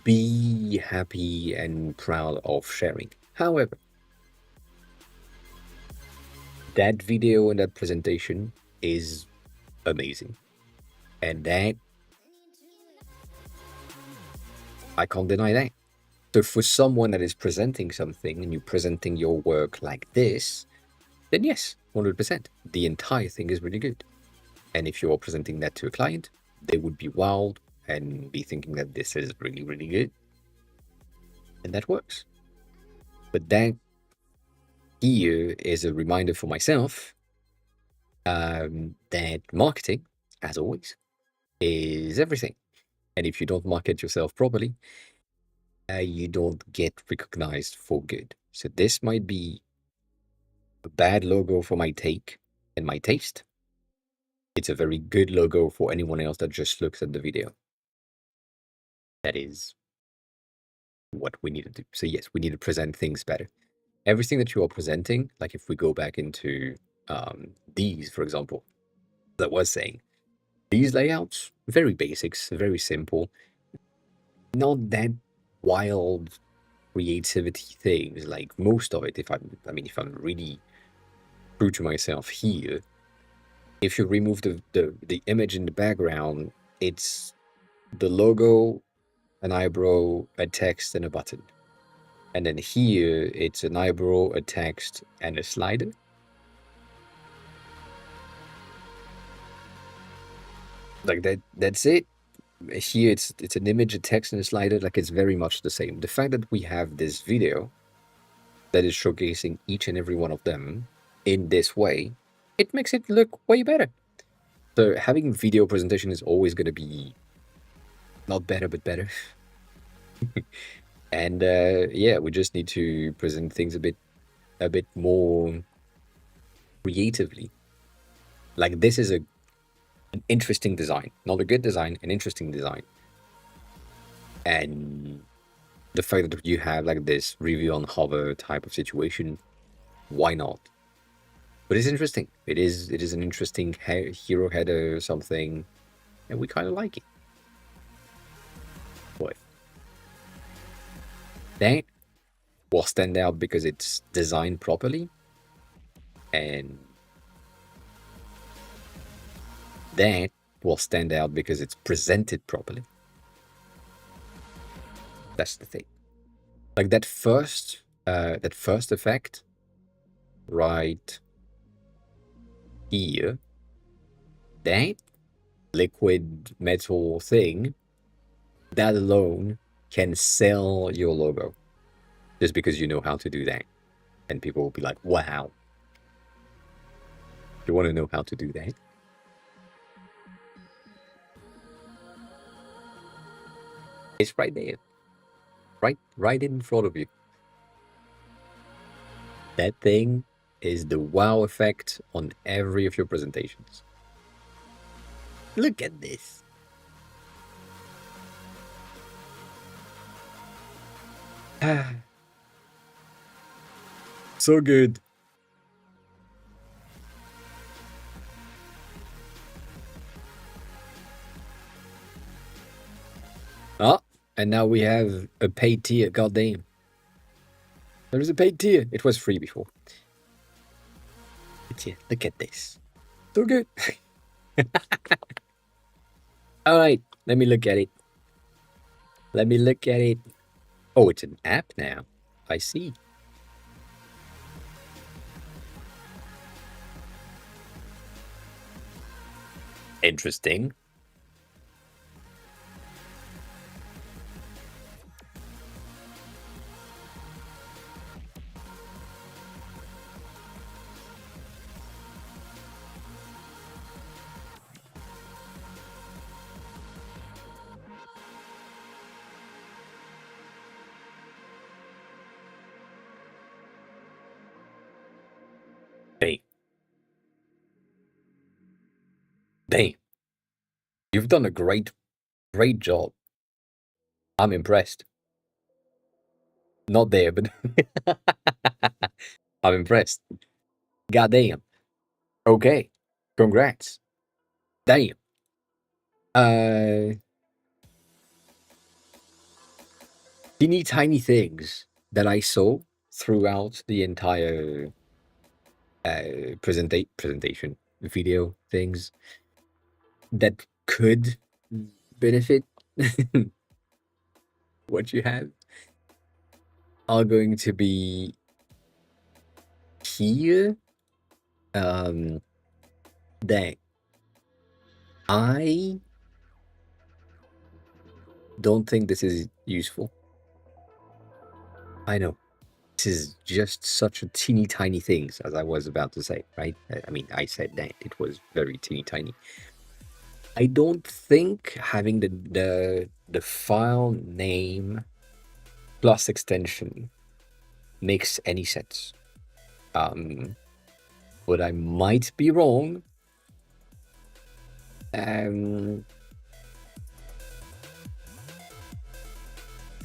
be happy and proud of sharing. However, that video and that presentation is amazing. And that, I can't deny that. So for someone that is presenting something and you're presenting your work like this, then yes, 100%. The entire thing is really good. And if you're presenting that to a client, they would be wowed and be thinking that this is really, really good. And that works. But that here is a reminder for myself that marketing, as always, is everything. And if you don't market yourself properly, you don't get recognized for good. So this might be a bad logo for my take and my taste. It's a very good logo for anyone else that just looks at the video. That is what we need to do. So yes, we need to present things better. Everything that you are presenting, like if we go back into these, for example, that was saying, these layouts, very basics, very simple, not that wild creativity things. Like most of it, if I'm really true to myself here, if you remove the image in the background, it's the logo, an eyebrow, a text, and a button. And then here, it's an eyebrow, a text, and a slider. Like that's it. Here, it's an image, a text, and a slider. Like it's very much the same. The fact that we have this video that is showcasing each and every one of them in this way, it makes it look way better. So having video presentation is always going to be not better, but better. And yeah, we just need to present things a bit more creatively. Like this is an interesting design, not a good design, an interesting design. And the fact that you have like this review on hover type of situation, why not? But it's interesting. It is an interesting hero header or something, and we kind of like it. But that will stand out because it's designed properly, and that will stand out because it's presented properly. That's the thing. Like that first effect right here, that liquid metal thing, that alone can sell your logo just because you know how to do that. And people will be like, wow. You want to know how to do that? It's right there. Right in front of you. That thing is the wow effect on every of your presentations. Look at this. So good. Ah, and now we have a paid tier. Goddamn. There is a paid tier. It was free before. But yeah, look at this. So good. All right, let me look at it. Let me look at it. Oh, it's an app now. I see. Interesting. Hey, damn, you've done a great job. I'm impressed. Not there, but I'm impressed. Goddamn. Okay. Congrats. Damn. Uh, teeny tiny things that I saw throughout the entire presentation video things that could benefit what you have are going to be here. That I don't think this is useful. I know. This is just such a teeny tiny things, as I was about to say, right? I mean, I said that it was very teeny tiny. I don't think having the file name plus extension makes any sense. But I might be wrong. I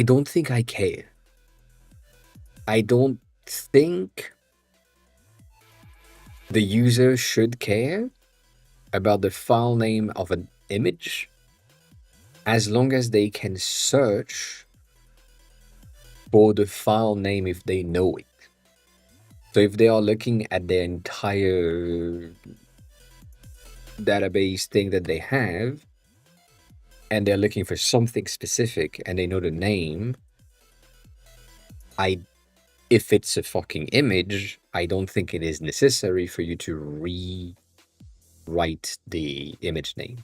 don't think I care. I don't think the user should care about the file name of an image as long as they can search for the file name if they know it. So if they are looking at the entire database thing that they have and they're looking for something specific and they know the name, if it's a fucking image, I don't think it is necessary for you to rewrite the image name.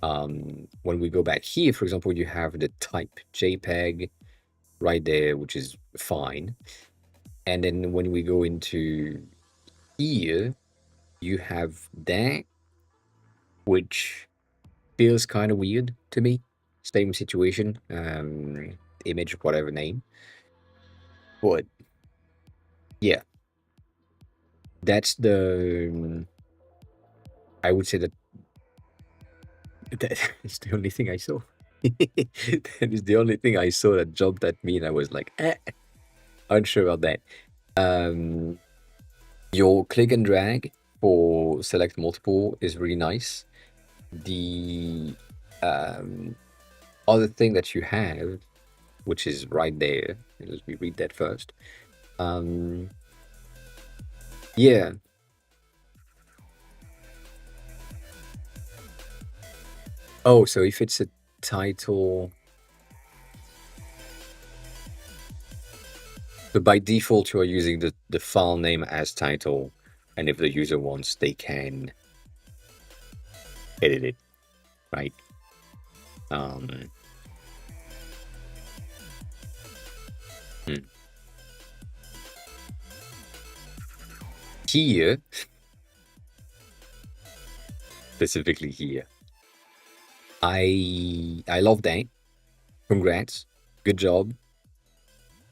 When we go back here, for example, you have the type JPEG right there, which is fine. And then when we go into here, you have that, which feels kind of weird to me. Same situation, image, whatever name. But yeah, that's the, I would say that is the only thing I saw. That is the only thing I saw that jumped at me, and I was like, unsure about that. Your click and drag for select multiple is really nice. The other thing that you have, which is right there, let me read that first. Yeah. Oh, so if it's a title, so by default you are using the file name as title, and if the user wants, they can edit it, right? Here, specifically here, I love that. Congrats, good job.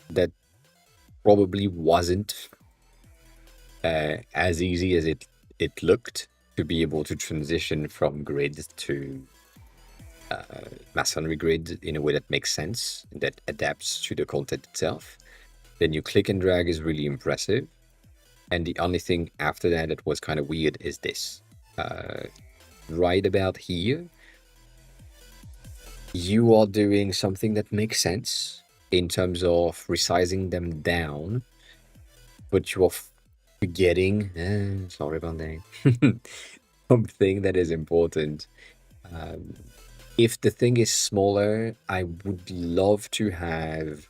That probably wasn't as easy as it looked to be able to transition from grid to masonry grid in a way that makes sense, that adapts to the content itself. Then you click and drag is really impressive. And the only thing after that that was kind of weird is this. Right about here, you are doing something that makes sense in terms of resizing them down, but you are forgetting, sorry about that, something that is important. If the thing is smaller, I would love to have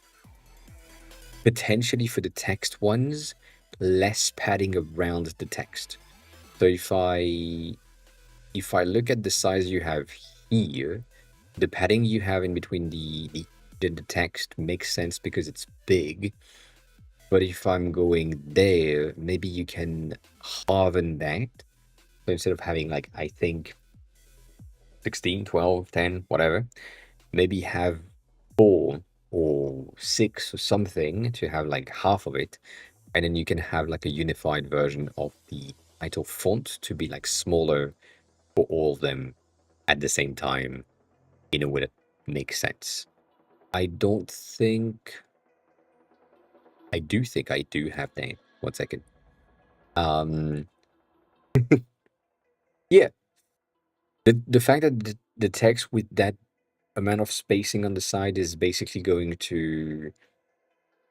potentially for the text ones, less padding around the text. So if I look at the size you have here, the padding you have in between the text makes sense because it's big. But if I'm going there, maybe you can halven that. So instead of having like, I think 16, 12, 10, whatever, maybe have 4 or 6 or something to have like half of it. And then you can have like a unified version of the title font to be like smaller for all of them at the same time in a way that makes sense. I don't think I do think I do have that. 1 second. Um yeah, the fact that the text with that amount of spacing on the side is basically going to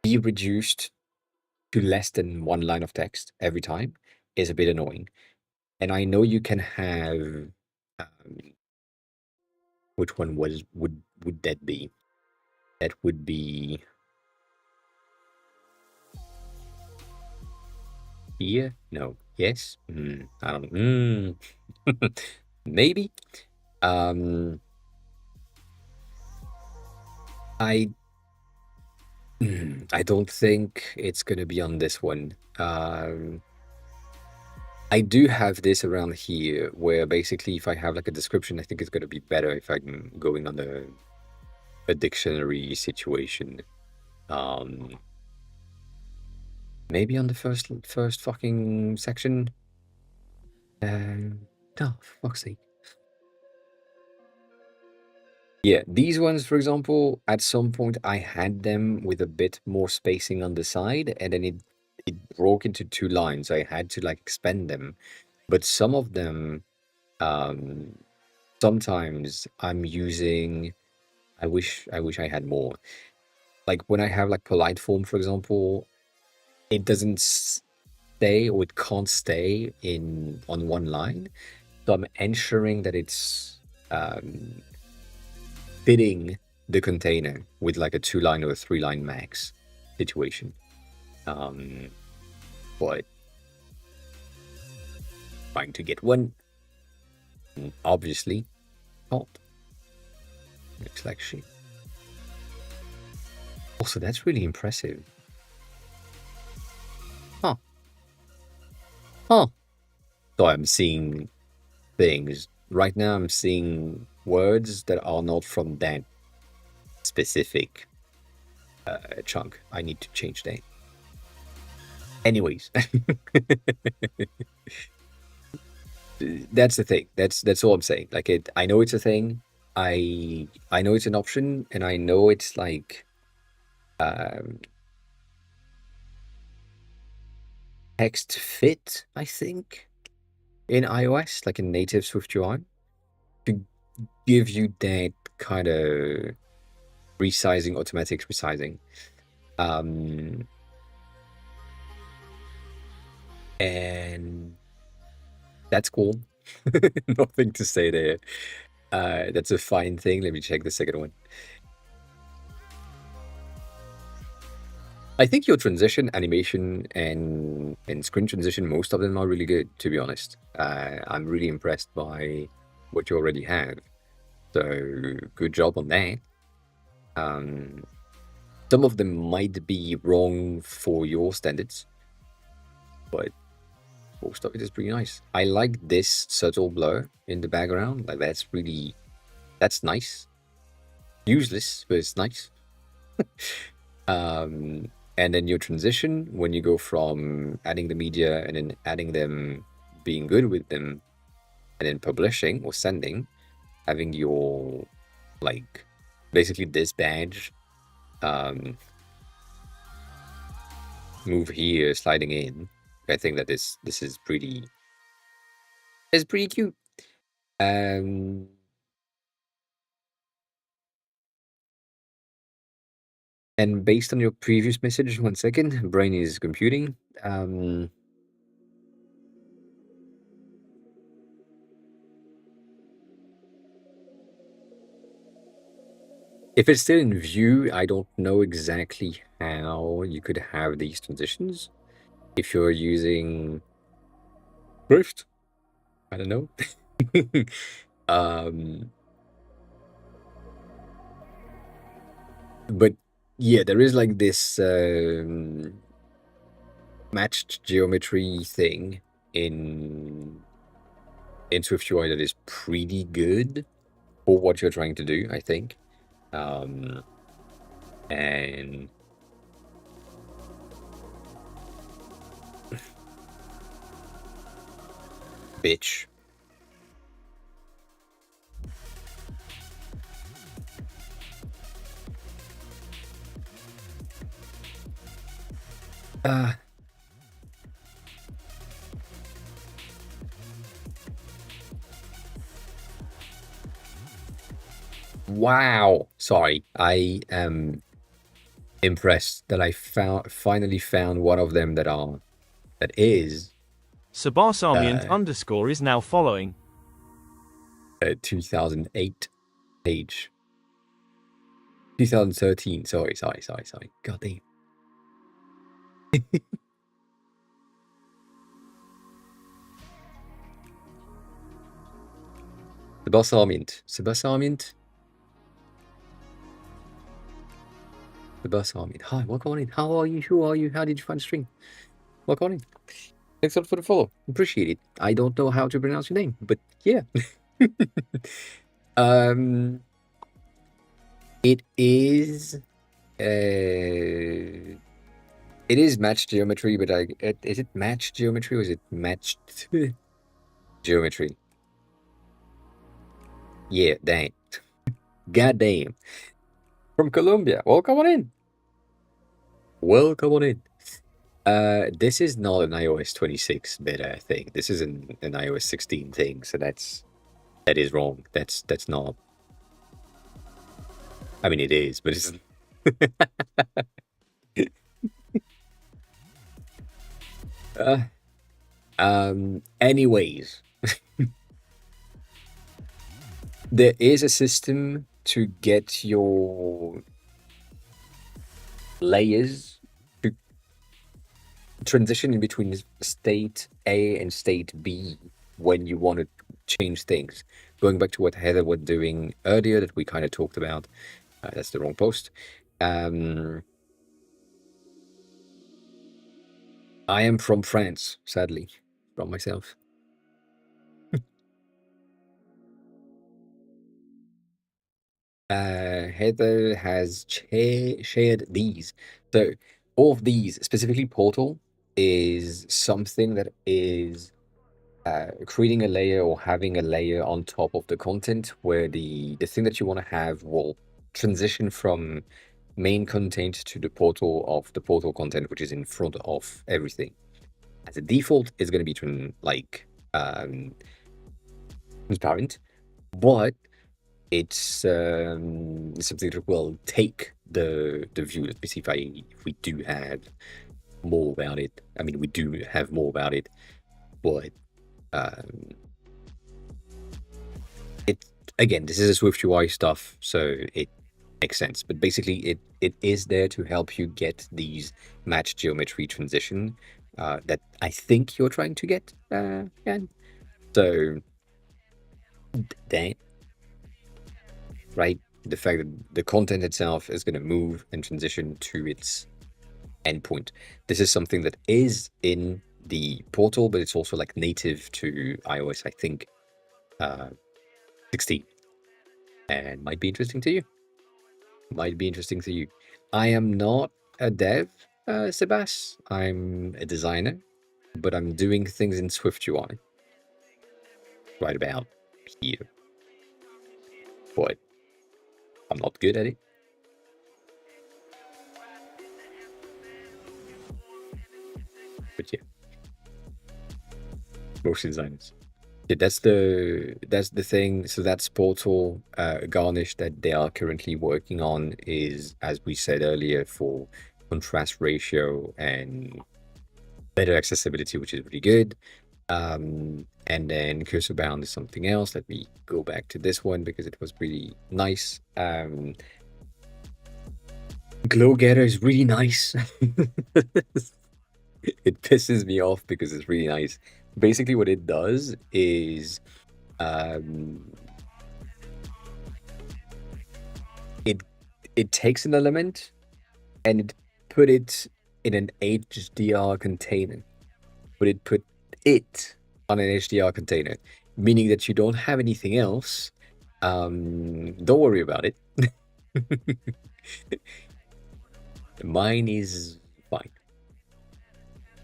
be reduced to less than 1 line of text every time is a bit annoying. And I know you can have which one would that be? That would be here? No. Yes? I don't know. Maybe. Um I I don't think it's gonna be on this one. I do have this around here where basically if I have like a description, I think it's gonna be better if I'm going on a dictionary situation. Um Maybe on the first fucking section. No, for fuck's sake. Yeah, these ones, for example, at some point I had them with a bit more spacing on the side, and then it broke into 2 lines. I had to like expand them. But some of them, um, sometimes I'm using. I wish I had more. Like when I have like polite form, for example, it doesn't stay or it can't stay in on 1 line. So I'm ensuring that it's fitting the container with like a 2 line or a 3 line max situation. But trying to get one, obviously, not. Looks like shit. Also, that's really impressive. Huh. Huh. So I'm seeing things. Right now, I'm seeing words that are not from that specific chunk. I need to change that. Anyways, that's the thing. That's all I'm saying. Like I know it's a thing. I know it's an option, and I know it's like text fit. I think in iOS, like in native SwiftUI, to give you that kind of resizing, automatic resizing. And that's cool. Nothing to say there. That's a fine thing. Let me check the second one. I think your transition, animation, and screen transition, most of them are really good, to be honest. I'm really impressed by what you already have. So good job on that. Some of them might be wrong for your standards, but most of it is pretty nice. I like this subtle blur in the background. Like that's nice. Useless, but it's nice. And then your transition when you go from adding the media and then adding them, being good with them, and then publishing or sending, having your like basically this badge move here, sliding in. I think that this is pretty cute. Um, and based on your previous message, 1 second, brain is computing. If it's still in view, I don't know exactly how you could have these transitions. If you're using Drift, I don't know. um, but yeah, there is like this matched geometry thing in SwiftUI that is pretty good for what you're trying to do, I think. And bitch. Wow. Sorry, I am impressed that I finally found one of them that is Sabasamiant underscore is now following. 2008 page. 2013. Sorry. God damn. Sabasamiant. Hi, welcome on in. How are you? Who are you? How did you find the stream? Welcome on in. Thanks a lot for the follow. Appreciate it. I don't know how to pronounce your name, but yeah. It is matched geometry, but is it matched geometry or is it matched geometry? Yeah, dang. God damn. From Colombia. Welcome on in. Welcome on in. This is not an iOS 26 beta thing. This is an iOS 16 thing, so that is wrong. That's not. I mean, it is, but it's. Anyways, there is a system to get your layers to transition in between state A and state B when you want to change things. Going back to what Heather was doing earlier that we kind of talked about. That's the wrong post. I am from France, sadly, from myself. Heather has shared these. So all of these, specifically Portal, is something that is creating a layer or having a layer on top of the content where the thing that you want to have will transition from main content to the portal of the portal content, which is in front of everything. As a default, it's going to be transparent, but it's something that will take the view. Let me see if we do have more about it. I mean, we do have more about it, but it again, this is a SwiftUI stuff, so it makes sense. But basically, it is there to help you get these match geometry transition that I think you're trying to get. So that right, the fact that the content itself is going to move and transition to its endpoint. This is something that is in the portal, but it's also like native to iOS, I think, 16, and might be interesting to you. I am not a dev, Sebas. I'm a designer, but I'm doing things in SwiftUI right about here. But I'm not good at it. But yeah, motion designers. Yeah, that's the thing. So that's Portal Garnish that they are currently working on is, as we said earlier, for contrast ratio and better accessibility, which is really good. And then cursor bound is something else. Let me go back to this one because it was really nice. Glow Getter is really nice. It pisses me off because it's really nice. Basically, what it does is um, it it takes an element and it put it in an HDR container. But it put it on an HDR container, meaning that you don't have anything else. Don't worry about it. Mine is fine.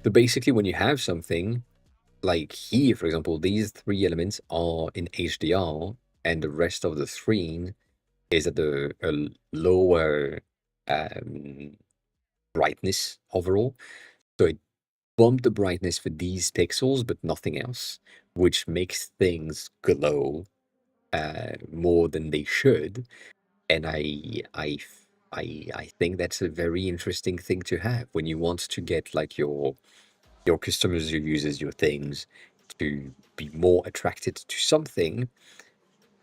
So basically, when you have something like here, for example, these three elements are in HDR, and the rest of the screen is at a lower um, brightness overall. So it bumped the brightness for these pixels, but nothing else, which makes things glow more than they should. And I think that's a very interesting thing to have when you want to get like your customers, your users, your things to be more attracted to something.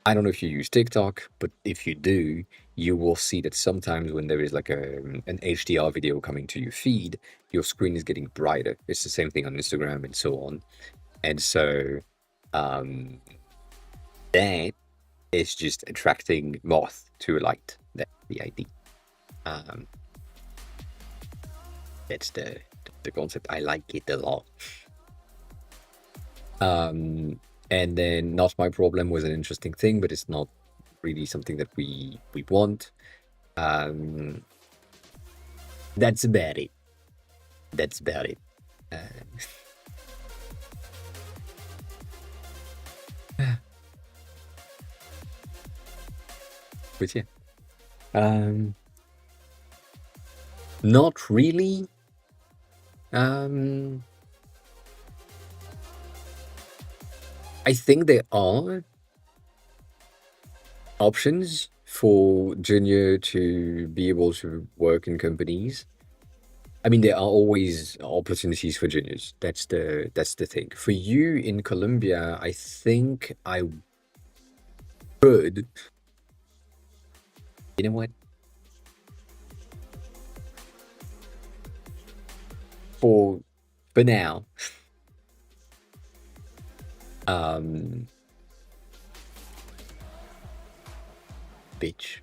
I don't know if you use TikTok, but if you do, you will see that sometimes when there is like an HDR video coming to your feed, your screen is getting brighter. It's the same thing on Instagram and so on. And so um, that is just attracting moth to a light. That's the idea. Um, that's the concept. I like it a lot. And then Not My Problem was an interesting thing, but it's not really something that we want. Um, that's about it. That's about it. Uh, but yeah, um, not really. Um, I think there are options for junior to be able to work in companies. I mean, there are always opportunities for juniors. That's the thing. For you in Colombia, I think I could. You know what? For now, um, bitch.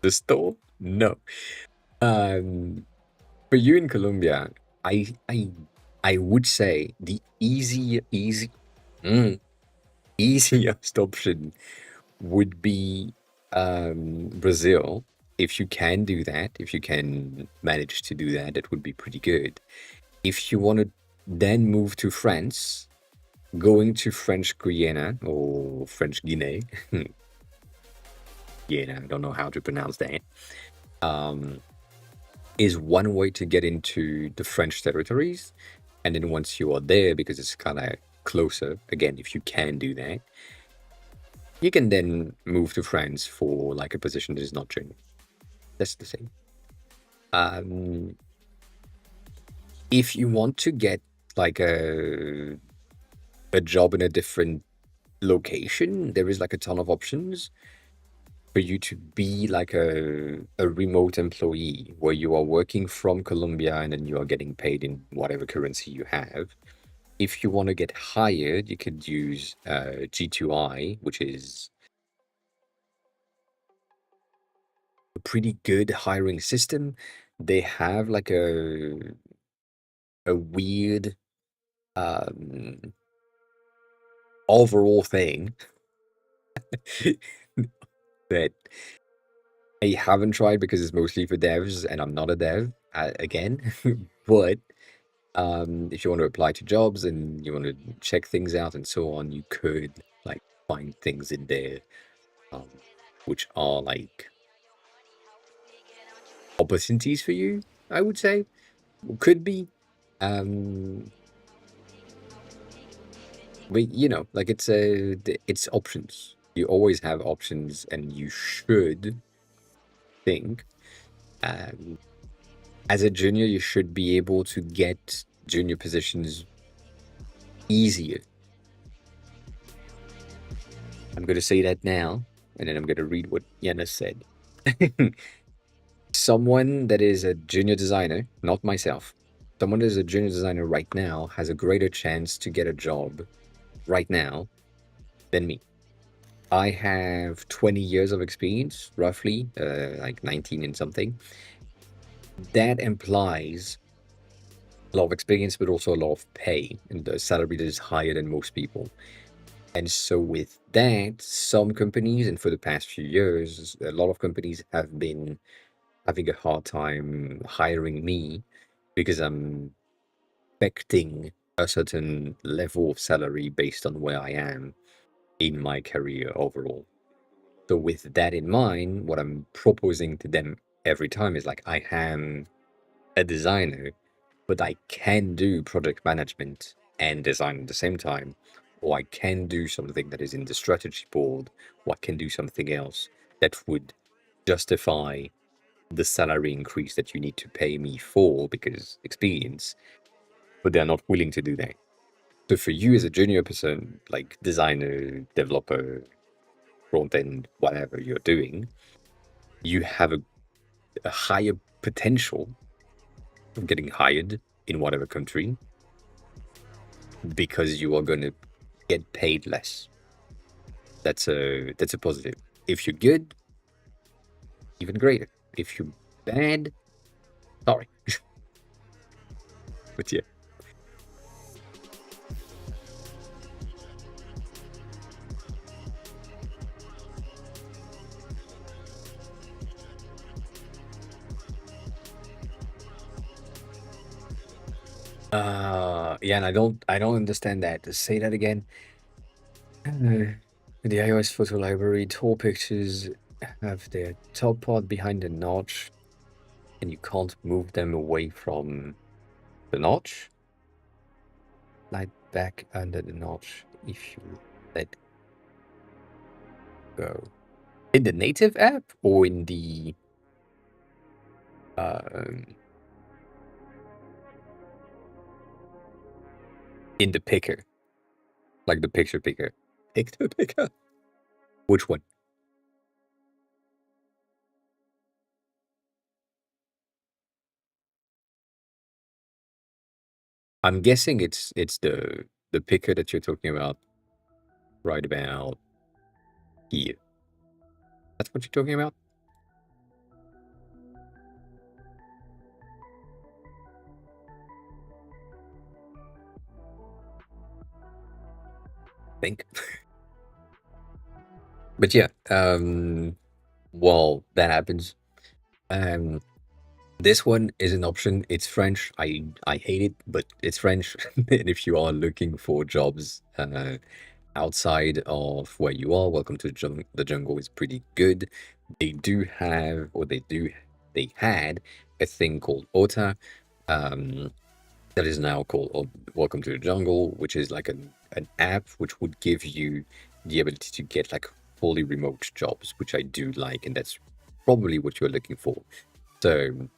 The store? No. Um, for you in Colombia, I I I would say the easiest option would be Brazil. If you can do that, if you can manage to do that, it would be pretty good. If you want to then move to France, going to French Guiana or French Guinea, Guyana, I don't know how to pronounce that, is one way to get into the French territories. And then once you are there, because it's kind of closer, again, if you can do that, you can then move to France for like a position that is not junior. That's the thing. If you want to get like a job in a different location, there is like a ton of options for you to be like a remote employee where you are working from Colombia and then you are getting paid in whatever currency you have. If you want to get hired, you could use G2I, which is a pretty good hiring system. They have like a weird um, overall thing that I haven't tried because it's mostly for devs and I'm not a dev again. But if you want to apply to jobs and you want to check things out and so on, you could like find things in there um, which are like opportunities for you, I would say. Could be. Um, but you know, like it's options. You always have options, and you should think. Um, as a junior, you should be able to get junior positions easier. I'm going to say that now, and then I'm going to read what Yana said. Someone that is a junior designer, not myself, someone that is a junior designer right now has a greater chance to get a job right now than me. I have 20 years of experience, roughly, like 19 and something. That implies a lot of experience, but also a lot of pay and a salary that is higher than most people. And so, with that, some companies, and for the past few years, a lot of companies have been having a hard time hiring me because I'm expecting a certain level of salary based on where I am in my career overall. So, with that in mind, what I'm proposing to them every time is like, I am a designer, but I can do project management and design at the same time, or I can do something that is in the strategy board, or I can do something else that would justify the salary increase that you need to pay me for because experience, but they're not willing to do that. So for you as a junior person, like designer, developer, front end, whatever you're doing, you have a higher potential of getting hired in whatever country because you are going to get paid less. That's a positive. If you're good, even greater. If you're bad, sorry. But yeah. Yeah, and I don't understand that. Say that again. The iOS photo library, tall pictures have their top part behind the notch, and you can't move them away from the notch. Slide back under the notch if you let go. In the native app or in the picker, like the picture picker. Picture picker. Which one? I'm guessing it's the picker that you're talking about right about here. That's what you're talking about? I think. But yeah, well, that happens. Um, this one is an option. It's French. I hate it, but it's French. And if you are looking for jobs outside of where you are, welcome to the jungle is pretty good. They do have, or they had a thing called OTA, that is now called Welcome to the Jungle, which is like an app which would give you the ability to get like fully remote jobs, which I do like, and that's probably what you're looking for. So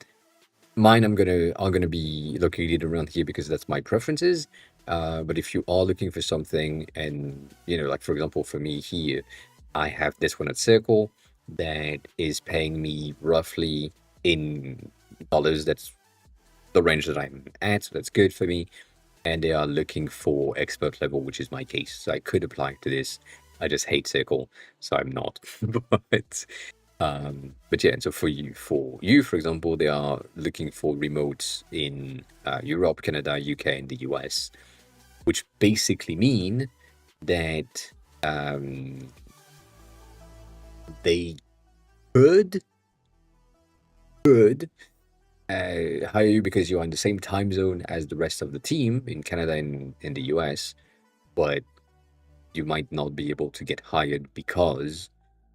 mine, I'm gonna be located around here because that's my preferences. But if you are looking for something, and like for example, for me here, I have this one at Circle that is paying me roughly in dollars. That's the range that I'm at, so that's good for me. And they are looking for expert level, which is my case. So I could apply to this. I just hate Circle, so I'm not. But yeah, and so for example, they are looking for remotes in Europe, Canada, UK, and the US, which basically mean that they could hire you because you're in the same time zone as the rest of the team in Canada and in the US, but you might not be able to get hired because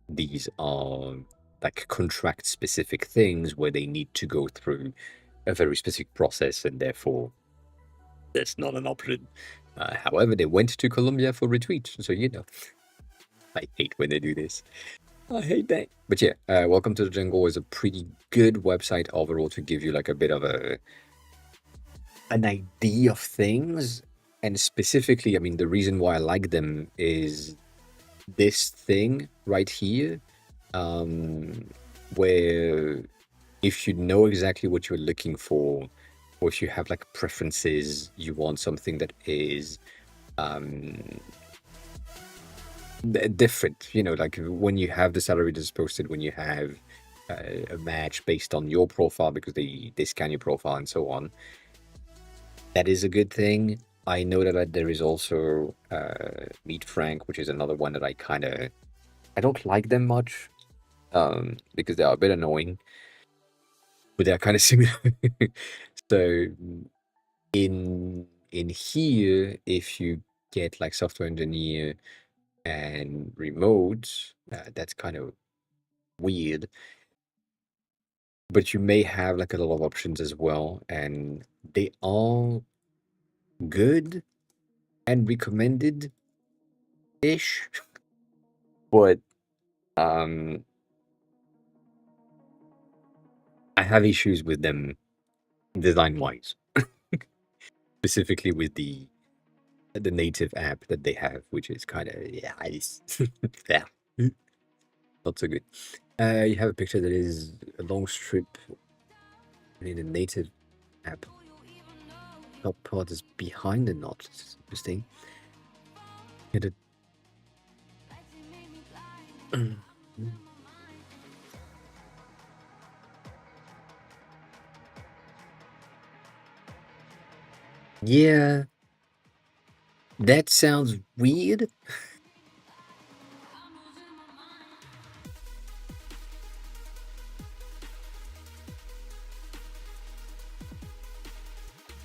these are like contract specific things where they need to go through a very specific process, and therefore that's not an option. However, they went to Colombia for retreat, so I hate when they do this. I hate that. But yeah, Welcome to the Jungle is a pretty good website overall to give you like a bit of an idea of things. And specifically, I mean, the reason why I like them is this thing right here, where if you know exactly what you're looking for, or if you have like preferences, you want something that is different, you know, like when you have the salary that's posted, when you have a match based on your profile because they scan your profile and so on, that is a good thing. I know that there is also Meet Frank, which is another one that I don't like them much, because they are a bit annoying, but they're kind of similar. So in here, if you get like software engineer and remote, that's kind of weird. But you may have like a lot of options as well, and they are good and recommended ish. But I have issues with them design wise, specifically with the native app that they have, which is kind of yeah, not so good. You have a picture that is a long strip in a native app. Top part is behind the knot. It's interesting. Yeah, yeah, that sounds weird.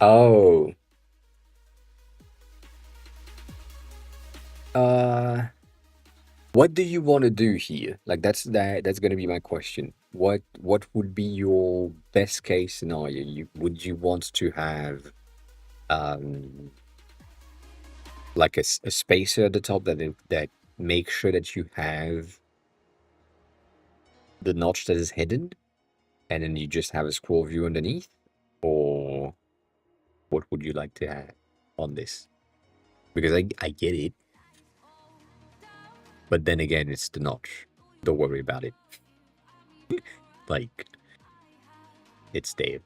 Oh, uh, what do you want to do here? Like that's gonna be my question. What would be your best case scenario? Would you want to have um like a spacer at the top that makes sure that you have the notch that is hidden, and then you just have a scroll view underneath, or what would you like to have on this? Because I get it, but then again, it's the notch. Don't worry about it. Like it's there.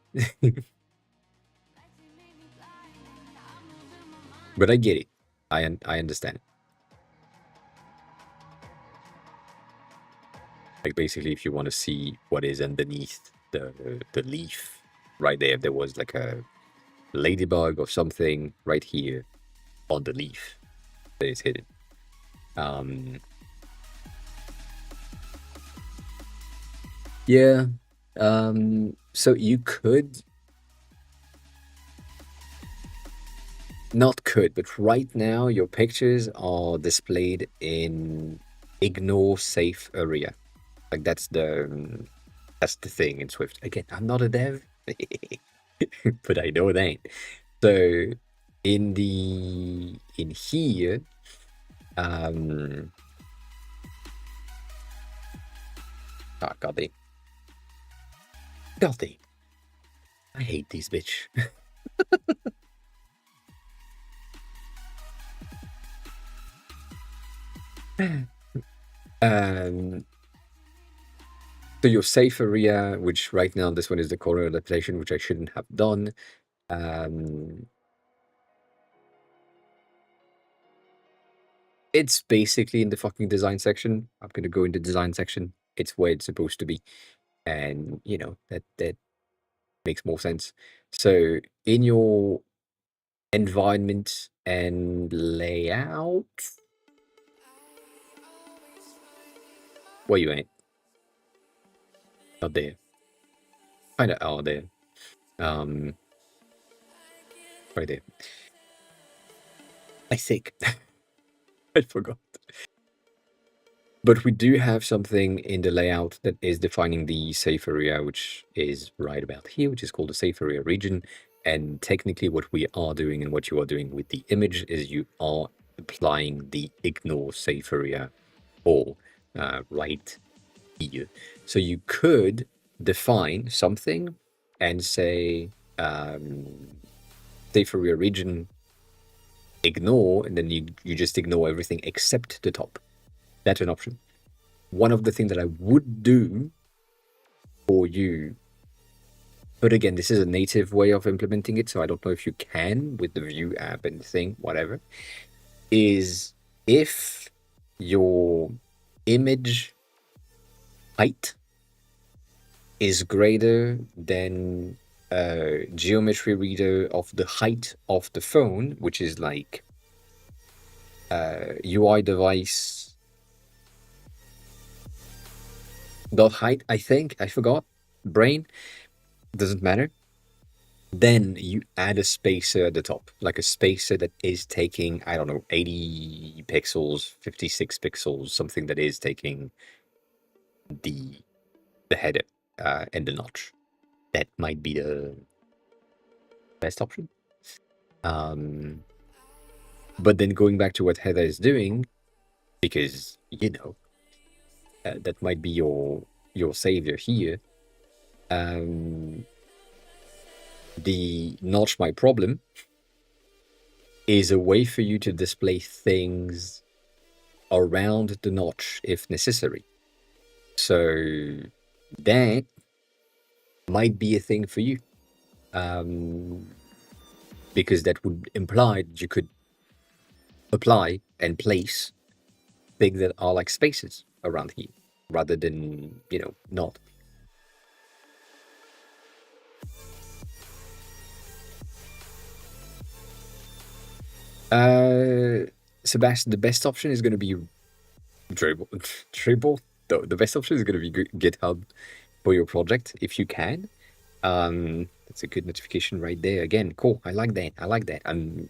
But I get it. I understand. Like basically, if you want to see what is underneath the leaf, right there, if there was like a ladybug or something right here on the leaf that is hidden. Um, yeah. So you could not could, but right now your pictures are displayed in ignore safe area. Like that's the thing in Swift. Again, I'm not a dev, but I know that. So in here, um, God damn, God damn, I hate these bitch. um, so your safe area, which right now this one is the corner adaptation, which I shouldn't have done. Um, it's basically in the fucking design section. I'm gonna go in the design section. It's where it's supposed to be, and you know that makes more sense. So in your environment and layout, where you at? Not there. Kind of out there. Um, right there. I think I forgot. But we do have something in the layout that is defining the safe area, which is right about here, which is called the safe area region. And technically what we are doing and what you are doing with the image is you are applying the ignore safe area all right here. So you could define something and say safe area region ignore, and then you just ignore everything except the top. That's an option. One of the things that I would do for you, but again, this is a native way of implementing it, so I don't know if you can with the View app and thing, whatever, is if your image height is greater than a geometry reader of the height of the phone, which is like UI device dot height, I think. I forgot. Brain. Doesn't matter. Then you add a spacer at the top, like a spacer that is taking, I don't know, 80 pixels, 56 pixels, something that is taking the header and the notch. That might be the best option. But then going back to what Heather is doing, because that might be your savior here. The notch my problem is a way for you to display things around the notch if necessary. So that might be a thing for you. Because that would imply that you could apply and place things that are like spaces around here rather than, not. Sebastian, the best option is going to be Dribble. Dribble? The best option is going to be GitHub for your project if you can. That's a good notification right there. Again, cool. I like that. I'm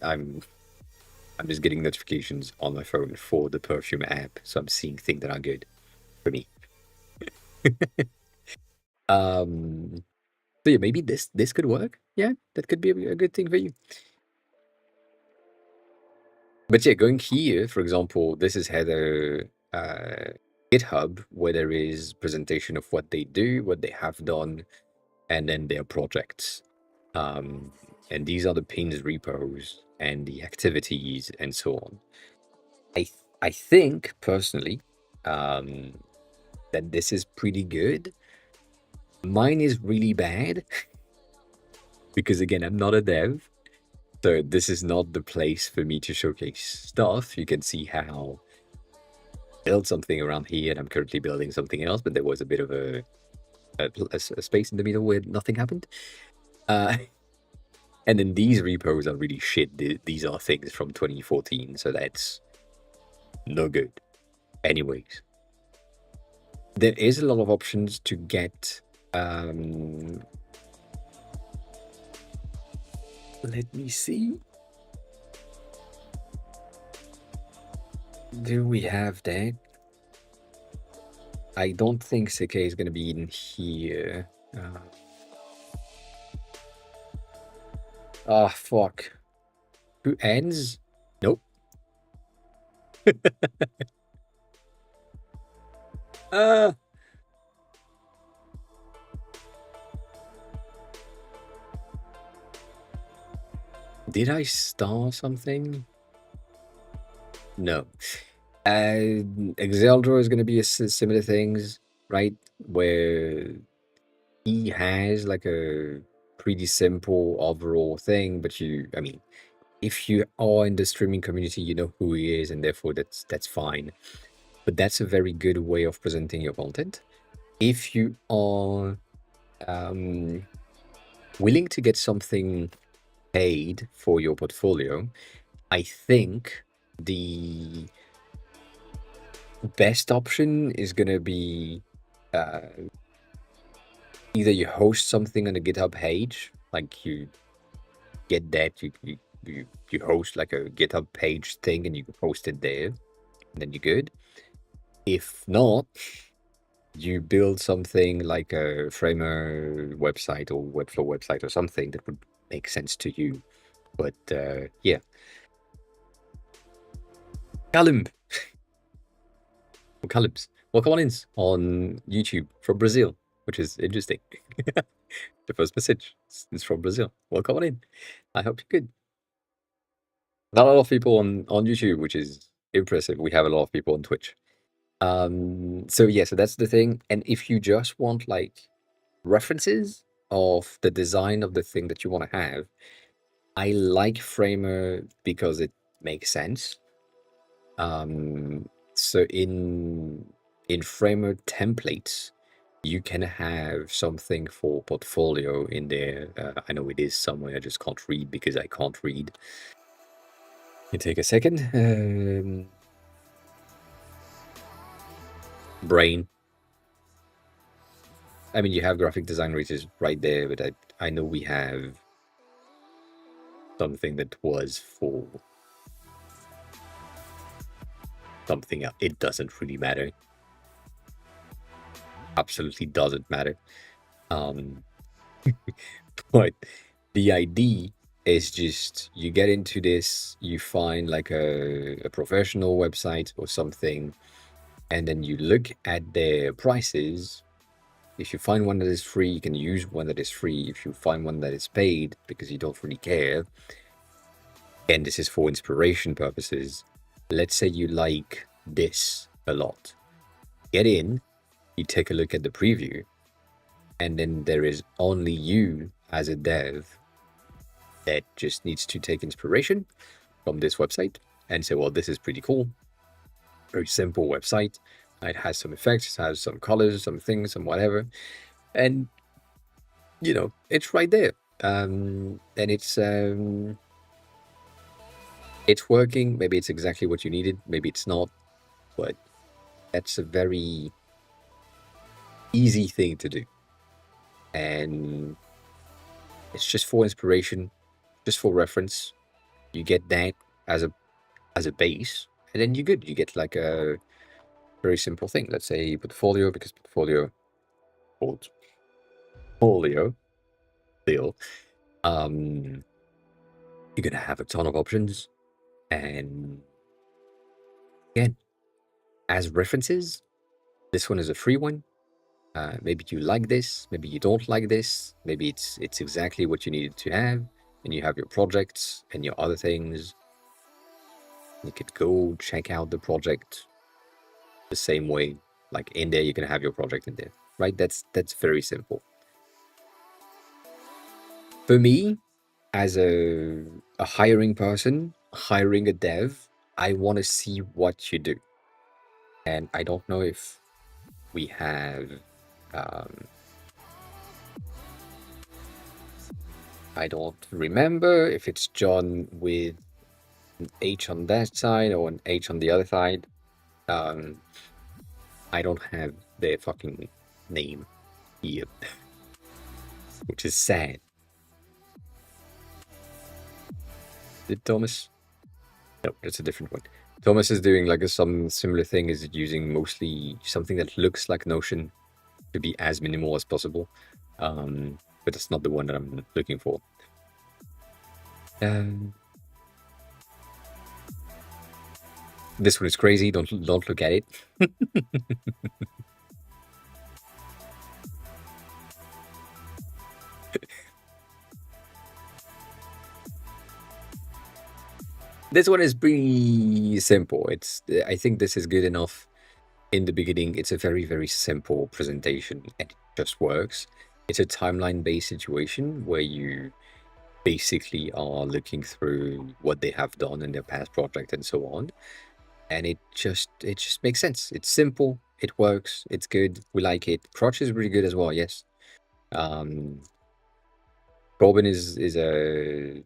just getting notifications on my phone for the perfume app, so I'm seeing things that are good for me. So yeah, maybe this could work. Yeah, that could be a good thing for you. But yeah, going here, for example, this is Heather GitHub, where there is presentation of what they do, what they have done, and then their projects. And these are the pins repos and the activities and so on. I think personally that this is pretty good. Mine is really bad because again, I'm not a dev. So this is not the place for me to showcase stuff. You can see how I built something around here and I'm currently building something else, but there was a bit of a space in the middle where nothing happened. And then these repos are really shit. These are things from 2014, so that's no good. Anyways, there is a lot of options to get. Let me see. Do we have that? I don't think CK is going to be in here. Fuck. Who ends? Nope. Did I star something? No. Exeldor is going to be similar things, right? Where he has like a pretty simple overall thing, but I mean, if you are in the streaming community, you know who he is, and therefore that's fine. But that's a very good way of presenting your content. If you are willing to get something paid for your portfolio, I think the best option is gonna be either you host something on a GitHub page, like you get that, you host like a GitHub page thing and you post it there, and then you're good. If not, you build something like a Framer website or Webflow website or something that would make sense to you. But yeah. Callum. Callums. Welcome on YouTube from Brazil, which is interesting. The first message is from Brazil. Welcome on in. I hope you're good. Not a lot of people on YouTube, which is impressive. We have a lot of people on Twitch. So yeah, so that's the thing. And if you just want like references of the design of the thing that you want to have, I like Framer because it makes sense. So in Framer templates, you can have something for portfolio in there. I know it is somewhere. I just can't read because I can't read. You take a second. Brain. I mean, you have graphic design reaches right there, but I know we have something that was for something else. It doesn't really matter. Absolutely doesn't matter. But the idea is just you get into this, you find like a professional website or something, and then you look at their prices. If you find one that is free, you can use one that is free. If you find one that is paid because you don't really care, and this is for inspiration purposes, let's say you like this a lot. Get in, you take a look at the preview, and then there is only you as a dev that just needs to take inspiration from this website and say, well, this is pretty cool. Very simple website. It has some effects, it has some colors, some things, some whatever. And, it's right there. And it's working. Maybe it's exactly what you needed. Maybe it's not. But that's a very easy thing to do. And it's just for inspiration, just for reference. You get that as a base, and then you're good. You get like a very simple thing. Let's say portfolio, because portfolio, still, you're gonna have a ton of options, and again, as references, this one is a free one. Maybe you like this, maybe you don't like this, maybe it's exactly what you needed to have, and you have your projects and your other things. You could go check out the project the same way. Like in there, you're gonna have your project in there, right? That's very simple. For me, as a hiring person, hiring a dev, I want to see what you do. And I don't know if we have, I don't remember if it's John with an H on that side or an H on the other side. I don't have their fucking name here, which is sad. Did Thomas? No, that's a different one. Thomas is doing like some similar thing, is using mostly something that looks like Notion to be as minimal as possible. But that's not the one that I'm looking for. This one is crazy. Don't look at it. This one is pretty simple. I think this is good enough in the beginning. It's a very, very simple presentation and it just works. It's a timeline-based situation where you basically are looking through what they have done in their past project and so on. And it just makes sense. It's simple, it works, it's good, we like it. Crotch is really good as well, yes. Robin is a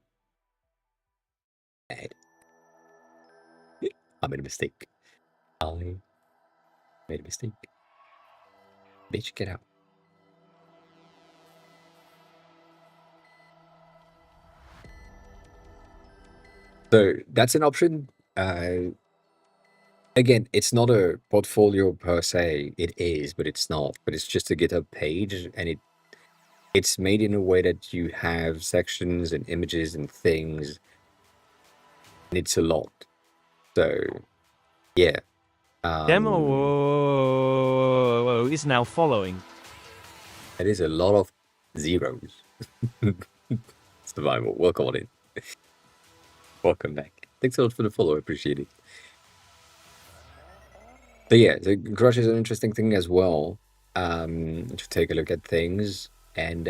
I made a mistake. I made a mistake. Bitch, get out. So that's an option. Again, it's not a portfolio per se. It is, but it's not. But it's just a GitHub page, and it's made in a way that you have sections and images and things, and it's a lot. So, yeah. Demo is now following. That is a lot of zeros. Survival. Welcome on in. Welcome back. Thanks a lot for the follow. I appreciate it. But yeah, the crush is an interesting thing as well. To take a look at things, and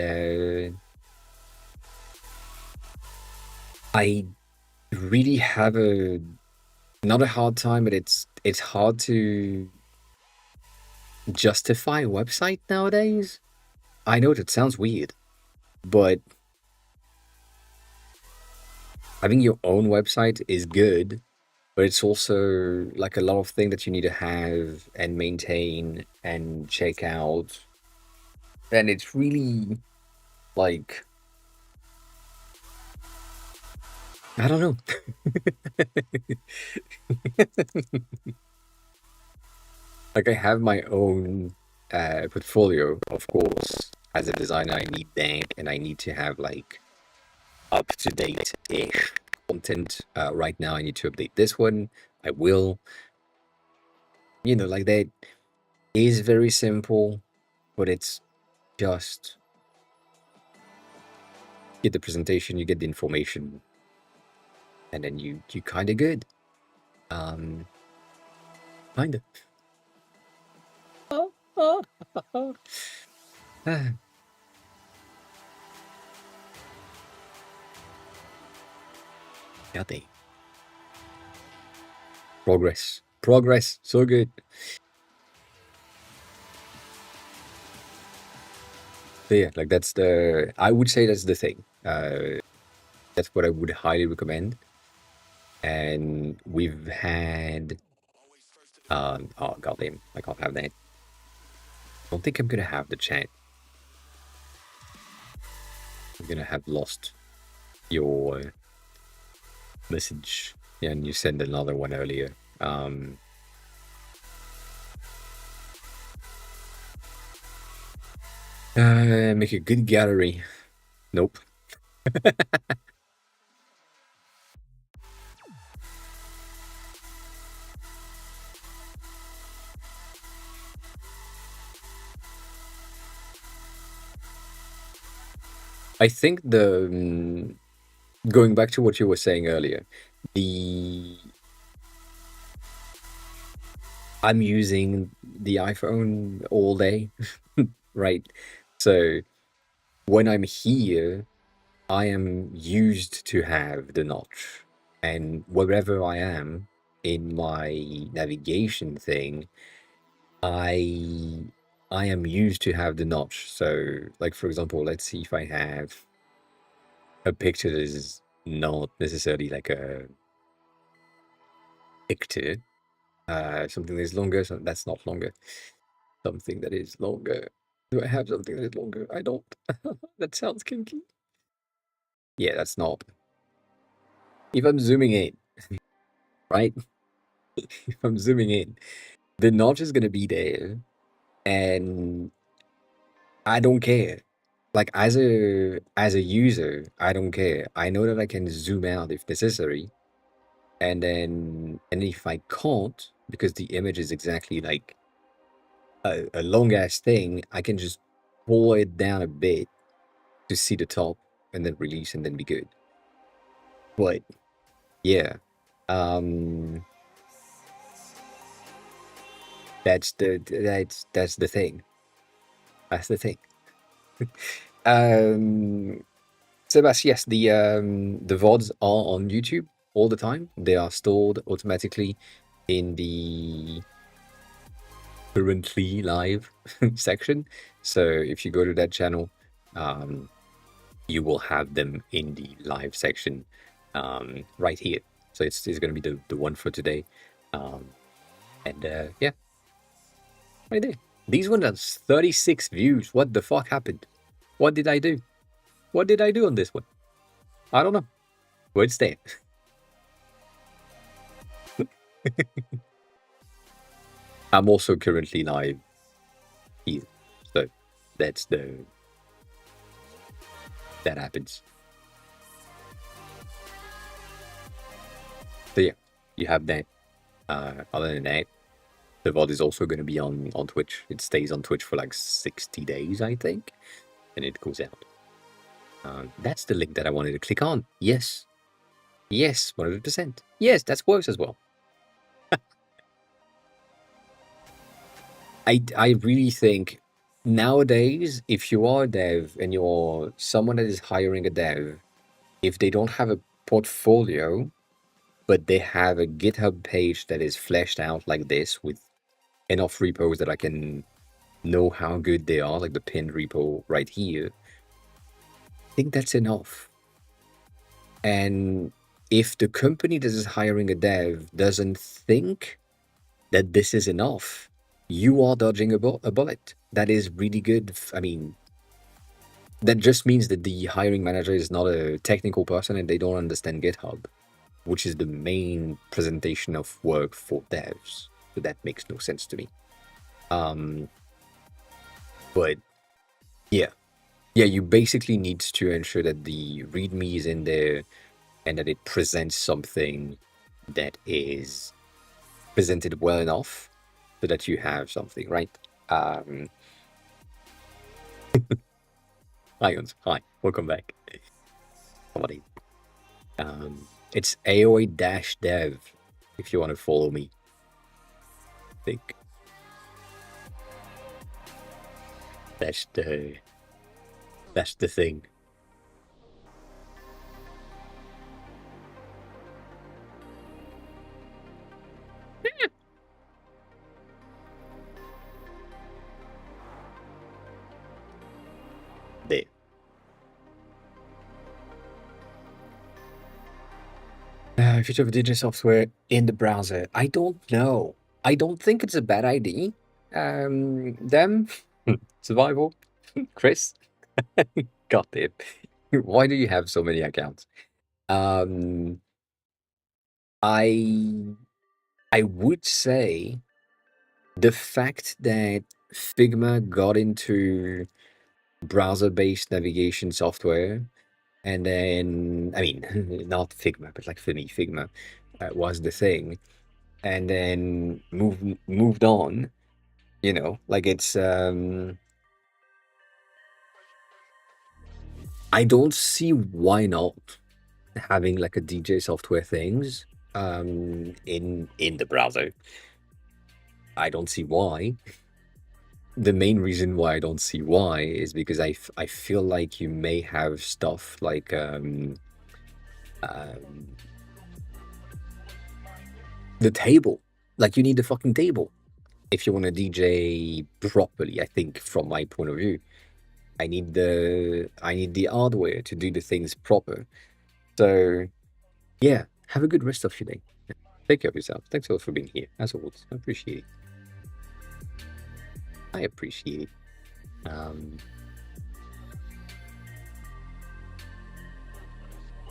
I really have a not a hard time, but it's hard to justify a website nowadays. I know that sounds weird, but having your own website is good, but it's also like a lot of things that you need to have and maintain and check out. And it's really like, I don't know. Like I have my own portfolio, of course. As a designer, I need that, and I need to have like up to date ish content. Right now, I need to update this one. I will. Like that is very simple, but it's just get the presentation, you get the information, and then you kind of good. Um, kind of. Yeah, they progress, so good. So yeah, like I would say that's the thing. That's what I would highly recommend. And we've had, oh goddamn, I can't have that. I don't think I'm gonna have the chat. I'm gonna have lost your message. Yeah, and you sent another one earlier. Make a good gallery. Nope. I think going back to what you were saying earlier, I'm using the iPhone all day, right? So when I'm here, I am used to have the notch, and wherever I am in my navigation thing, I I am used to have the notch. So, like for example, let's see if I have a picture that is not necessarily like a picture, something that is longer, so that's not longer. Something that is longer. Do I have something that is longer? I don't. That sounds kinky. Yeah, that's not. If I'm zooming in, right? If I'm zooming in, the notch is gonna be there, and I don't care. Like as a user, I don't care. I know that I can zoom out if necessary, and if I can't, because the image is exactly like a long ass thing, I can just pull it down a bit to see the top and then release and then be good. But yeah, um, that's the thing. That's the thing. Um, Sebas, yes, the VODs are on YouTube all the time. They are stored automatically in the currently live section. So if you go to that channel, you will have them in the live section right here. So it's going to be the one for today. And yeah, right there. These ones are 36 views. What the fuck happened? What did I do? What did I do on this one? I don't know. But it's there. I'm also currently live here. So that's that happens. So yeah, you have that. Other than that, the VOD is also going to be on Twitch. It stays on Twitch for like 60 days, I think, and it goes out. That's the link that I wanted to click on. Yes. Yes, 100%. Yes, that's worse as well. I really think nowadays, if you are a dev and you're someone that is hiring a dev, if they don't have a portfolio, but they have a GitHub page that is fleshed out like this with enough repos that I can know how good they are, like the pinned repo right here, I think that's enough. And if the company that is hiring a dev doesn't think that this is enough, you are dodging a bullet. That is really good. I mean, that just means that the hiring manager is not a technical person and they don't understand GitHub, which is the main presentation of work for devs. So that makes no sense to me. But yeah, you basically need to ensure that the README is in there and that it presents something that is presented well enough so that you have something, right? Hi, Uns. Hi, welcome back. Somebody. It's AOA-dev if you want to follow me. I think that's the thing. There. Future of digital software in the browser. I don't know. I don't think it's a bad idea. Them survival, Chris. God damn. Why do you have so many accounts? Um, I I would say the fact that Figma got into browser-based navigation software, and then I mean, not Figma, but like for me, Figma was the thing, and then moved on. You know, like it's I don't see why not having like a DJ software things in the browser. I don't see why. The main reason why I don't see why is because I feel like you may have stuff like um, the table. Like you need the fucking table if you want to DJ properly. I think from my point of view, I need the hardware to do the things proper. So yeah, have a good rest of your day. Take care of yourself. Thanks a lot for being here. As always, I appreciate it. I appreciate it.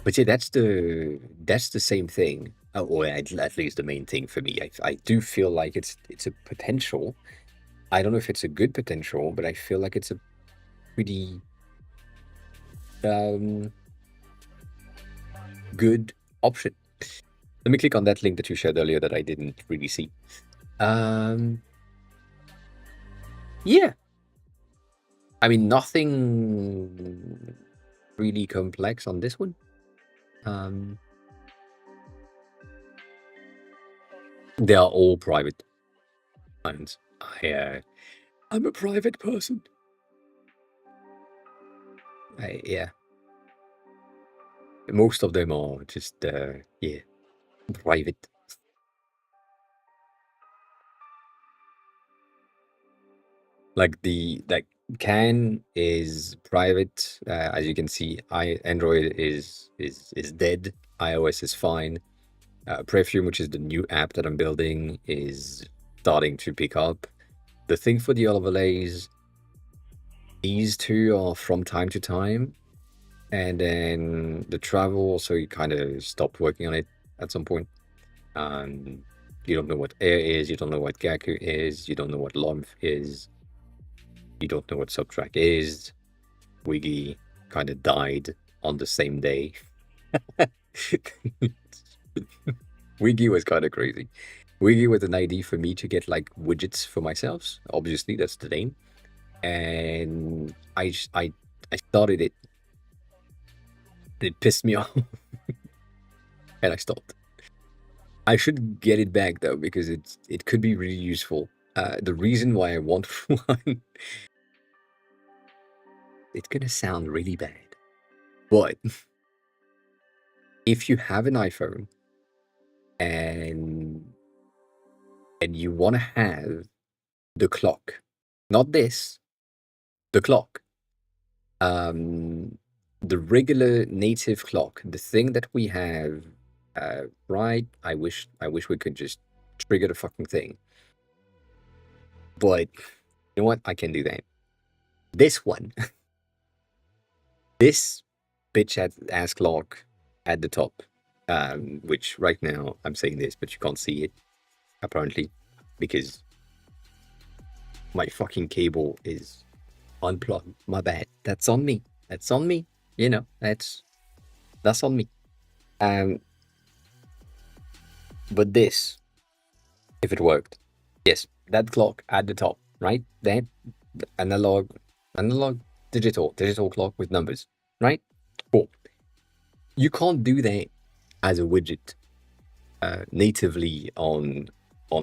But yeah, that's the same thing, or at least the main thing for me. I do feel like it's a potential. I don't know if it's a good potential, but I feel like it's a pretty good option. Let me click on that link that you shared earlier that I didn't really see. Yeah. I mean, nothing really complex on this one. They are all private clients. I'm a private person. Yeah. Most of them are just yeah, private. Like Can is private. As you can see, Android is dead. iOS is fine. Perfume, which is the new app that I'm building, is starting to pick up. The thing for the overlays, these two are from time to time, and then the travel, so you kind of stopped working on it at some point. You don't know what air is, you don't know what Gaku is, you don't know what Lomf is, you don't know what Subtrack is. Wiggy kind of died on the same day. Wiggy was kind of crazy. Wiggy was an idea for me to get like widgets for myself. Obviously, that's the name. And I started it. It pissed me off. and I stopped. I should get it back though because it could be really useful. The reason why I want one, it's gonna sound really bad, but if you have an iPhone and you want to have the clock, not this, the clock, um, the regular native clock, the thing that we have, right? I wish we could just trigger the fucking thing, but you know what? I can do that. This one, this bitch ass clock at the top, which right now I'm saying this, but you can't see it apparently because my fucking cable is unplugged. My bad. That's on me. That's on me. You know, that's on me. Um, but this, if it worked, yes, that clock at the top, right? That analog, digital clock with numbers, right? Cool. You can't do that as a widget natively on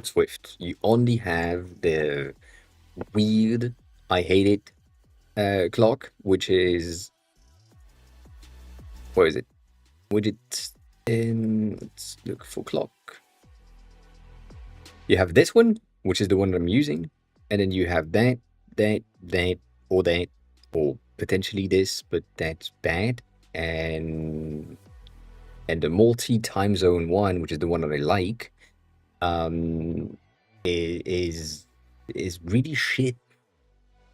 Swift. You only have the weird, I hate it, clock, which is, where is it? Widget in, let's look for clock. You have this one, which is the one that I'm using, and then you have that, or that, or potentially this, but that's bad, and the multi-time zone one, which is the one that I like, is really shit.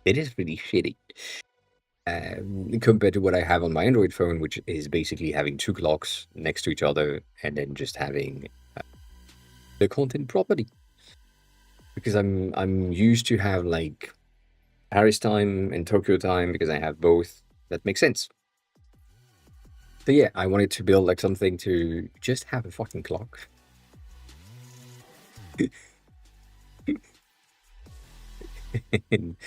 It is really shitty. Compared to what I have on my Android phone, which is basically having two clocks next to each other and then just having the content properly. Because I'm used to have like Paris time and Tokyo time because I have both. That makes sense. So yeah, I wanted to build like something to just have a fucking clock. and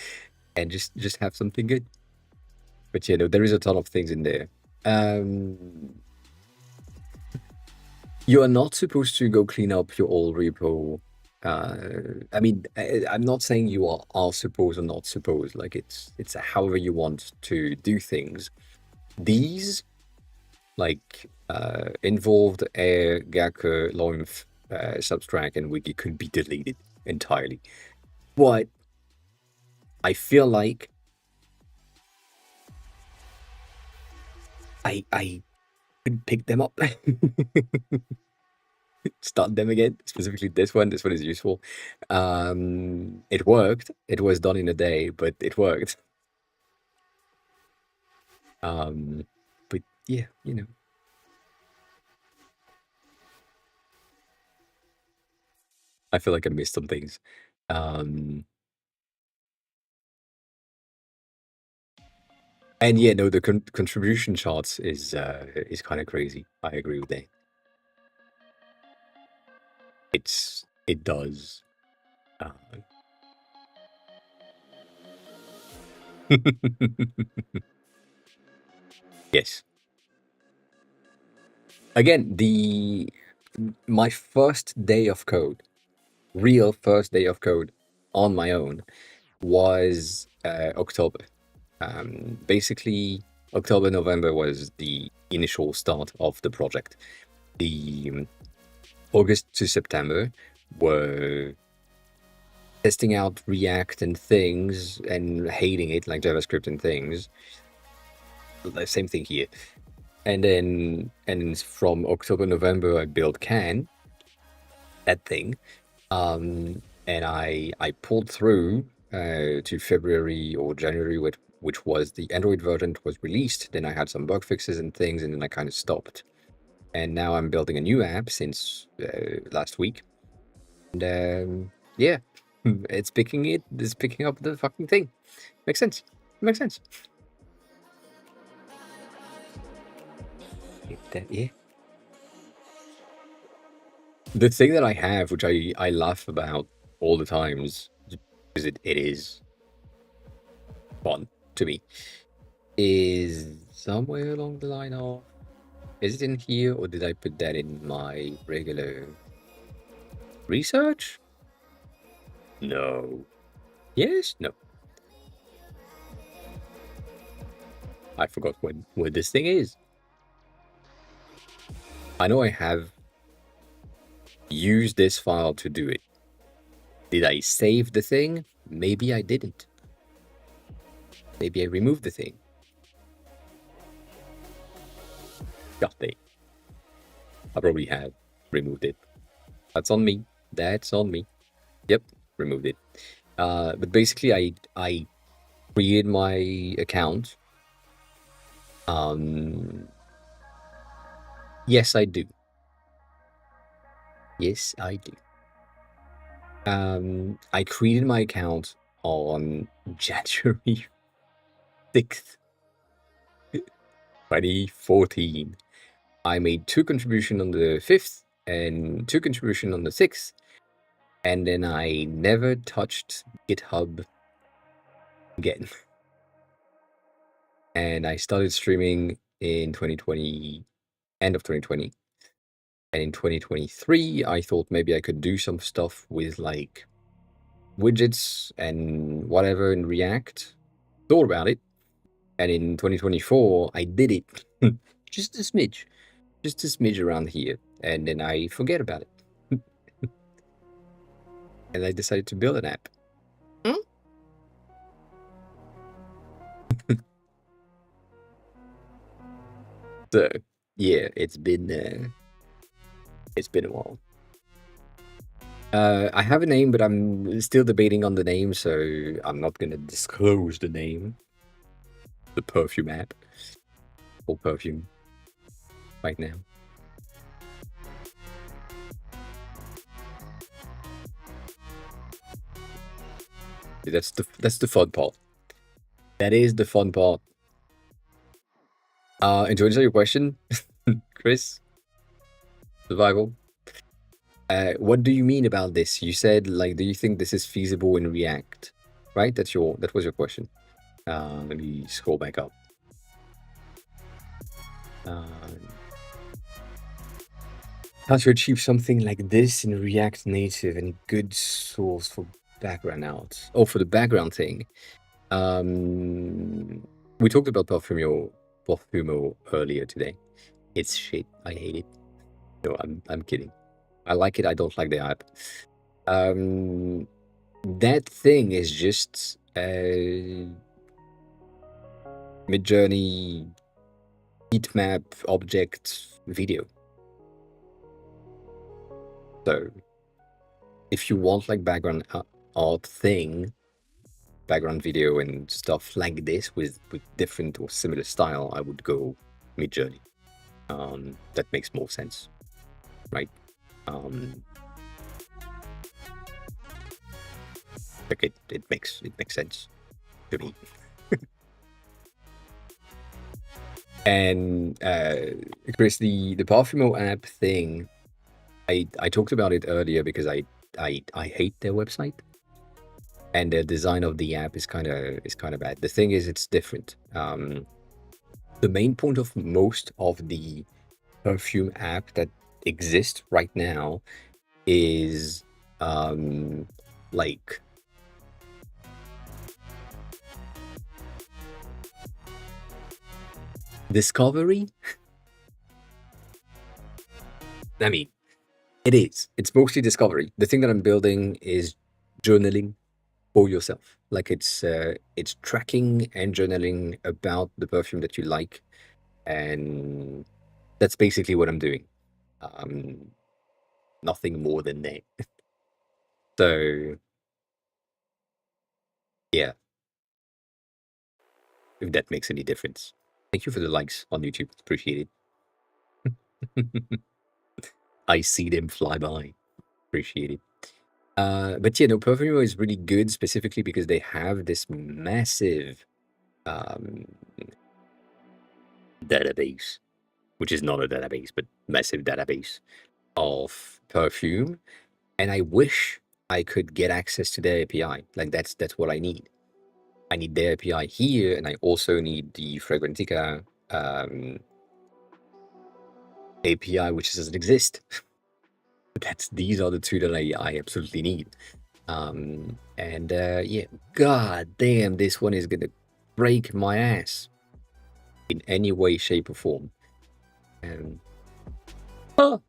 just have something good. But yeah, no, there is a ton of things in there. You are not supposed to go clean up your old repo. I mean, I'm not saying you are supposed or not supposed. Like it's however you want to do things. These like involved air, Gacke, Loinf, Substract, and Wiki could be deleted entirely. But I feel like I could pick them up. Start them again, specifically this one. This one is useful. It worked. It was done in a day, but it worked. But yeah, you know. I feel like I missed some things. And yeah, no, the contribution charts is kind of crazy. I agree with that. It does. Uh, yes. Again, my first day of code, real first day of code on my own was October. Basically, October, November was the initial start of the project. The August to September were testing out React and things and hating it, like JavaScript and things. The same thing here. And then from October, November, I built Can, that thing. And I pulled through to February or January, which was the Android version was released. Then I had some bug fixes and things, and then I kind of stopped. And now I'm building a new app since last week. And yeah, it's picking up the fucking thing. Makes sense. Makes sense. Yeah. The thing that I have, which I laugh about all the times, because it is fun to me, is somewhere along the line of Is it in here, or did I put that in my regular research? No. Yes? No. I forgot what this thing is. I know I have used this file to do it. Did I save the thing? Maybe I didn't. Maybe I removed the thing. God dang. I probably have removed it. That's on me. That's on me. Yep, removed it. But basically, I created my account. Yes, I do. Yes, I do. I created my account on January 6th, 2014. I made 2 contributions on the 5th and 2 contributions on the 6th. And then I never touched GitHub again. And I started streaming in 2020, end of 2020. And in 2023, I thought maybe I could do some stuff with like widgets and whatever in React. Thought about it. And in 2024, I did it. Just a smidge around here. And then I forget about it. And I decided to build an app. So yeah, it's been a while. I have a name, but I'm still debating on the name, so I'm not gonna disclose the name. The perfume app. Or perfume. Right now. That's the fun part. That is the fun part. And to answer your question, Chris, survival. What do you mean about this? You said like, do you think this is feasible in React? Right? That was your question. Let me scroll back up. How to achieve something like this in React Native? Any good source for background out? Oh, for the background thing. We talked about Parfumo earlier today. It's shit. I hate it. No, I'm kidding. I like it. I don't like the app. That thing is just a Midjourney heat map object video. So if you want like background art thing, background video and stuff like this with different or similar style, I would go Midjourney. That makes more sense, right? Like it makes sense to me. And Chris, the Parfumo app thing, I talked about it earlier because I hate their website, and the design of the app is kind of bad. The thing is, it's different. The main point of most of the perfume app that exist right now is like discovery. I mean, it is. It's mostly discovery. The thing that I'm building is journaling for yourself. Like it's tracking and journaling about the perfume that you like, and that's basically what I'm doing. Nothing more than that. So yeah, if that makes any difference. Thank you for the likes on YouTube. Appreciate it. I see them fly by. Appreciate it. But yeah, no, Perfumo is really good specifically because they have this massive database, which is not a database, but massive database of perfume. And I wish I could get access to their API. Like that's what I need. I need their API here, and I also need the Fragrantica API which doesn't exist. These are the two that I absolutely need. Yeah, god damn, this one is gonna break my ass in any way, shape, or form.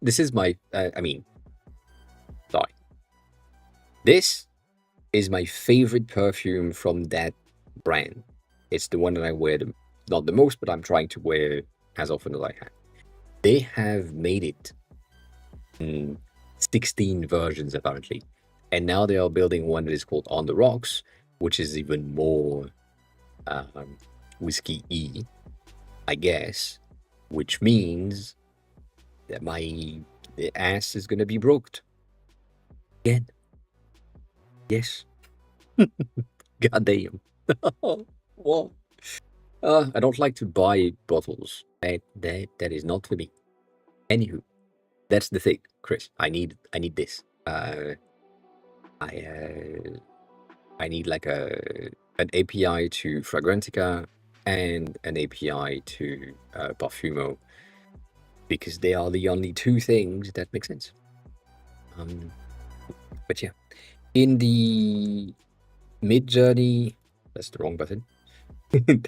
This is my, sorry. This is my favorite perfume from that brand. It's the one that I wear not the most, but I'm trying to wear as often as I can. They have made it in 16 versions apparently, and now they are building one that is called On the Rocks, which is even more whiskey-y, I guess, which means that my ass is gonna be broke again. Yes. God damn. Whoa. I don't like to buy bottles. That is not for me. Anywho, that's the thing, Chris. I need this. I need like an API to Fragrantica and an API to Parfumo, because they are the only two things that make sense. But yeah, in the mid-journey, that's the wrong button.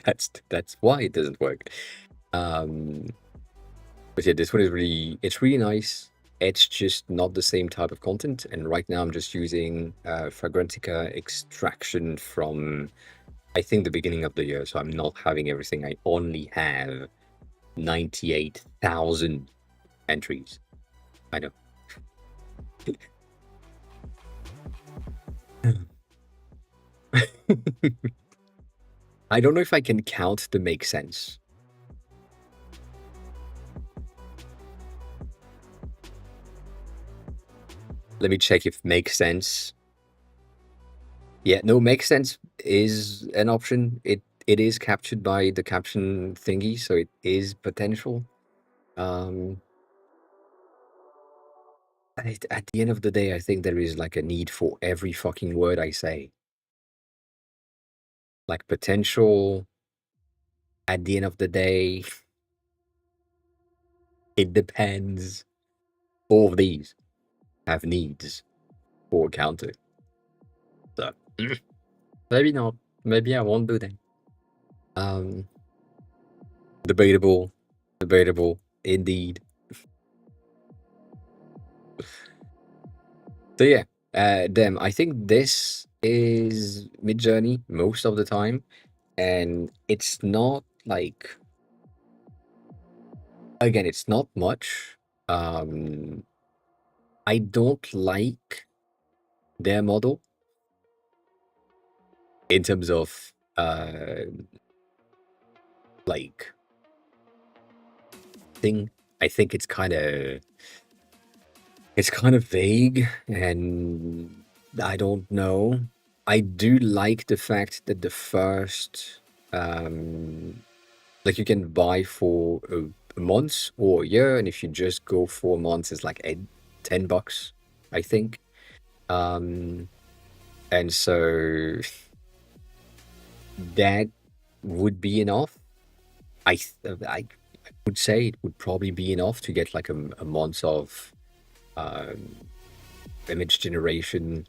that's why it doesn't work. But yeah, this one is it's really nice. It's just not the same type of content. And right now I'm just using Fragrantica extraction from, I think, the beginning of the year. So I'm not having everything. I only have 98,000 entries. I know. I don't know if I can count the make sense. Let me check if make sense. Yeah, no, make sense is an option. It is captured by the caption thingy, so it is potential. At the end of the day, I think there is like a need for every fucking word I say. Like potential, at the end of the day, it depends. All of these have needs for a counter. So maybe not. Maybe I won't do that. Debatable, indeed. So yeah, them. I think this is Mid-Journey most of the time, and it's not like, again, it's not much. I don't like their model in terms of like thing. I think it's kind of vague, and I don't know. I do like the fact that the first like you can buy for a month or a year, and if you just go for a month, it's like $10, I think. And so that would be enough. I would say it would probably be enough to get like a month of image generation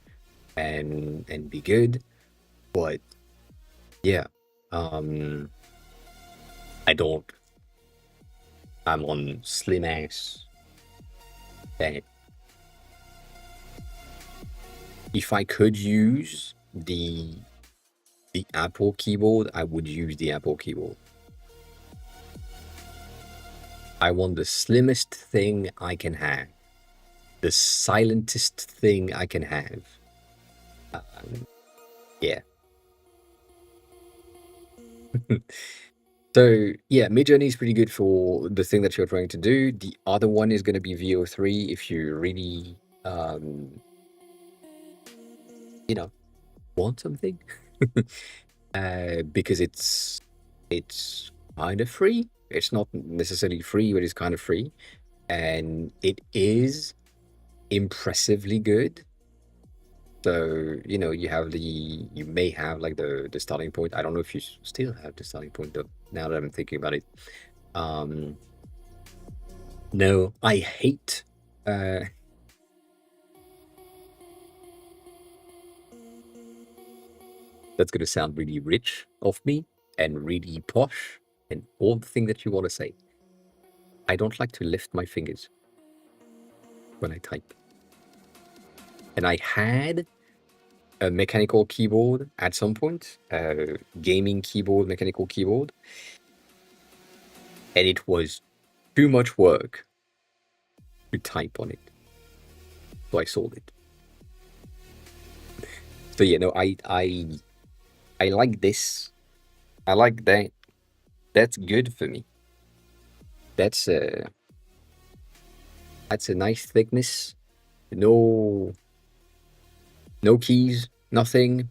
and be good. But yeah, I'm on slim ass that if I could use the Apple keyboard, I would use the Apple keyboard. I want the slimmest thing I can have, the silentest thing I can have. Yeah. So yeah, Midjourney is pretty good for the thing that you're trying to do. The other one is going to be VO3 if you really, want something, because it's kind of free. It's not necessarily free, but it's kind of free, and it is impressively good. So you may have like the starting point. I don't know if you still have the starting point though. Now that I'm thinking about it, No, I hate. Uh, that's gonna sound really rich of me and really posh and all the thing that you want to say. I don't like to lift my fingers when I type. And I had a mechanical keyboard at some point, a gaming keyboard, mechanical keyboard, and it was too much work to type on it. So I sold it. So yeah, no, I like this. I like that. That's good for me. That's a nice thickness. No keys, nothing.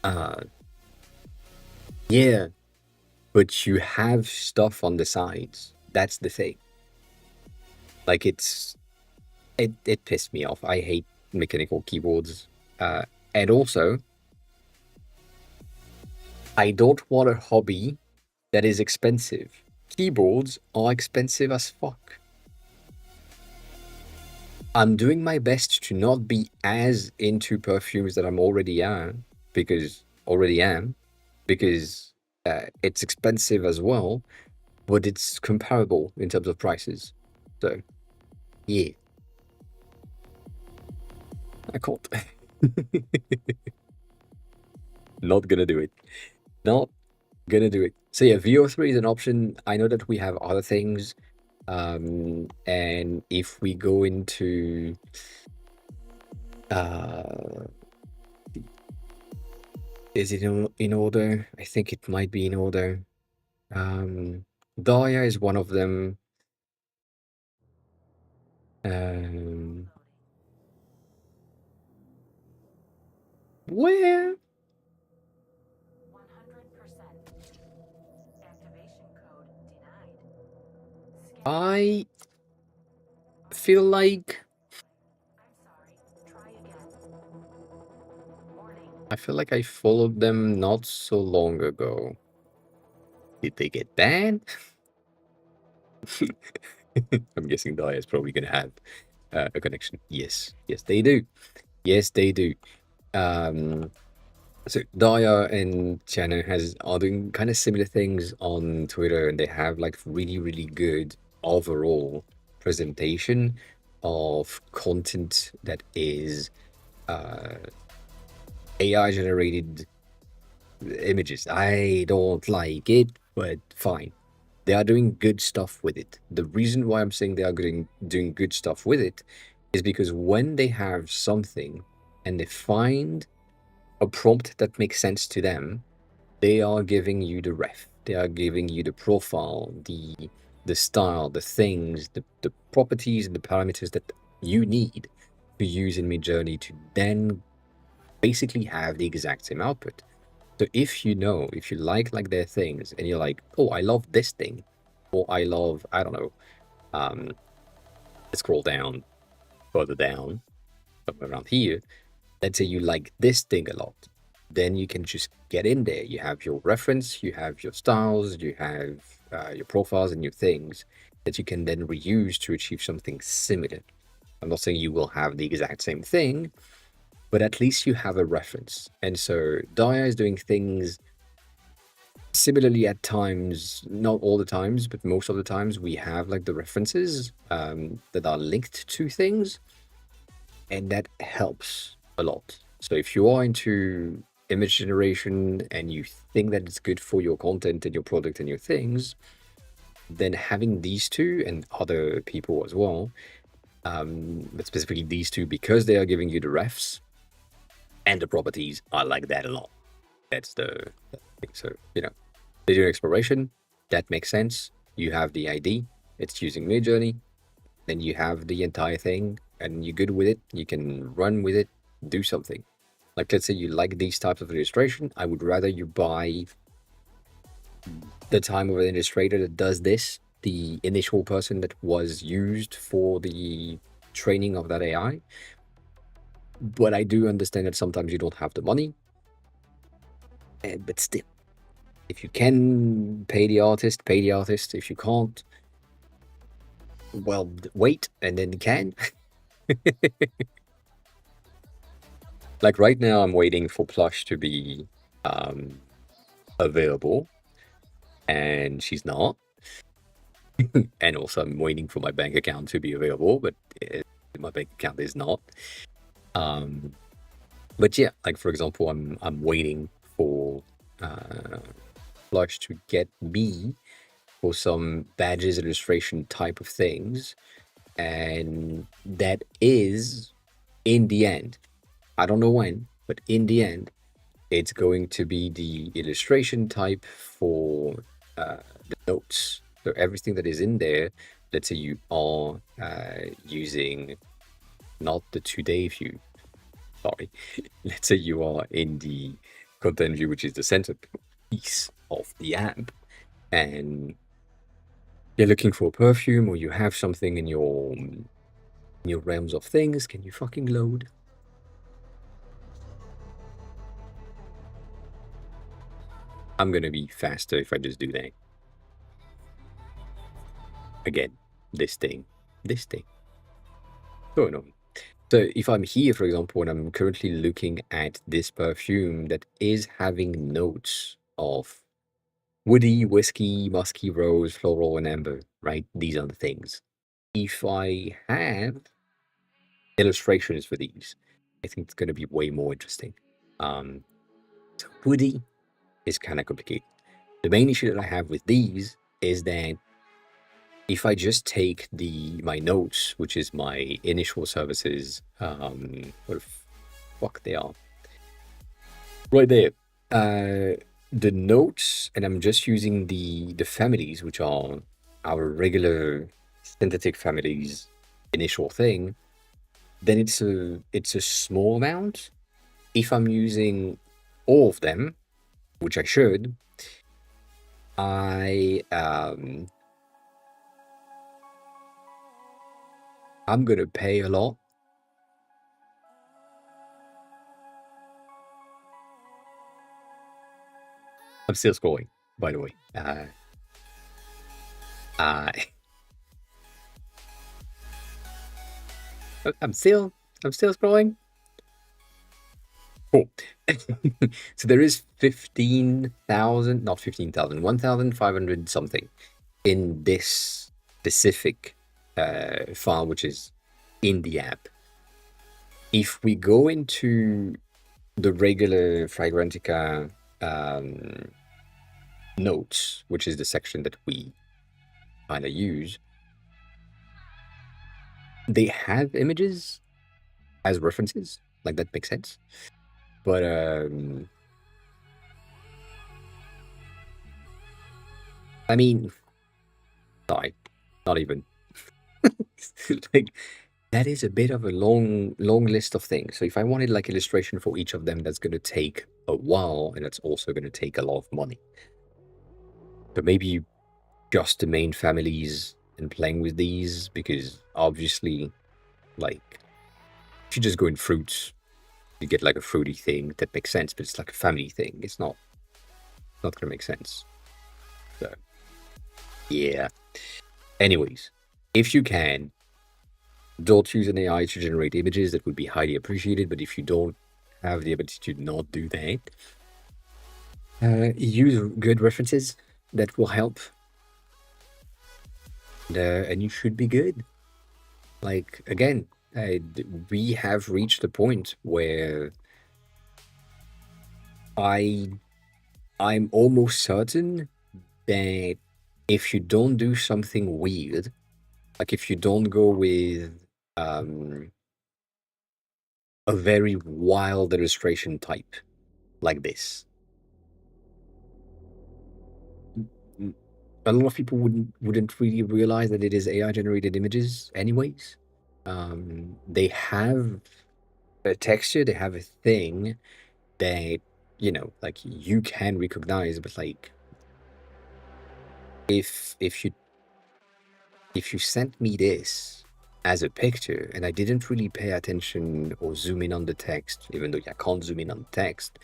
Uh yeah, but you have stuff on the sides. That's the thing. Like it pissed me off. I hate mechanical keyboards. And also I don't want a hobby that is expensive. Keyboards are expensive as fuck. I'm doing my best to not be as into perfumes that I'm already am because it's expensive as well, but it's comparable in terms of prices. So yeah, I can't. Not gonna do it. Not gonna do it. So yeah, VO3 is an option. I know that we have other things. And if we go into is it in order? I think it might be in order. Daya is one of them. Where 100% I feel like I followed them not so long ago. Did they get banned? I'm guessing Daya is probably going to have a connection. Yes, they do. Yes, they do. So Daya and Channel are doing kind of similar things on Twitter, and they have like really good overall presentation of content that is AI generated images. I don't like it, but fine. They are doing good stuff with it. The reason why I'm saying they are doing good stuff with it is because when they have something and they find a prompt that makes sense to them, they are giving you the ref. They are giving you the profile, the style, the things, the properties and the parameters that you need to use in Midjourney to then basically have the exact same output. So if you like their things and you're like, oh, I love this thing, or I love, I don't know, let's scroll down, further down, somewhere around here. Let's say you like this thing a lot, then you can just get in there. You have your reference, you have your styles, you have your profiles and your things that you can then reuse to achieve something similar. I'm not saying you will have the exact same thing, but at least you have a reference. And so Daya is doing things similarly at times, not all the times, but most of the times we have like the references that are linked to things, and that helps a lot. So if you are into image generation and you think that it's good for your content and your product and your things, then having these two and other people as well, but specifically these two because they are giving you the refs and the properties, I like that a lot. That's the thing. So, video exploration, that makes sense. You have the ID, it's using Midjourney, then you have the entire thing and you're good with it. You can run with it, do something. Like, let's say you like these types of illustration. I would rather you buy the time of an illustrator that does this, the initial person that was used for the training of that AI. But I do understand that sometimes you don't have the money. But still, if you can pay the artist, pay the artist. If you can't, well, wait, and then can. Like right now, I'm waiting for Plush to be um, available, and she's not. And also, I'm waiting for my bank account to be available, but my bank account is not. Um, but yeah, like for example, I'm waiting for Plush to get me for some badges illustration type of things, and that is in the end. I don't know when, but in the end, it's going to be the illustration type for the notes. So everything that is in there, let's say you are using not the today view, sorry, let's say you are in the content view, which is the centerpiece of the app, and you're looking for a perfume or you have something in your realms of things. Can you fucking load? I'm gonna be faster if I just do that. Again, this thing. So annoying. So if I'm here, for example, and I'm currently looking at this perfume that is having notes of woody, whiskey, musky, rose, floral, and amber, right? These are the things. If I have illustrations for these, I think it's going to be way more interesting. So woody is kind of complicated. The main issue that I have with these is that if I just take my notes, which is my initial services, what the fuck they are, right there, the notes, and I'm just using the families, which are our regular synthetic families initial thing, then it's a small amount. If I'm using all of them, which I should, I'm gonna pay a lot. I'm still scrolling, by the way. Uh, I'm still scrolling. Cool. So there is 15,000, not 15,000, 1,500 something in this specific file, which is in the app. If we go into the regular Fragrantica notes, which is the section that we kind of use, they have images as references. Like that makes sense. But I mean, sorry, not even. Like that is a bit of a long list of things. So if I wanted like illustration for each of them, that's going to take a while, and that's also going to take a lot of money. So maybe just the main families and playing with these, because obviously, like, if you just go in fruits, you get like a fruity thing that makes sense, but it's like a family thing. It's not going to make sense. So yeah. Anyways, if you can, don't use an AI to generate images. That would be highly appreciated. But if you don't have the ability to not do that, use good references. That will help. And you should be good. Like, again, we have reached a point where I'm almost certain that if you don't do something weird, like if you don't go with a very wild illustration type like this, a lot of people wouldn't really realize that it is AI generated images anyways. They have a texture, they have a thing that, like you can recognize, but like if you sent me this as a picture and I didn't really pay attention or zoom in on the text, even though I can't zoom in on the text,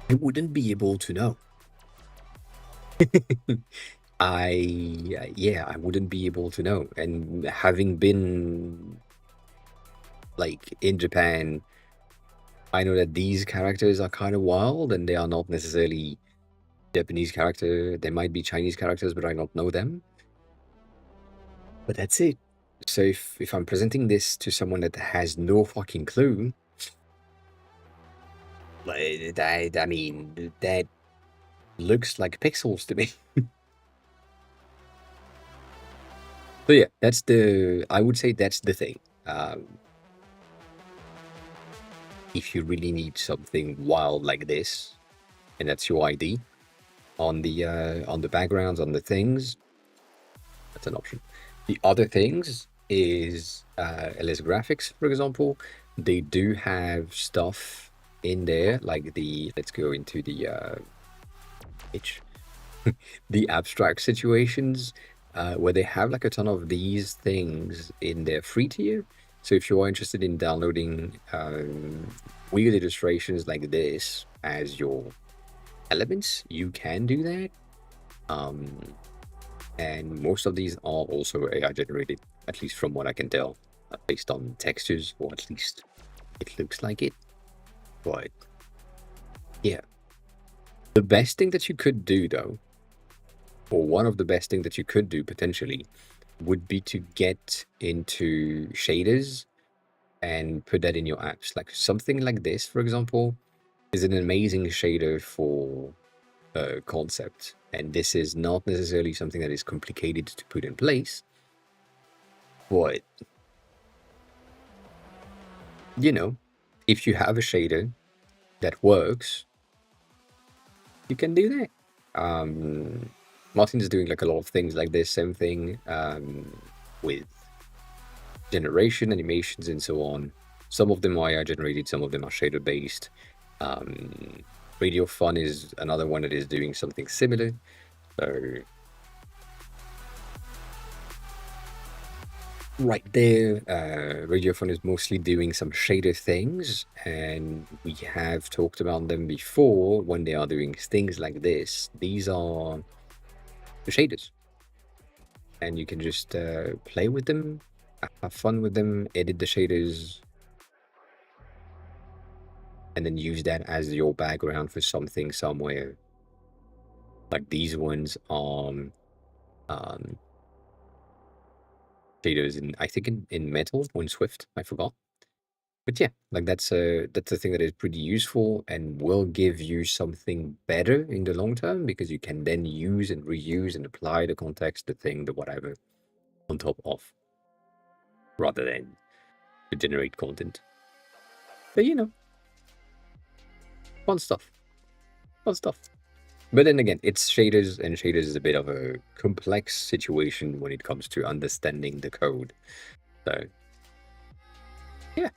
I wouldn't be able to know. yeah, I wouldn't be able to know. And having been like in Japan, I know that these characters are kind of wild and they are not necessarily Japanese character. They might be Chinese characters, but I don't know them. But that's it. So if I'm presenting this to someone that has no fucking clue, like I mean that looks like pixels to me. So yeah, I would say that's the thing. If you really need something wild like this, and that's your ID on the backgrounds, on the things, that's an option. The other things is LS Graphics, for example. They do have stuff in there, like let's go into itch, the abstract situations, where they have like a ton of these things in their free tier. So if you are interested in downloading weird illustrations like this as your elements, you can do that. And most of these are also AI generated, at least from what I can tell, based on textures, or at least it looks like it. But yeah, the best thing that you could do though, or one of the best things that you could do potentially, would be to get into shaders and put that in your apps. Like something like this, for example, is an amazing shader for concept. And this is not necessarily something that is complicated to put in place, but you know, if you have a shader that works, you can do that. Martin's doing like a lot of things like this, same thing with generation, animations, and so on. Some of them are AI generated, some of them are shader based. Radio Fun is another one that is doing something similar. So right there, Radiophone is mostly doing some shader things, and we have talked about them before when they are doing things like this. These are the shaders, and you can just play with them, have fun with them, edit the shaders, and then use that as your background for something somewhere. Like these ones are shaders in, I think, in Metal or in Swift, I forgot. But yeah, like that's a thing that is pretty useful and will give you something better in the long term, because you can then use and reuse and apply the context, the thing, the whatever on top of, rather than to generate content. But you know, fun stuff. Fun stuff. But then again, it's shaders, and shaders is a bit of a complex situation when it comes to understanding the code. So yeah.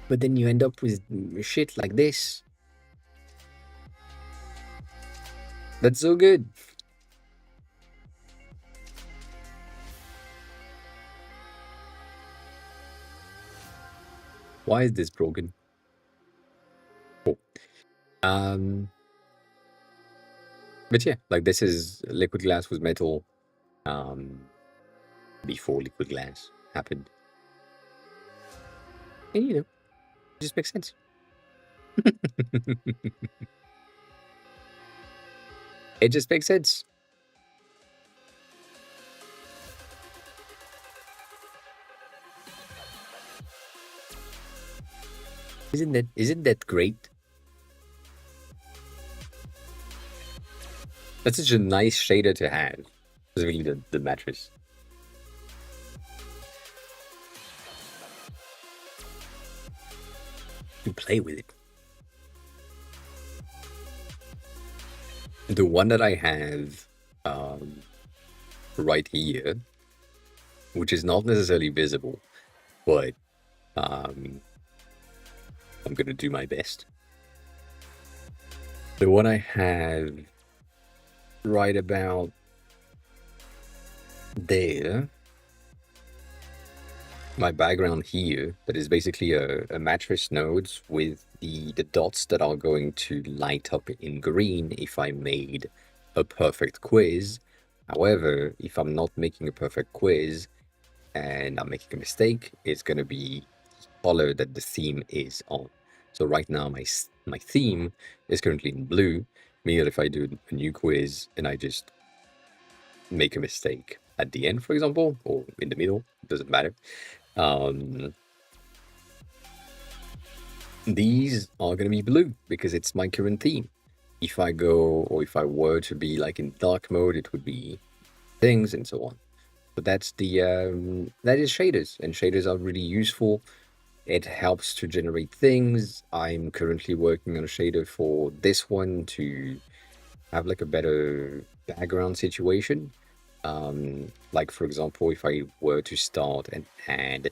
But then you end up with shit like this. That's so good. Why is this broken? Oh. But yeah, like this is liquid glass was metal before liquid glass happened. And you know, it just makes sense. It just makes sense. Isn't that great? That's such a nice shader to have. Specifically the mattress. You play with it. The one that I have right here, which is not necessarily visible, but I'm gonna do my best. The one I have right about there, my background here, that is basically a mattress nodes with the dots that are going to light up in green if I made a perfect quiz. However, if I'm not making a perfect quiz and I'm making a mistake, it's going to be color that the theme is on. So right now, my theme is currently in blue, meaning that if I do a new quiz and I just make a mistake at the end, for example, or in the middle, it doesn't matter. These are going to be blue because it's my current theme. If I go, or if I were to be like in dark mode, it would be things and so on. But that's the that is shaders, and shaders are really useful. It helps to generate things. I'm currently working on a shader for this one to have like a better background situation. Like for example, if I were to start and add,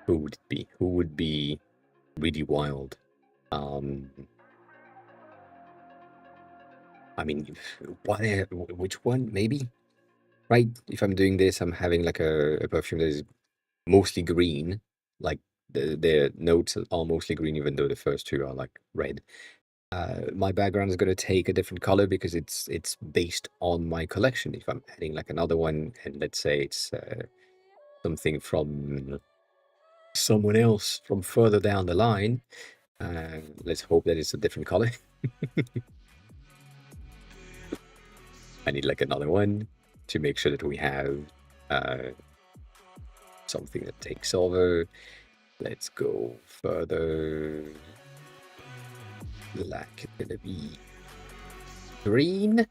who would it be? Who would be really wild? Um, I mean, what? Which one? Maybe. Right. If I'm doing this, I'm having like a perfume that is mostly green. Like the notes are mostly green, even though the first two are like red. My background is going to take a different color because it's based on my collection. If I'm adding like another one, and let's say it's something from someone else from further down the line, let's hope that it's a different color. I need like another one to make sure that we have uh, something that takes over. Let's go further. Black is gonna be green.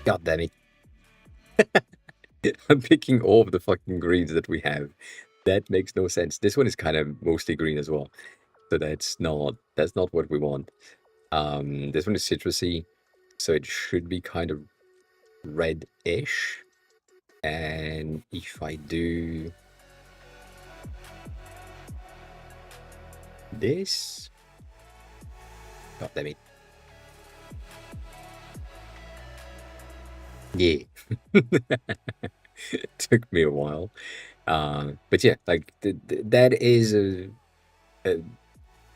God damn it. I'm picking all of the fucking greens that we have. That makes no sense. This one is kind of mostly green as well. So that's not what we want. This one is citrusy, so it should be kind of red-ish. And if I do this, God damn it. Yeah. It took me a while. But yeah, like that is a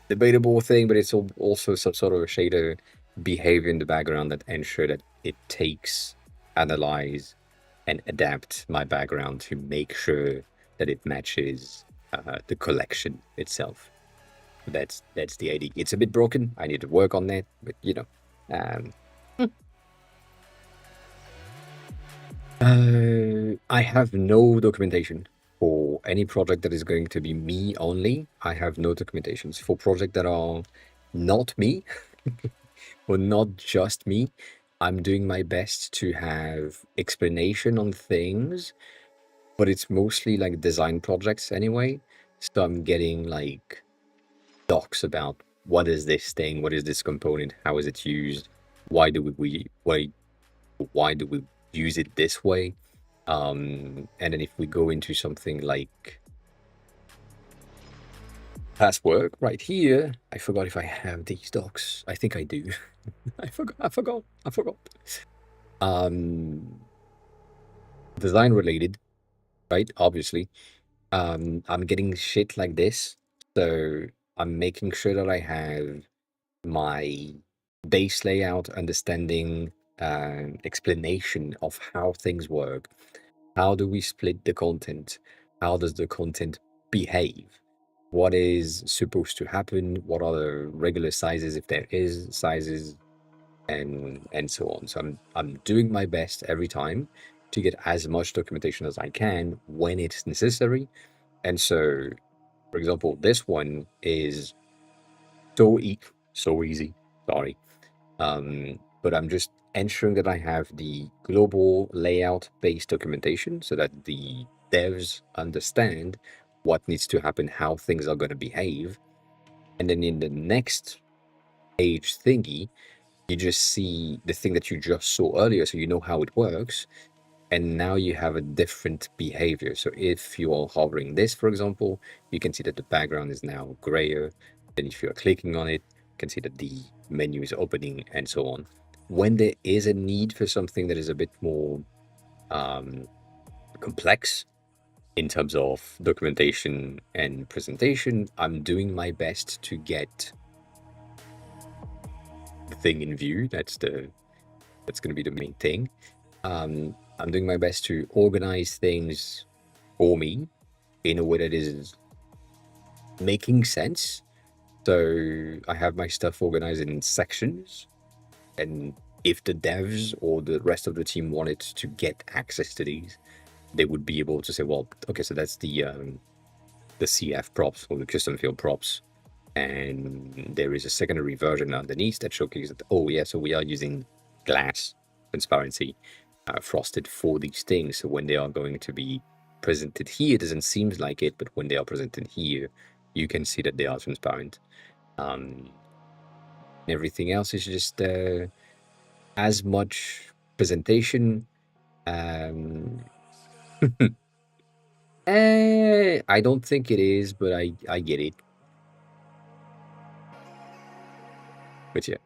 debatable thing, but it's also some sort of a shader behavior in the background that ensure that it takes, analyze, and adapt my background to make sure that it matches the collection itself. That's the idea. It's a bit broken. I need to work on that, but you know. Um, I have no documentation for any project that is going to be me only. I have no documentations for projects that are not me or not just me. I'm doing my best to have explanation on things, but it's mostly like design projects anyway. So I'm getting like docs about what is this thing, what is this component, how is it used, why do why do we use it this way? And then if we go into something like past work right here, I forgot if I have these docs. I think I do. I forgot. Um, design related, right? Obviously. I'm getting shit like this. So I'm making sure that I have my base layout, understanding, explanation of how things work. How do we split the content? How does the content behave? What is supposed to happen? What are the regular sizes, if there is sizes, and so on. So I'm doing my best every time to get as much documentation as I can when it's necessary. And so, for example, this one is so easy. Sorry. But I'm just ensuring that I have the global layout based documentation so that the devs understand what needs to happen, how things are going to behave. And then in the next page thingy, you just see the thing that you just saw earlier, so you know how it works. And now you have a different behavior. So if you are hovering this, for example, you can see that the background is now grayer. Then if you're clicking on it, you can see that the menu is opening and so on. When there is a need for something that is a bit more complex in terms of documentation and presentation, I'm doing my best to get the thing in view. That's going to be the main thing. I'm doing my best to organize things for me in a way that is making sense. So I have my stuff organized in sections, and if the devs or the rest of the team wanted to get access to these, they would be able to say, well, okay, so that's the CF props or the custom field props, and there is a secondary version underneath that showcases that, oh yeah, so we are using glass transparency frosted for these things. So when they are going to be presented here, it doesn't seem like it, but when they are presented here, you can see that they are transparent. Everything else is just as much presentation. I don't think it is, but I get it. But yeah,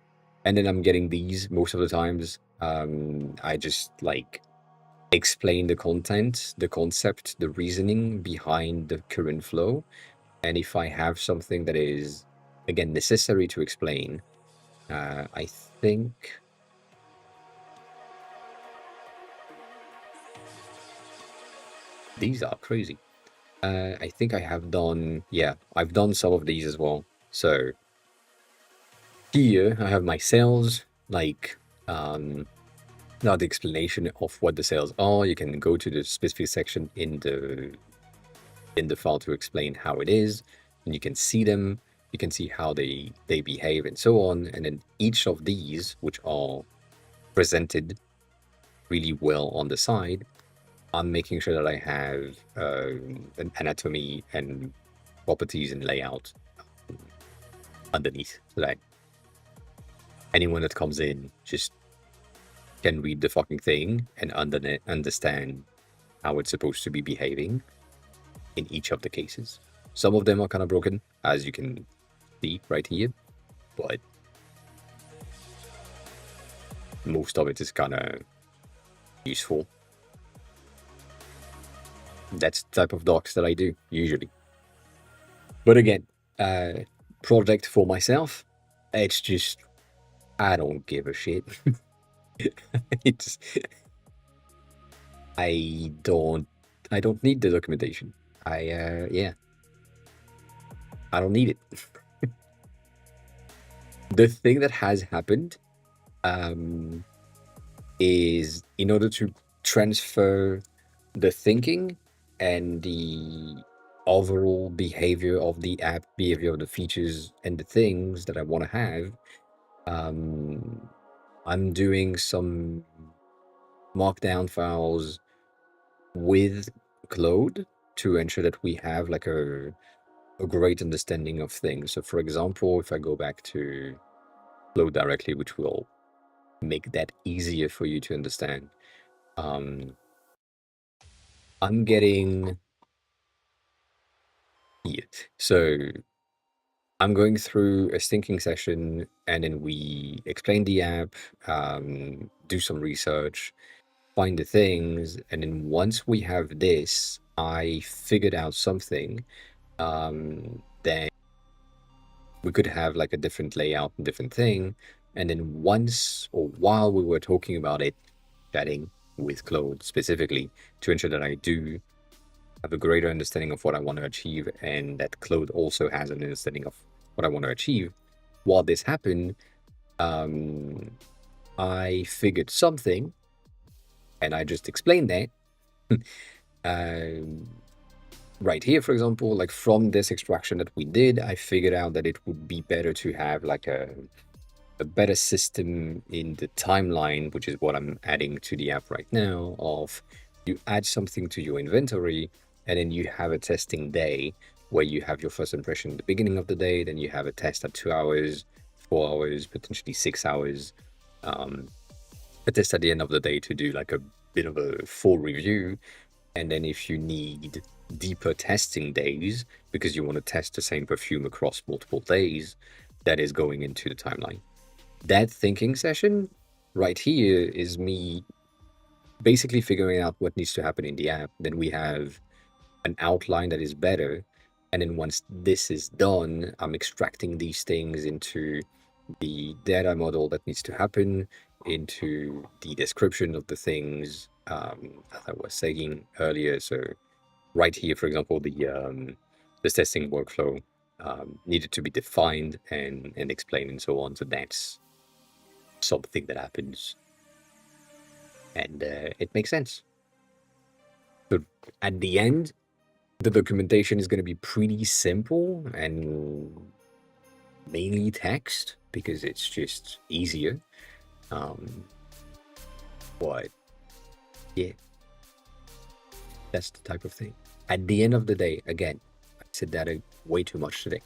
and then I'm getting these most of the times. I just like explain the content, the concept, the reasoning behind the current flow, and if I have something that is again necessary to explain, I think these are crazy. I think I have done, yeah, I've done some of these as well. So here I have my sales, like now the explanation of what the sales are. You can go to the specific section in the file to explain how it is, and you can see them. You can see how they behave and so on. And then each of these, which are presented really well on the side, I'm making sure that I have an anatomy and properties and layout underneath, so that anyone that comes in just can read the fucking thing and understand how it's supposed to be behaving in each of the cases. Some of them are kind of broken, as you can see right here, but most of it is kind of useful. That's the type of docs that I do usually. But again, project for myself, it's just I don't give a shit. it's I don't need the documentation. Yeah, I don't need it. The thing that has happened is in order to transfer the thinking and the overall behavior of the app, behavior of the features and the things that I want to have, I'm doing some markdown files with Claude to ensure that we have like a great understanding of things. So for example, if I go back to Claude directly, which will make that easier for you to understand, I'm getting here. So I'm going through a thinking session, and then we explain the app, do some research, find the things, and then once we have this, I figured out something, then we could have like a different layout and different thing. And then once or while we were talking about it, chatting with Claude specifically to ensure that I do have a greater understanding of what I want to achieve, and that Claude also has an understanding of what I want to achieve. While this happened, I figured something, and I just explained that. Right here, for example, like from this extraction that we did, I figured out that it would be better to have like a better system in the timeline, which is what I'm adding to the app right now, of you add something to your inventory, and then you have a testing day where you have your first impression at the beginning of the day, then you have a test at 2 hours, 4 hours, potentially 6 hours, a test at the end of the day to do like a bit of a full review. And then if you need deeper testing days because you want to test the same perfume across multiple days, that is going into the timeline. That thinking session right here is me basically figuring out what needs to happen in the app. Then we have an outline that is better. And then once this is done, I'm extracting these things into the data model that needs to happen, into the description of the things, as I was saying earlier. So right here, for example, the testing workflow needed to be defined and explained and so on. So that's something that happens, and it makes sense. So at the end, the documentation is going to be pretty simple and mainly text because it's just easier. But yeah, that's the type of thing. At the end of the day, again, I said that way too much today.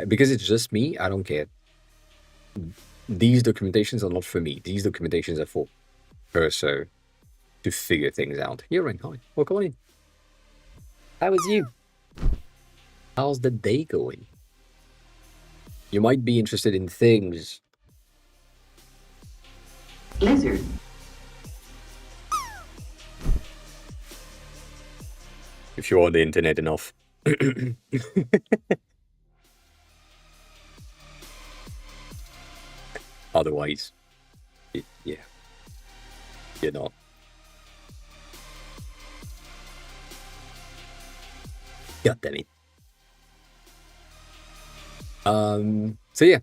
Because it's just me, I don't care. These documentations are not for me. These documentations are for Perso to figure things out. You're in. Hi. Welcome on in. How is you? How's the day going? You might be interested in things. Lizard. If you're on the internet enough. Otherwise, yeah, you're not. God damn it. So yeah,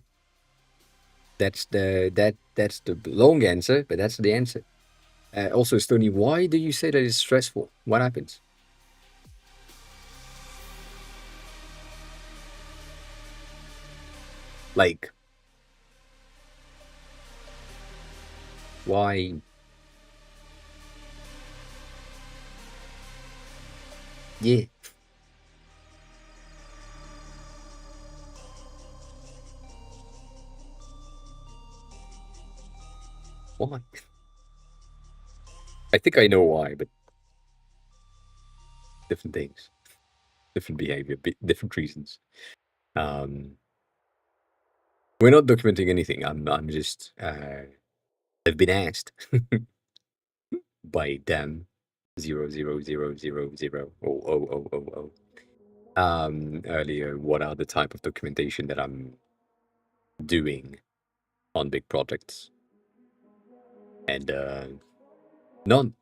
that's the long answer, but that's the answer. Also, Stony, why do you say that it's stressful? What happens? Like, why? Yeah. Why? I think I know why, but different things, different behavior, different reasons. We're not documenting anything. I'm just I've been asked by them 0000000 earlier what are the type of documentation that I'm doing on big projects, and none.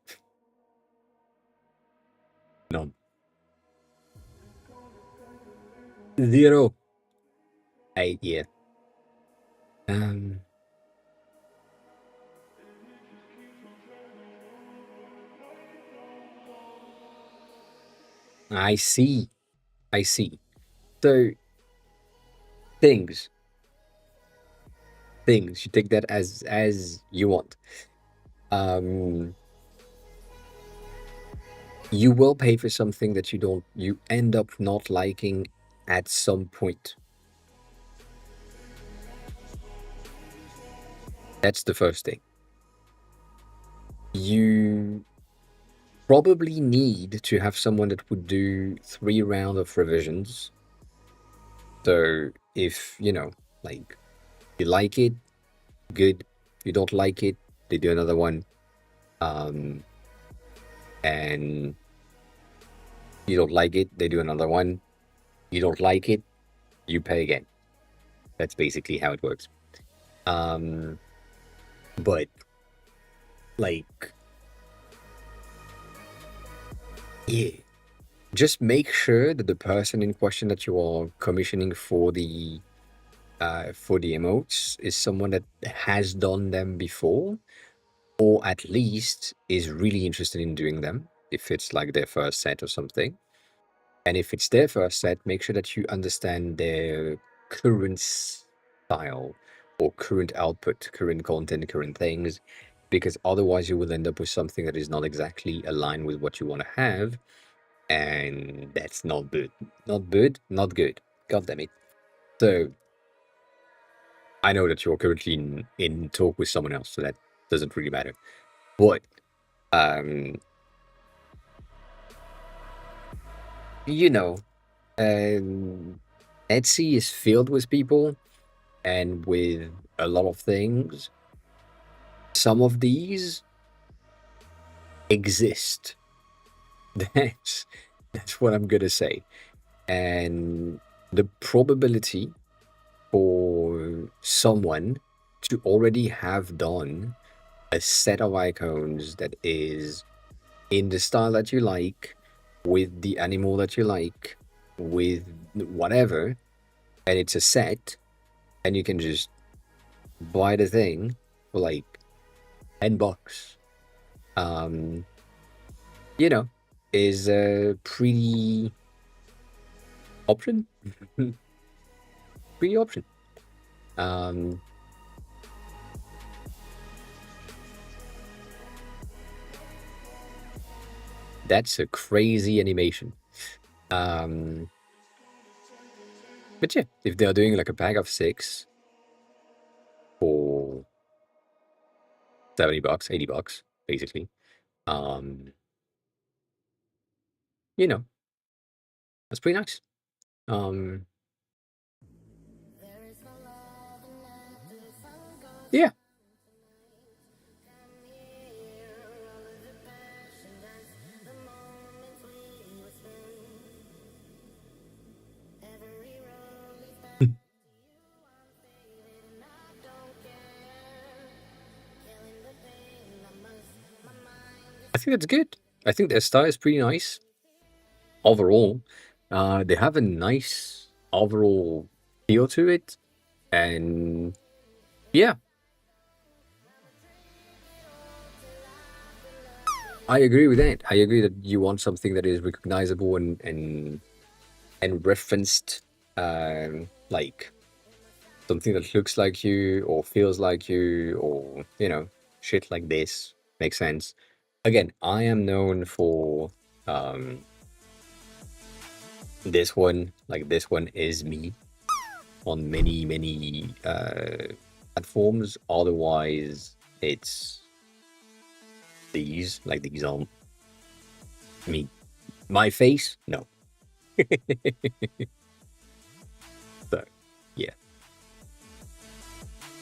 None. Zero. Yeah. Um I see. I see. So things you take that as you want. Um you will pay for something that you end up not liking at some point. That's the first thing. You probably need to have someone that would do 3 rounds of revisions. So if, like, you like it, good. If you don't like it, they do another one. And you don't like it, they do another one. You don't like it, you pay again. That's basically how it works. But like, yeah, just make sure that the person in question that you are commissioning for the emotes is someone that has done them before, or at least is really interested in doing them, if it's like their first set or something. And if it's their first set, make sure that you understand their current style or current output, current content, current things, because otherwise you will end up with something that is not exactly aligned with what you want to have. And that's not good. Not good, not good. God damn it. So I know that you're currently in talk with someone else, so that doesn't really matter. But you know, Etsy is filled with people and with a lot of things. Some of these exist. That's what I'm gonna say. And the probability for someone to already have done a set of icons that is in the style that you like, with the animal that you like, with whatever, and it's a set, and you can just buy the thing for like $10. Um, you know, is a pretty option. Pretty option. Um, that's a crazy animation. But yeah, if they're doing like a pack of 6 for $70, $80, basically, um, you know, that's pretty nice. Yeah. I think that's good. I think their style is pretty nice overall. They have a nice overall feel to it, and yeah, I agree with that. I agree that you want something that is recognizable and referenced, like something that looks like you or feels like you, or shit like this makes sense. Again, I am known for this one. Like, this one is me on many platforms. Otherwise, it's these. Like, these aren't me. My face, no. So, yeah.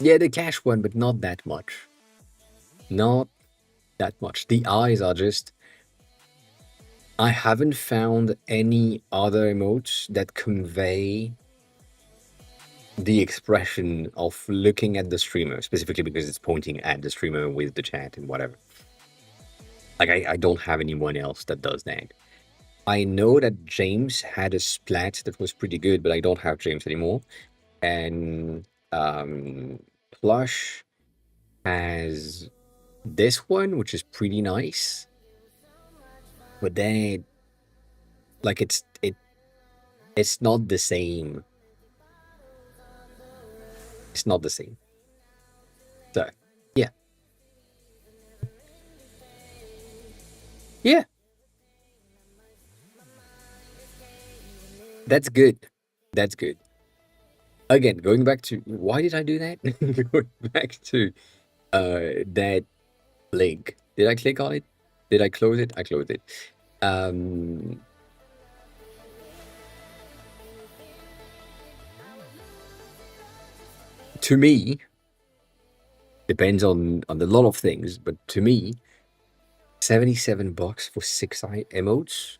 Yeah, the cash one, but not that much. Not that much. The eyes are just. I haven't found any other emotes that convey the expression of looking at the streamer, specifically because it's pointing at the streamer with the chat and whatever. Like, I don't have anyone else that does that. I know that James had a splat that was pretty good, but I don't have James anymore. And Plush has this one, which is pretty nice. But then, like, it's not the same. It's not the same. So, yeah. Yeah. That's good. That's good. Again, going back to why did I do that? Going back to that link. Did I click on it? Did I close it? I closed it. To me, depends on a lot of things, but to me, $77 for 6 emotes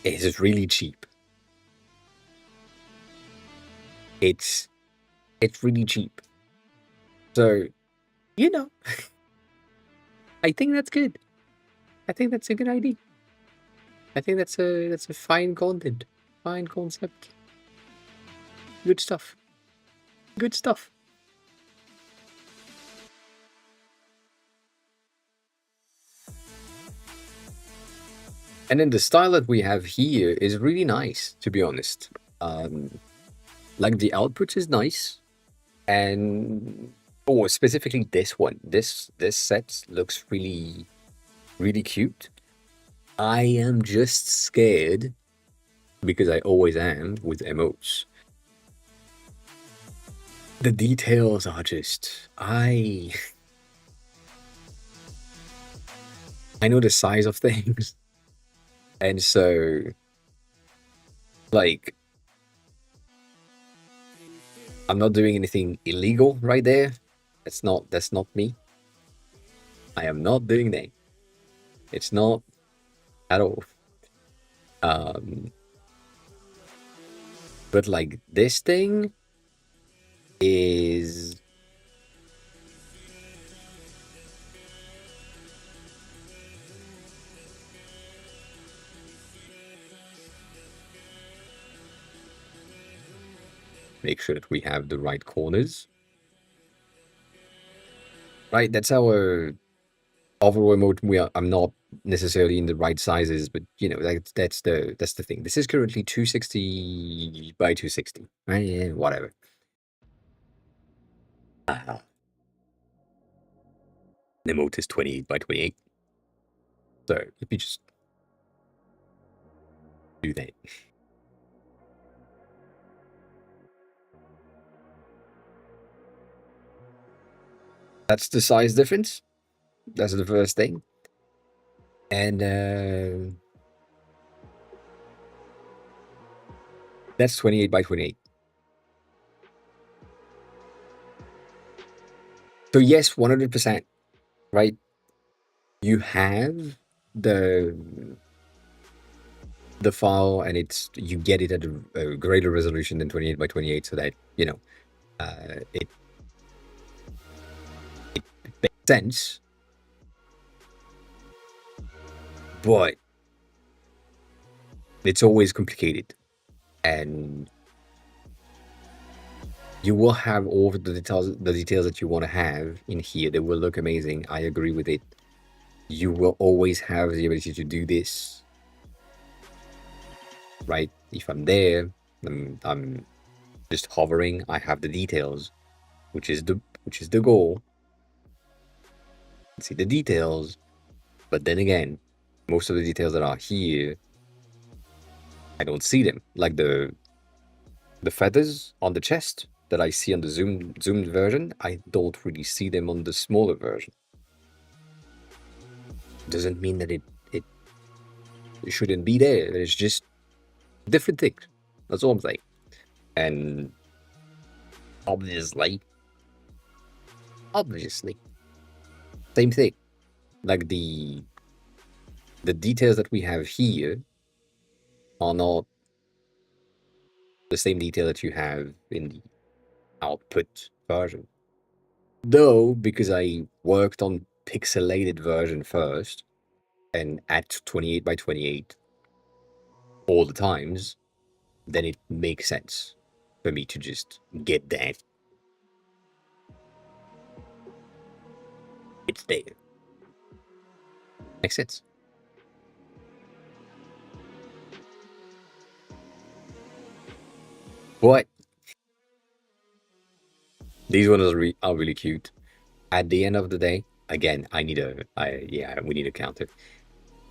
is really cheap. It's really cheap. So, I think that's good. I think that's a good idea. I think that's a fine content, fine concept. Good stuff. Good stuff. And then the style that we have here is really nice, to be honest. Like, the output is nice, and specifically this one. This set looks really, really cute. I am just scared, because I always am with emotes. The details are just I know the size of things, and so, like, I'm not doing anything illegal right there. That's not me. I am not doing that. It's not at all. But like this thing is make sure that we have the right corners. Right, that's our overall emote. I'm not necessarily in the right sizes, but you know, that's the thing. This is currently 260 by 260. Right, yeah, whatever. The emote is 28 by 28. So let me just do that. That's the size difference. That's the first thing. And that's 28 by 28. So yes, 100%, right? You have the file, and you get it at a greater resolution than 28 by 28, so that you know it makes sense. But it's always complicated, and you will have all of the details that you want to have in here. They will look amazing. I agree with it. You will always have the ability to do this, right? If I'm there, I'm just hovering. I have the details, which is the goal. See the details, but then again, most of the details that are here, I don't see them. Like the feathers on the chest that I see on the zoomed version, I don't really see them on the smaller version. Doesn't mean that it shouldn't be there. It's just different things. That's all I'm saying. And obviously, same thing. Like the details that we have here are not the same detail that you have in the output version. Though, because I worked on pixelated version first and at 28 by 28 all the times, then it makes sense for me to just get that. It's there. Makes sense. But these ones are really cute. At the end of the day, again, we need a counter.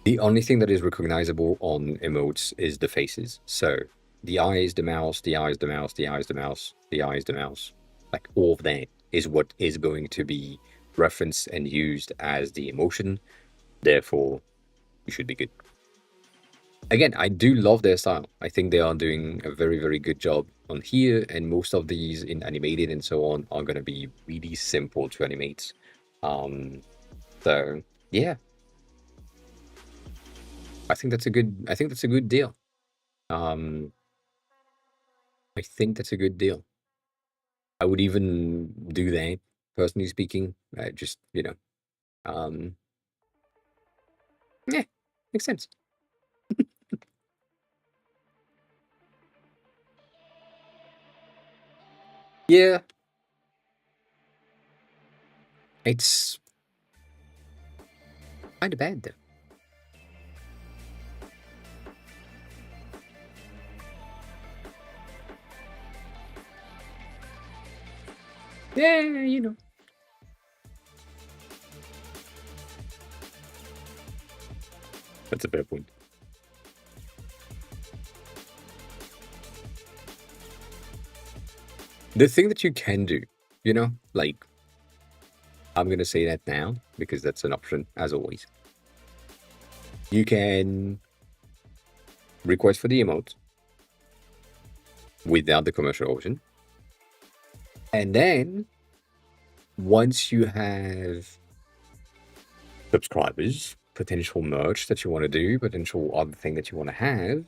The only thing that is recognizable on emotes is the faces. So the eyes, the mouse, the eyes, the mouse, the eyes, the mouse, the eyes, the mouse. Like all of that is what is going to be referenced and used as the emotion. Therefore, you should be good. Again, I do love their style. I think they are doing a very, very good job on here, and most of these in animated and so on are going to be really simple to animate. So yeah, I think that's a good deal. I think that's a good deal. I would even do that, personally speaking. Just um, yeah, makes sense. Yeah, it's kind of bad though. Yeah, that's a fair point. The thing that you can do, like I'm gonna say that now because that's an option as always. You can request for the emote without the commercial option, and then once you have subscribers, potential merch that you want to do, potential other thing that you want to have,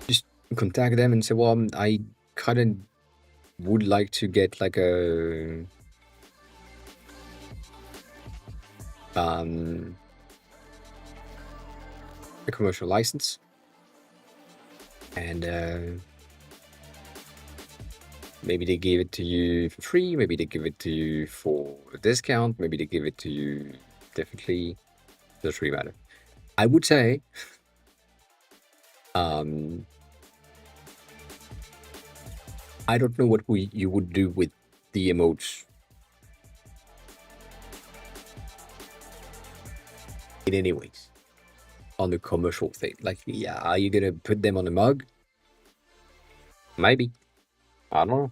just contact them and say, well, I kind of would like to get like um, a commercial license, and maybe they give it to you for free, maybe they give it to you for a discount, maybe they give it to you differently. Doesn't really matter. I would say, um, I don't know what you would do with the emotes in any ways on the commercial thing. Like, yeah, are you gonna put them on a mug? Maybe. I don't know.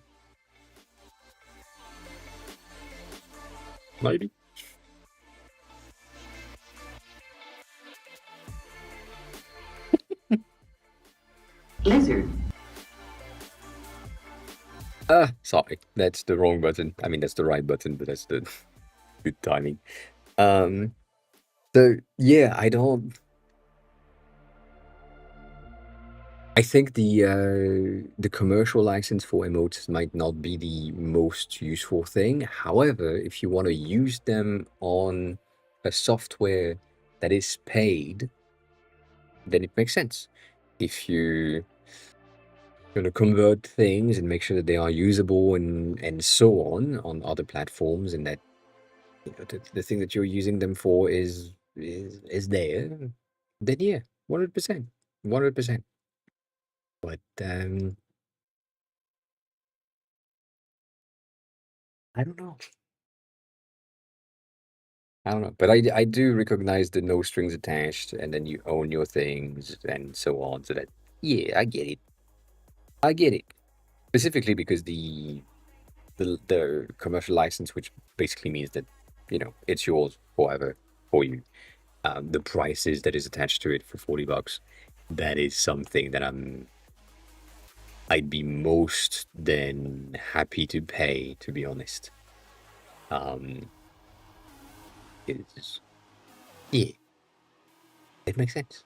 Maybe. Lizard. Sorry, that's the wrong button. I mean, that's the right button, but that's the good timing. Um, so yeah, I think the commercial license for emotes might not be the most useful thing. However, if you want to use them on a software that is paid, then it makes sense. If you going to convert things and make sure that they are usable and so on other platforms, and that the thing that you're using them for is there, then yeah, 100%, 100%. But I don't know. I don't know, but I do recognize the no strings attached, and then you own your things and so on. So that, yeah, I get it. I get it. Specifically because the commercial license, which basically means that it's yours forever for you. The prices that is attached to it for $40, that is something that I'd be most than happy to pay, to be honest. It's yeah, it makes sense.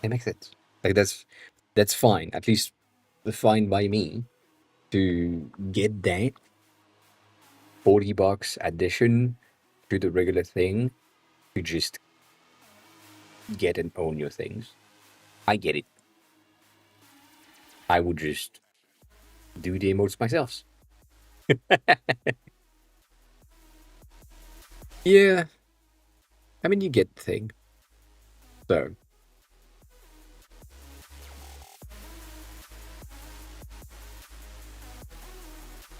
It makes sense. Like that's fine. At least fine by me to get that $40 addition to the regular thing to just get and own your things. I get it. I would just do the emotes myself. Yeah, I mean you get the thing. So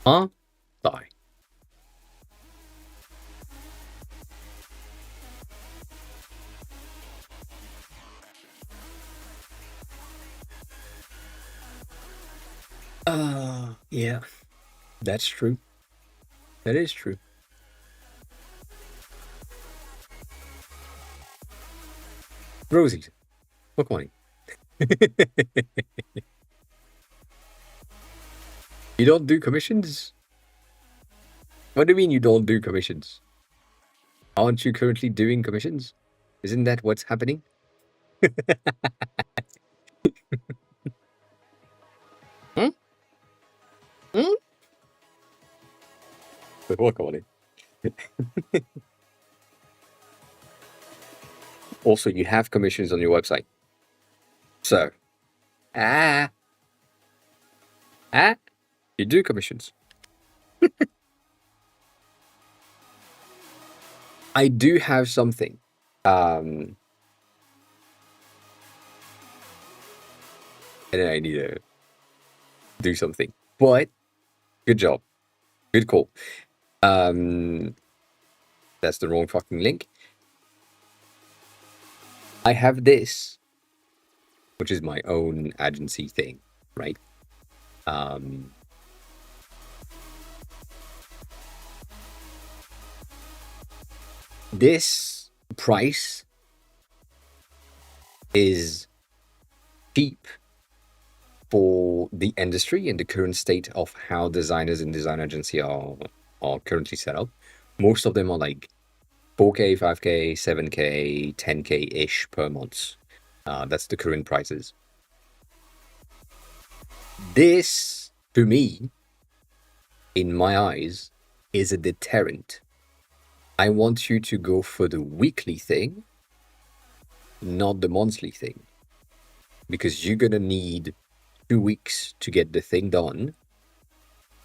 huh? Die. Yeah, that's true. That is true. Rosie, look money. You don't do commissions? What do you mean you don't do commissions? Aren't you currently doing commissions? Isn't that what's happening? Hmm? Hmm? But work on it. Also, you have commissions on your website. So, ah, you do commissions. I do have something. And then I need to do something. But good job. Good call. That's the wrong fucking link. I have this, which is my own agency thing, right? This price is cheap for the industry and the current state of how designers and design agency are currently set up. Most of them are like 4K, 5K, 7K, 10K ish per month. That's the current prices. This, to me, in my eyes, is a deterrent. I want you to go for the weekly thing, not the monthly thing. Because you're going to need 2 weeks to get the thing done.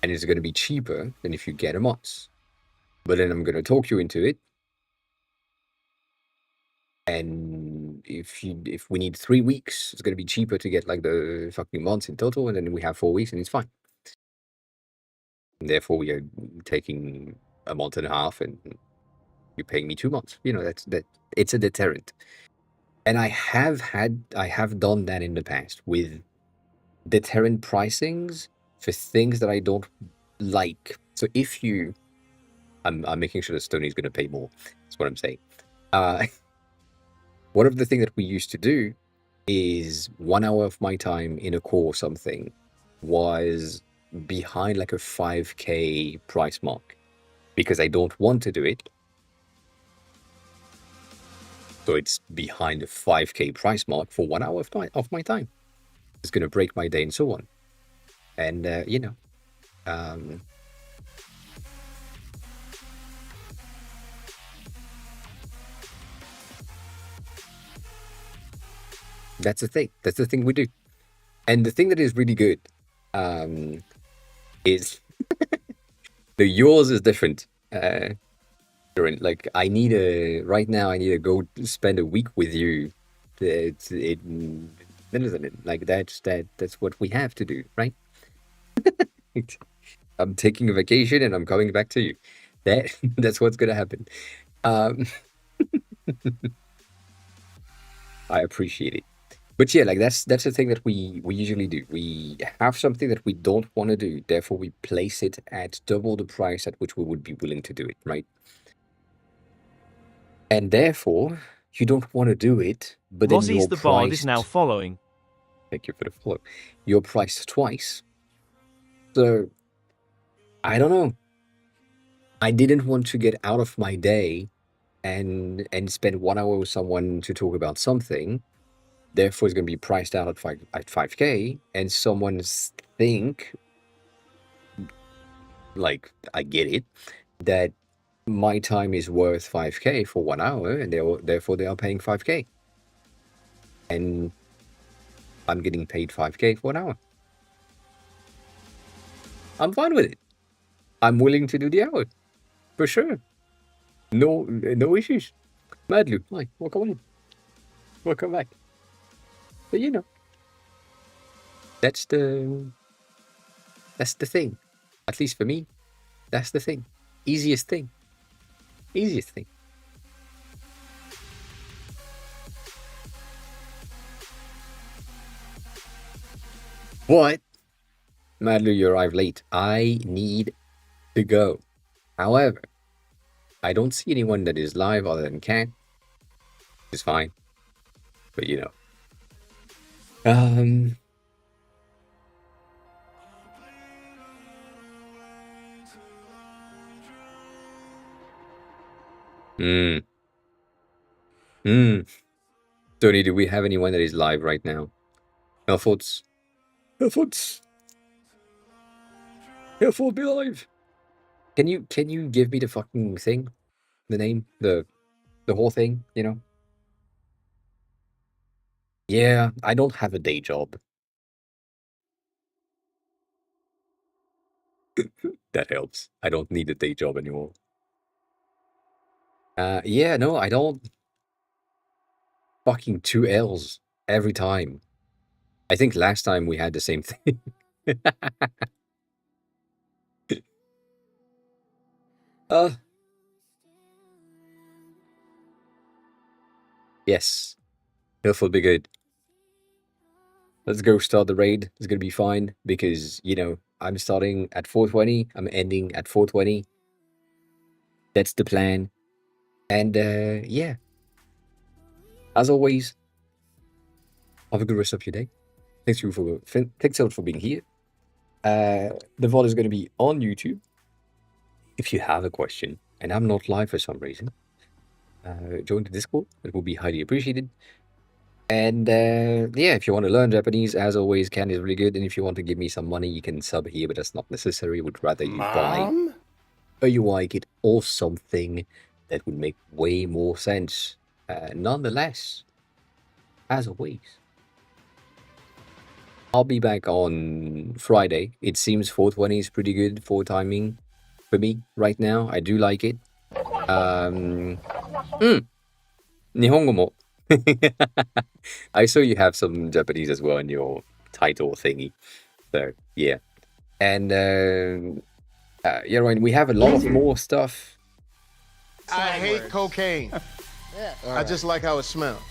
And it's going to be cheaper than if you get a month. But then I'm going to talk you into it. And if we need 3 weeks, it's going to be cheaper to get like the fucking months in total. And then we have 4 weeks and it's fine. And therefore, we are taking a month and a half and you're paying me 2 months. You know, that it's a deterrent. And I have done that in the past with deterrent pricings for things that I don't like. So if you, I'm making sure that Stoney's going to pay more. That's what I'm saying. One of the things that we used to do is 1 hour of my time in a core or something was behind like a 5K price mark because I don't want to do it. So it's behind a 5K price mark for 1 hour of my time. It's going to break my day and so on. And, you know, that's the thing. That's the thing we do. And the thing that is really good is the yours is different. Like I need right now I need to go spend a week with you. Like that's what we have to do, right? I'm taking a vacation and I'm coming back to you. That's what's gonna happen. I appreciate it. But yeah, like that's the thing that we usually do. We have something that we don't want to do, therefore we place it at double the price at which we would be willing to do it, right? And therefore, you don't want to do it, but then Rozzie's you're the Bard is priced. now following. Thank you for the follow. You're priced twice. So I don't know. I didn't want to get out of my day and spend 1 hour with someone to talk about something. Therefore, it's going to be priced out at 5K, and someone's think, like I get it, that my time is worth 5K for 1 hour, and therefore they are paying 5K, and I'm getting paid 5K for 1 hour. I'm fine with it. I'm willing to do the hour, for sure. No issues. Madlu, hi, welcome in. Welcome back. But you know, that's the thing. At least for me, that's the thing. Easiest thing. Easiest thing. What? Madlu, you arrived late. I need to go. However, I don't see anyone that is live other than Cat. It's fine. But you know. Tony, do we have anyone that is live right now? Elfords. Elfords, be live. Can you give me the fucking thing? The name? The whole thing, you know? Yeah, I don't have a day job. That helps. I don't need a day job anymore. Yeah, no, I don't. Fucking 2 L's every time. I think last time we had the same thing. Yes. He'll be good. Let's go start the raid. It's gonna be fine because, you know, I'm starting at 420. I'm ending at 420. That's the plan. And yeah. As always, have a good rest of your day. Thanks a lot for being here. The VOD is going to be on YouTube. If you have a question and I'm not live for some reason, join the Discord. It will be highly appreciated. And yeah, if you want to learn Japanese, as always, Ken is really good. And if you want to give me some money, you can sub here, but that's not necessary. Would rather you buy a UI kit or something that would make way more sense. Nonetheless, as always, I'll be back on Friday. It seems 420 is pretty good for timing for me right now. I do like it. 日本語も I saw you have some Japanese as well in your title thingy. So, yeah. And, yeah, Ryan, we have a lot of more stuff. I hate cocaine. I just like how it smells.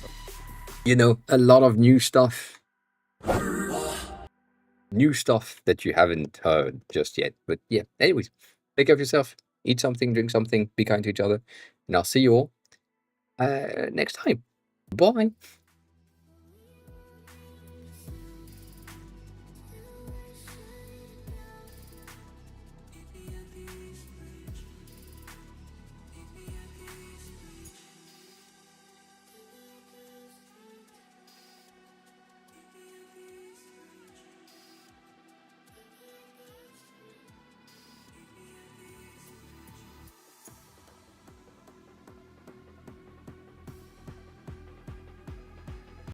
You know, a lot of new stuff. New stuff that you haven't heard just yet. But yeah, anyways, take care of yourself. Eat something, drink something, be kind to each other. And I'll see you all next time. Bye.